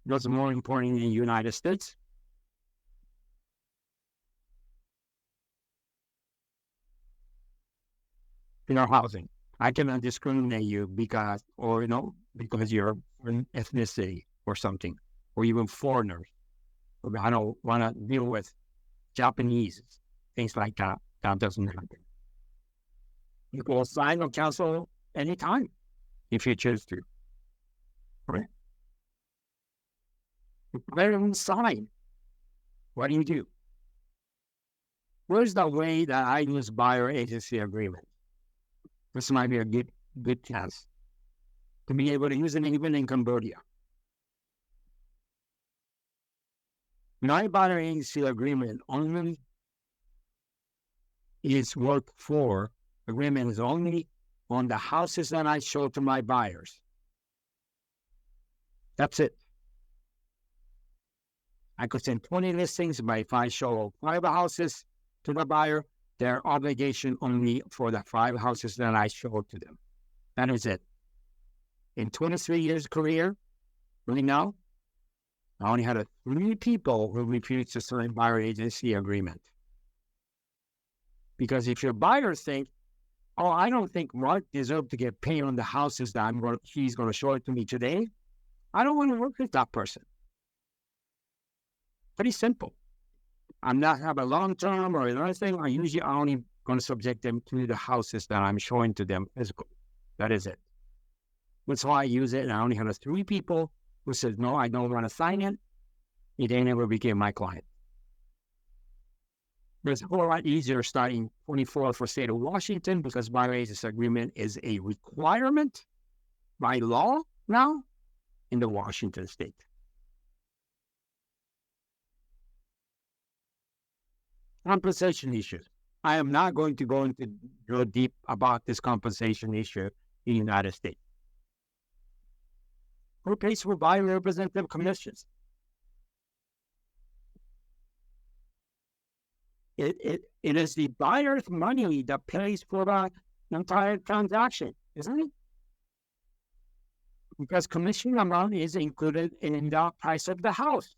Speaker 2: What's more important in the United States? In our housing, I cannot discriminate you because you're an ethnicity or something, or even foreigners. I don't want to deal with Japanese, things like that. That doesn't happen. You can sign or cancel anytime if you choose to. Right? Let them sign. What do you do? Where's the way that I use buyer agency agreement? This might be a good chance to be able to use it even in Cambodia. My buyer agency agreement only is work for agreement is only on the houses that I show to my buyers. That's it. I could send 20 listings, but if I show 5 houses to the buyer, their obligation only for the 5 houses that I show to them. That is it. In 23 years career, right now, I only had 3 people who refused to sign buyer agency agreement. Because if your buyers think, oh, I don't think Mark deserves to get paid on the houses that he's going to show it to me today, I don't want to work with that person. Pretty simple. I'm not have a long term or another thing. I usually only going to subject them to the houses that I'm showing to them physically. That is it. That's why I use it. And I only have 3 people who said, no, I don't want to sign it. They never became my client. But it's a whole lot easier starting 24th for state of Washington because buyer agency agreement is a requirement by law now in the Washington state. Compensation issues. I am not going to go deep about this compensation issue in the United States. Who pays for buyer representative commissions? It is the buyer's money that pays for the entire transaction, isn't it? Because commission amount is included in the price of the house.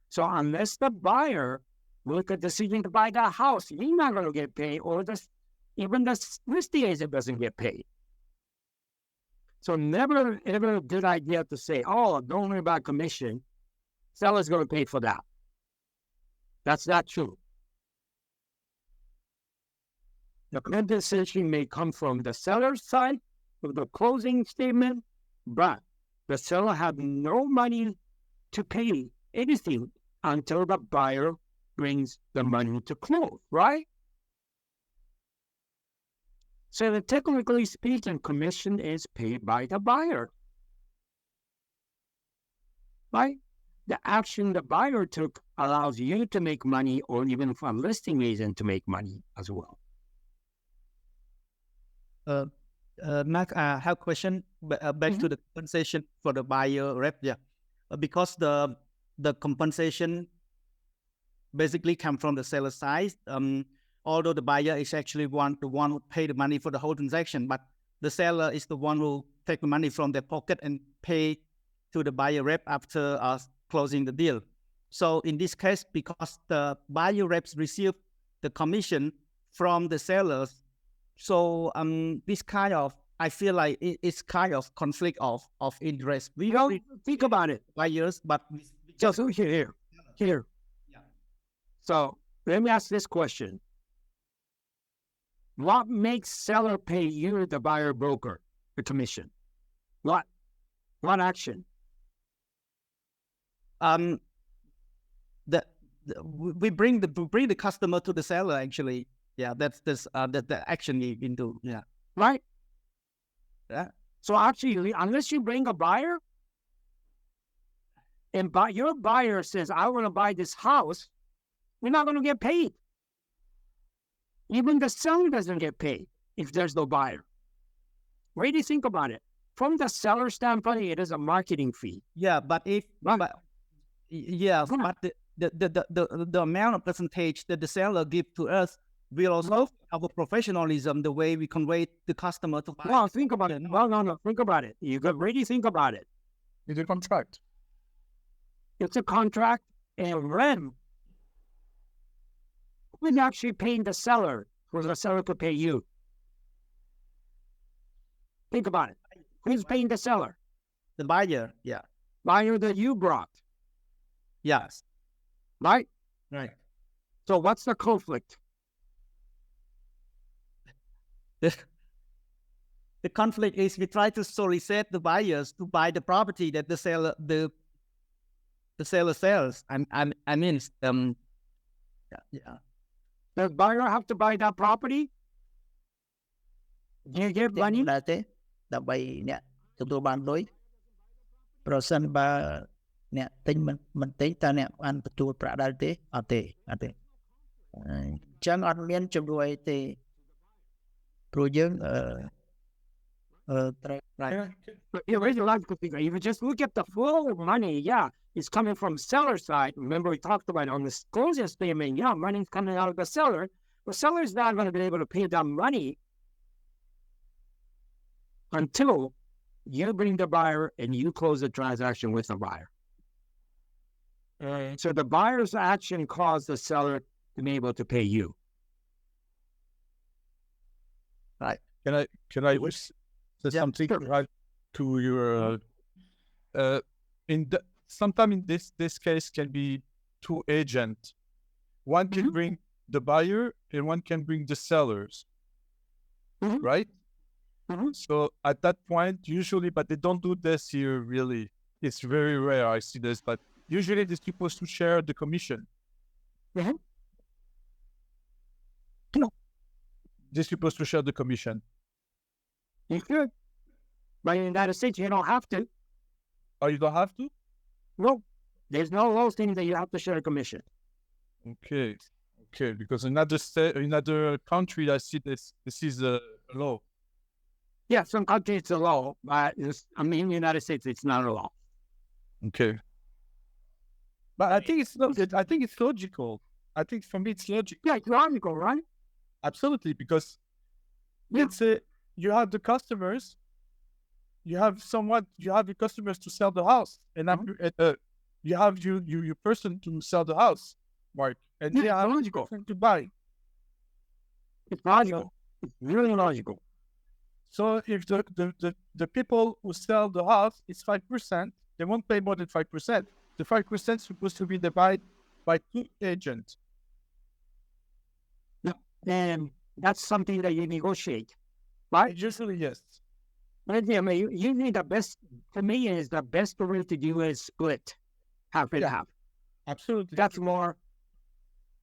Speaker 2: So unless the buyer make a decision to buy that house, he's not going to get paid, or even the listing agent doesn't get paid. So never ever a good idea to say, oh, don't worry about commission. Seller's going to pay for that. That's not true. The compensation may come from the seller's side of the closing statement, but the seller had no money to pay anything until the buyer brings the money to close, right? So technically speaking, commission is paid by the buyer, right? The action the buyer took allows you to make money, or even for a listing agent to make money as well.
Speaker 5: Mark, I have a question back to the compensation for the buyer rep. Yeah, because the compensation basically come from the seller side. Although the buyer is actually the one who pay the money for the whole transaction, but the seller is the one who take the money from their pocket and pay to the buyer rep after closing the deal. So in this case, because the buyer reps receive the commission from the sellers, so this kind of, I feel like it's kind of conflict of interest. We
Speaker 2: don't think about it.
Speaker 5: Buyers, but
Speaker 2: just here.
Speaker 5: Yeah.
Speaker 2: So let me ask this question. What makes seller pay you, the buyer broker, the commission? What action?
Speaker 5: We bring the customer to the seller, actually. Yeah, that's the action you can do. Yeah.
Speaker 2: Right?
Speaker 5: Yeah.
Speaker 2: So actually, unless you bring a buyer, and your buyer says, I want to buy this house, you're not going to get paid. Even the seller doesn't get paid if there's no buyer. What do you think about it? From the seller standpoint, it is a marketing fee.
Speaker 5: Yeah, but the amount of percentage that the seller give to us will also our professionalism, the way we convey the customer to buy.
Speaker 2: Well, think about it. Well, no, think about it. You could really think about it.
Speaker 4: It's a contract.
Speaker 2: It's a contract, and when we're actually paying the seller for the seller to pay you. Think about it. Who's paying the seller?
Speaker 5: The buyer, yeah.
Speaker 2: Buyer that you brought.
Speaker 5: Yes.
Speaker 2: Right?
Speaker 5: Right.
Speaker 2: So what's the conflict?
Speaker 5: The conflict is we try to solicit the buyers to buy the property that the seller sells. Yeah.
Speaker 2: Does buyer have to buy that property? Do you give money?
Speaker 7: ដែរទេដើម្បីអ្នកទទួលបានលុយប្រសិនបើអ្នកទិញមិនទិញតើអ្នកបានទទួលប្រាក់ដែរទេអត់ទេអញ្ចឹងអត់មានជំនួយទេព្រោះយើង
Speaker 2: Right. Here's a logical thing. If you just look at the flow of money, yeah, it's coming from seller side. Remember we talked about it on the closing statement. Yeah, money's coming out of the seller. The seller's not going to be able to pay that money until you bring the buyer and you close the transaction with the buyer. So the buyer's action caused the seller to be able to pay you.
Speaker 5: Right.
Speaker 4: Can I say something right to your sometimes in this case can be two agents. One can bring the buyer and one can bring the sellers. Right? So at that point, usually, but they don't do this here really. It's very rare I see this, but usually they're supposed to share the commission. No. They're supposed to share the commission.
Speaker 2: You could. But in the United States, you don't have to.
Speaker 4: Oh, you don't have to?
Speaker 2: No. There's no law saying that you have to share a commission.
Speaker 4: Okay. Because in other state, in other country, I see this is a law.
Speaker 2: Yeah, some countries it's a law, but in the United States, it's not a law.
Speaker 4: Okay. But I think it's not. I think it's logical. I think for me, it's logical.
Speaker 2: Yeah, it's logical, right?
Speaker 4: Absolutely, because let's say you have the customers, you have your customers to sell the house, and you have your person to sell the house, Mark, and they have
Speaker 2: logical
Speaker 4: to buy.
Speaker 2: It's logical. It's really logical.
Speaker 4: So if the people who sell the house is 5%, they won't pay more than 5%. The 5% is supposed to be divided by 2 agents.
Speaker 2: And that's something that you negotiate, right?
Speaker 4: Usually, yes.
Speaker 2: But yeah, I mean, usually the best, to me, is the best way to do is split half and half.
Speaker 4: Absolutely.
Speaker 2: That's more,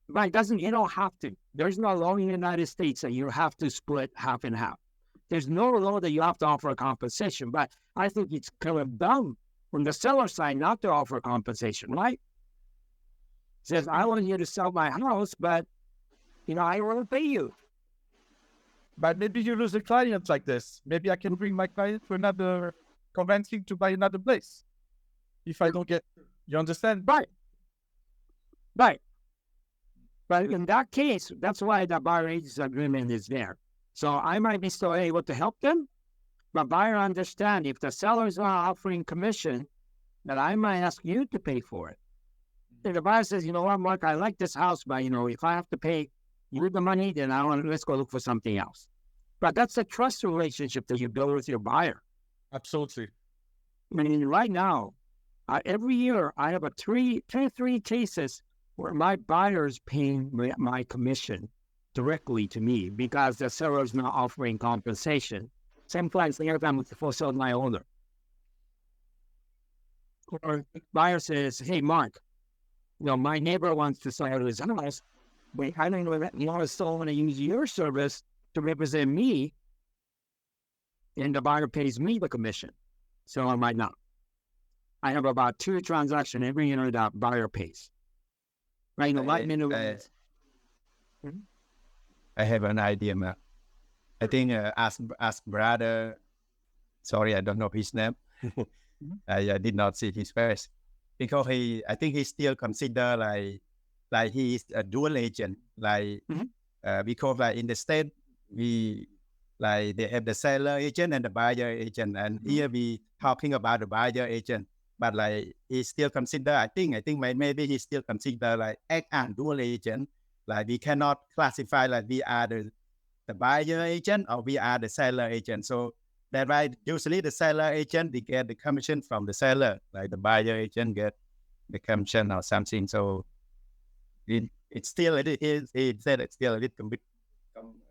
Speaker 2: but it doesn't, you don't have to. There's no law in the United States that you have to split half and half. There's no law that you have to offer a compensation, but I think it's kind of dumb from the seller side not to offer compensation, right? Says, I want you to sell my house, but, I want to pay you.
Speaker 4: But maybe you lose a client like this. Maybe I can bring my client to another, convince him to buy another place. If I don't get, you understand?
Speaker 2: Right. But in that case, that's why the buyer agency agreement is there. So I might be still able to help them, but buyer understand if the seller is not offering commission, that I might ask you to pay for it. If the buyer says, you know what, Mark, I like this house, but if I have to pay you the money, then let's go look for something else. But that's a trust relationship that you build with your buyer.
Speaker 4: Absolutely.
Speaker 2: I mean, right now, every year I have three cases where my buyer is paying my commission directly to me because the seller is not offering compensation. Sometimes every time it's for sale my owner. Or buyer says, hey, Mark, my neighbor wants to sell his house. But I don't know that I still want to use your service to represent me, and the buyer pays me the commission. So I might not. I have about 2 transactions every year that buyer pays. Right?
Speaker 6: I have an idea, man. I think ask brother. Sorry, I don't know his name. I did not see his face because I think he still consider like he is a dual agent, because in the state they have the seller agent and the buyer agent, and here we talking about the buyer agent, but he still consider. I think maybe he still consider act and dual agent. We cannot classify we are the buyer agent or we are the seller agent. So that's why usually the seller agent they get the commission from the seller, the buyer agent get the commission or something. So it's still he said it's still a little bit conflict.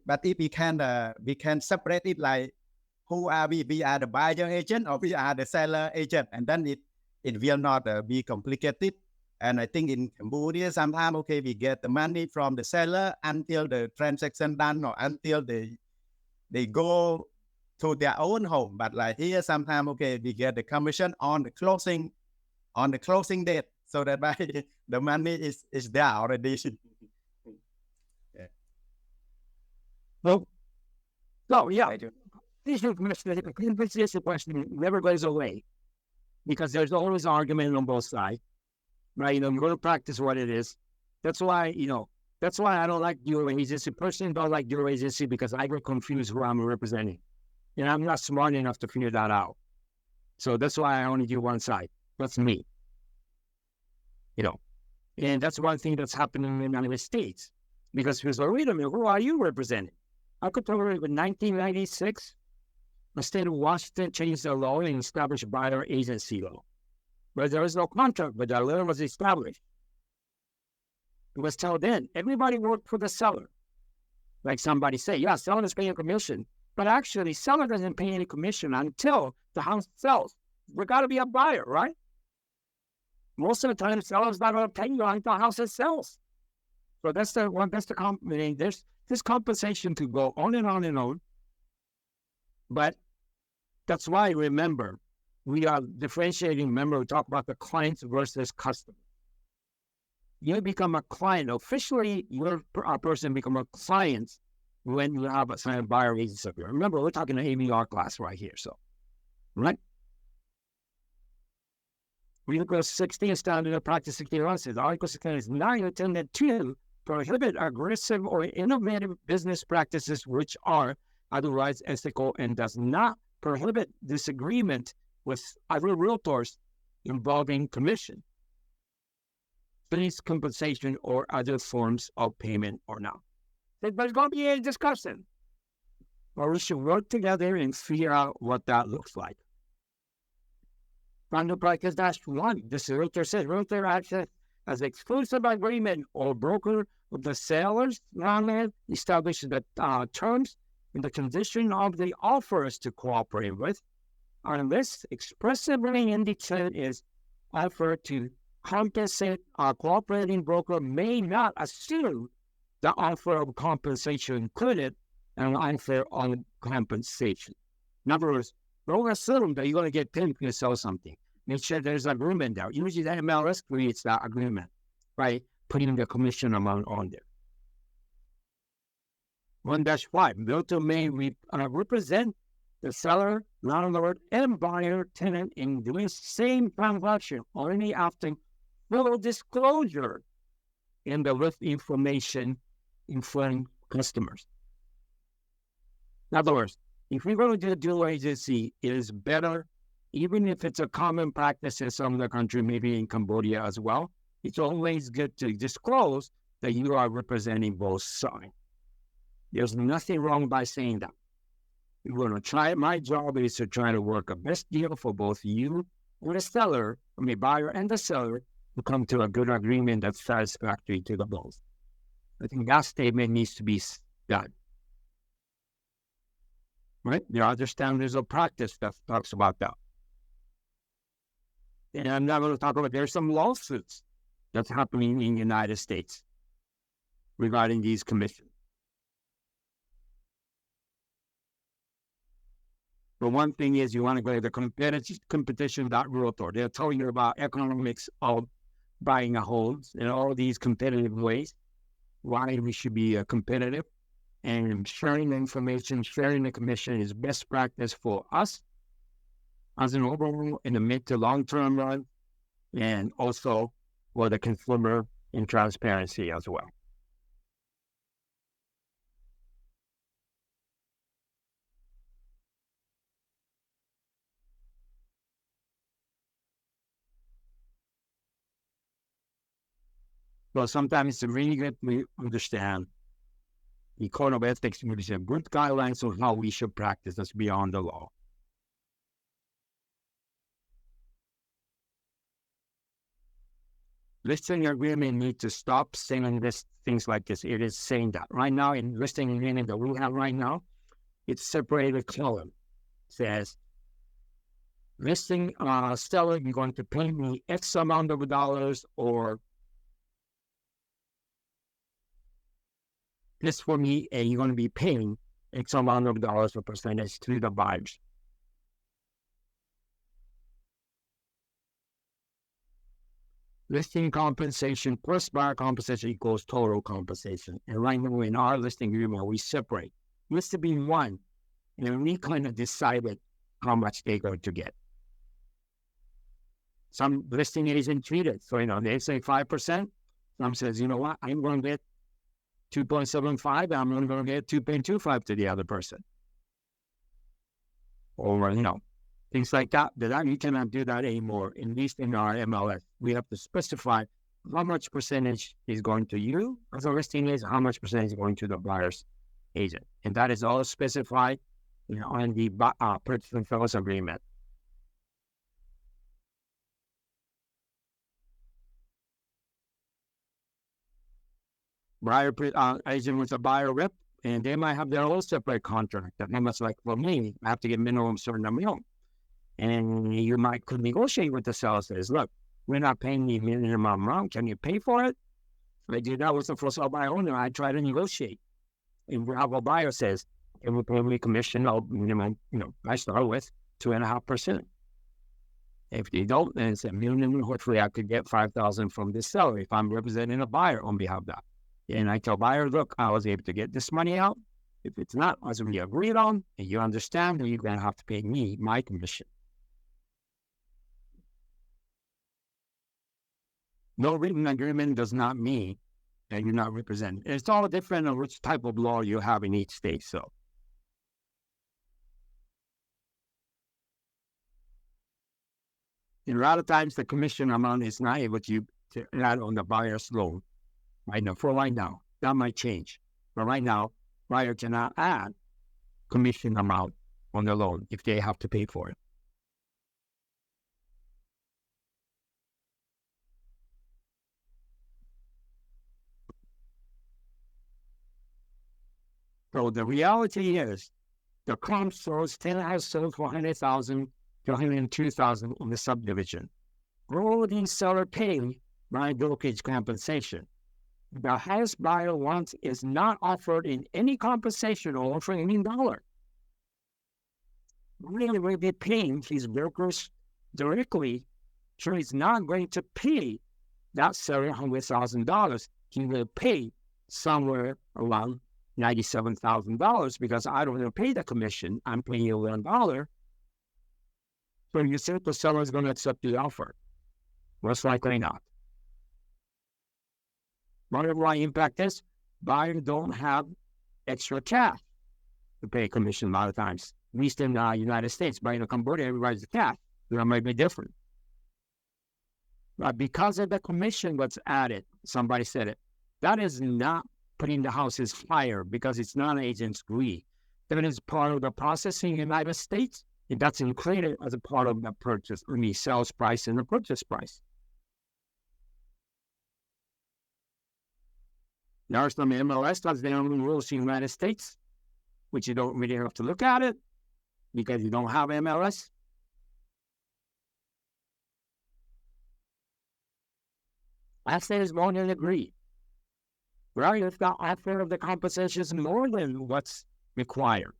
Speaker 6: But if we can separate it who are we? We are the buyer agent or we are the seller agent, and then it will not be complicated. And I think in Cambodia sometimes we get the money from the seller until the transaction done or until they go to their own home. But here sometimes we get the commission on the closing date, so that by the money is there already.
Speaker 2: This is a question never goes away because there's always argument on both sides, right? You're going to practice what it is. That's why I don't like dual agency. Personally, don't like dual agency because I get confused who I'm representing. I'm not smart enough to figure that out. So that's why I only do one side. That's me. And that's one thing that's happening in the United States. Because people say, wait a minute, who are you representing? I could tell you in 1996, the state of Washington changed the law and established buyer agency law. But there was no contract, but the law was established. It was till then, everybody worked for the seller. Like somebody say, yeah, seller is paying a commission. But actually, seller doesn't pay any commission until the house sells. We got to be a buyer, right? Most of the time, seller's not going to pay you until the house sells. So that's the company. There's this compensation to go on and on and on. But that's why, remember, we are differentiating. Remember, we talk about the clients versus customer. You become a client. Officially, you're a person become a client when you have a signed buyer agency. Remember, we're talking an ABR class right here. So, right? We look at 16 standard of practice 61 says Article 16 is not intended to prohibit aggressive or innovative business practices which are otherwise ethical and does not prohibit disagreement with other realtors involving commission, fees, compensation, or other forms of payment or not. There's going to be a discussion. Or we should work together and figure out what that looks like. Because that's one. This is realtor says realtor access as exclusive agreement or broker with the seller's landlord establishes the terms and the condition of the offers to cooperate with, unless expressly indicated is offer to compensate. A cooperating broker may not assume the offer of compensation included an offer on compensation. In other words, don't assume that you're going to get paid if you sell something. Make sure there's an agreement there. Usually the MLS creates that agreement, right? Putting the commission amount on there. 1-5, realtor may represent the seller, landlord, and buyer tenant in doing same transaction only after full disclosure in the list information informing customers. In other words, if we're going to do a dual agency, it is better, even if it's a common practice in some of the country, maybe in Cambodia as well, it's always good to disclose that you are representing both sides. There's nothing wrong by saying that. We're going to try. My job is to try to work a best deal for both you and the seller, buyer and the seller, to come to a good agreement that's satisfactory to the both. I think that statement needs to be done. Right? There are other standards of practice that talks about that. And I'm not going to talk about, there's some lawsuits that's happening in the United States regarding these commissions. But one thing is you want to go to the competition.realtor. They'll tell you about economics of buying a home and all these competitive ways, why we should be competitive. And sharing the information, sharing the commission is best practice for us as an overall in the mid to long-term run, and also for the consumer in transparency as well. Well, sometimes it's really good to understand the code of ethics, which is good guidelines of how we should practice that's beyond the law. Listing agreement needs to stop saying things like this. It is saying that right now in listing agreement that we have right now, it's separated column. It says listing seller, you're going to pay me X amount of dollars, or this for me, and you're going to be paying X amount of dollars or percentage to the buyers. Listing compensation plus buyer compensation equals total compensation. And right now in our listing agreement, we separate. It used to be one, and we kind of decided how much they're going to get. Some listing agent treat it. So, they say 5%. Some says, you know what, I'm going to get 2.75, I'm going to get 2.25 to the other person. Or, things like that. That you cannot do that anymore, at least in our MLS. We have to specify how much percentage is going to you as a listing agent, how much percentage is going to the buyer's agent. And that is all specified on the purchase and sales agreement. Buyer agent with a buyer rep, and they might have their own separate contract. That much like for me, I have to get minimum certain amount. And you could negotiate with the seller. Says, look, we're not paying the minimum amount. Can you pay for it? I did that with the first buyer owner. I try to negotiate. And we have a buyer says, it will pay me commission of minimum, I start with 2.5%. If they don't, then it's a minimum. Hopefully I could get $5,000 from this seller if I'm representing a buyer on behalf of that. And I tell buyer, look, I was able to get this money out. If it's not as we agreed on, and you understand, then you're going to have to pay me my commission. No written agreement does not mean that you're not represented. It's all different on which type of law you have in each state. So, and a lot of times the commission amount is not able to add on the buyer's loan. Right now, that might change. But right now, buyer cannot add commission amount on the loan if they have to pay for it. So the reality is, the comp stores 10 has sold for 100,000 to 102,000 in the subdivision. All these sellers pay by brokerage compensation. The highest buyer wants is not offered in any compensation or offering any dollar. Really, will be paying his brokers directly, so he's not going to pay that seller $100,000. He will pay somewhere around $97,000 because I don't want to pay the commission. I'm paying you $1. So you think the seller is going to accept the offer? Most likely not. Whatever impact is, buyers don't have extra cash to pay commission a lot of times. At least in the United States, but in Cambodia, everybody's cash. That might be different. But because of the commission what's added, somebody said it, that is not putting the houses higher because it's not an agent's agree. That is part of the processing in the United States. And that's included as a part of the purchase, sales price and the purchase price. There are some MLS that's the only rules in the United States, which you don't really have to look at it because you don't have MLS. I say it's more than agreed. Well, if the offer of the compensation is more than what's required,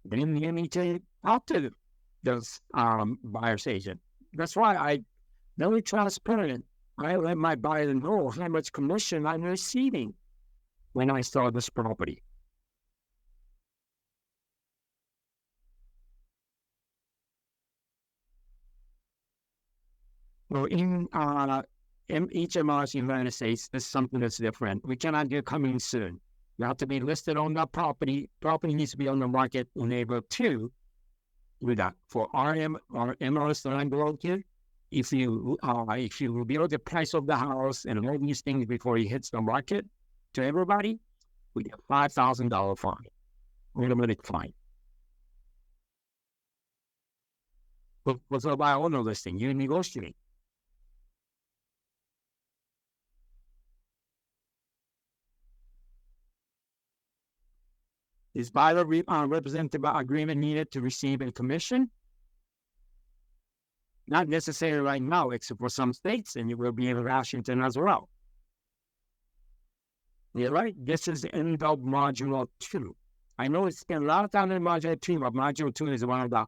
Speaker 2: then you need to talk to those buyer's agent. That's why I very transparent. I let my buyer know how much commission I'm receiving when I sell this property. Well, in each MLS in the United States, there's something that's different. We cannot do coming soon. You have to be listed on that property. Property needs to be on the market in April 2. Do that. For our MLS that I'm belong to, if you reveal the price of the house and all these things before it hits the market to everybody, we get $5,000 fine, automatic fine. But what's about owner listing? You negotiate. Is buyer representative agreement needed to receive a commission? Not necessarily right now, except for some states, and it will be in Washington as well. Yeah, right? This is the end of Module 2. I know it's spent a lot of time in Module 2, but Module 2 is one of the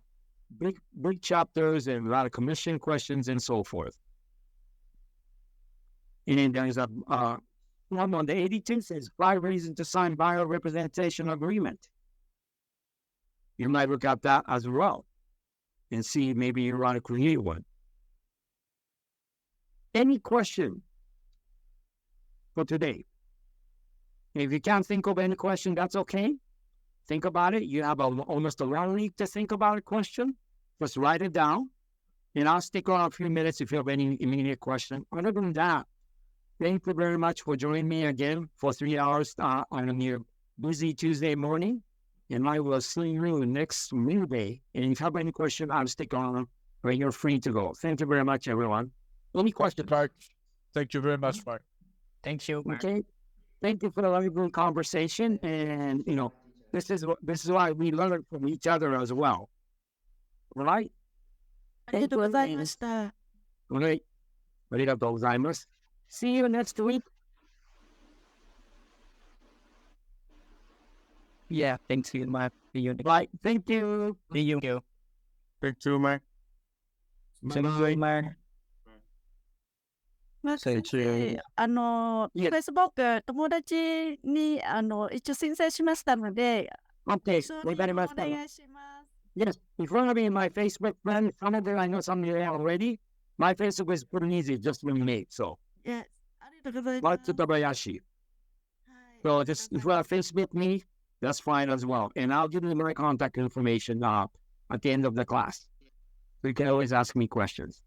Speaker 2: big chapters and a lot of commission questions and so forth. And then there's a one on the 82 says 5 reasons to sign buyer representation agreement. You might look at that as well and see maybe you want to create one. Any question for today? If you can't think of any question, that's okay. Think about it. You have almost a 1 week to think about a question. Just write it down. And I'll stick around a few minutes if you have any immediate question. Other than that, thank you very much for joining me again for 3 hours on your busy Tuesday morning. And I will see you next Monday. And if you have any question, I'll stick on when you're free to go. Thank you very much, everyone. Any questions?
Speaker 4: Mark, thank you very much, Mark.
Speaker 7: Thank you, Mark.
Speaker 2: Okay. Thank you for the lively conversation. And, this is why we learn from each other as well. Right?
Speaker 8: ありがとうございました。
Speaker 2: Okay. ありがとうございます. See you next week.
Speaker 7: Yeah, thanks you, Mark. See you.
Speaker 2: Bye. Thank you.
Speaker 7: See you.
Speaker 3: Thank you, Mark.
Speaker 7: See you, Mark.
Speaker 8: マーク先生、
Speaker 2: いえ
Speaker 8: Facebook 友達に一応申請しましたので、
Speaker 2: Okay.
Speaker 8: 承
Speaker 2: We
Speaker 8: 認
Speaker 2: very
Speaker 8: お
Speaker 2: much.
Speaker 8: 願いします。
Speaker 2: Yes. In front of me, my Facebook friend, some of them I know some of you already. My Facebook is pretty easy, just been made. So,
Speaker 8: Yes. ありがとうございます。
Speaker 2: Matsubayashi.
Speaker 8: はい。
Speaker 2: So just if you want to Facebook me, that's fine as well. And I'll give you my contact information at the end of the class. So you can always ask me questions.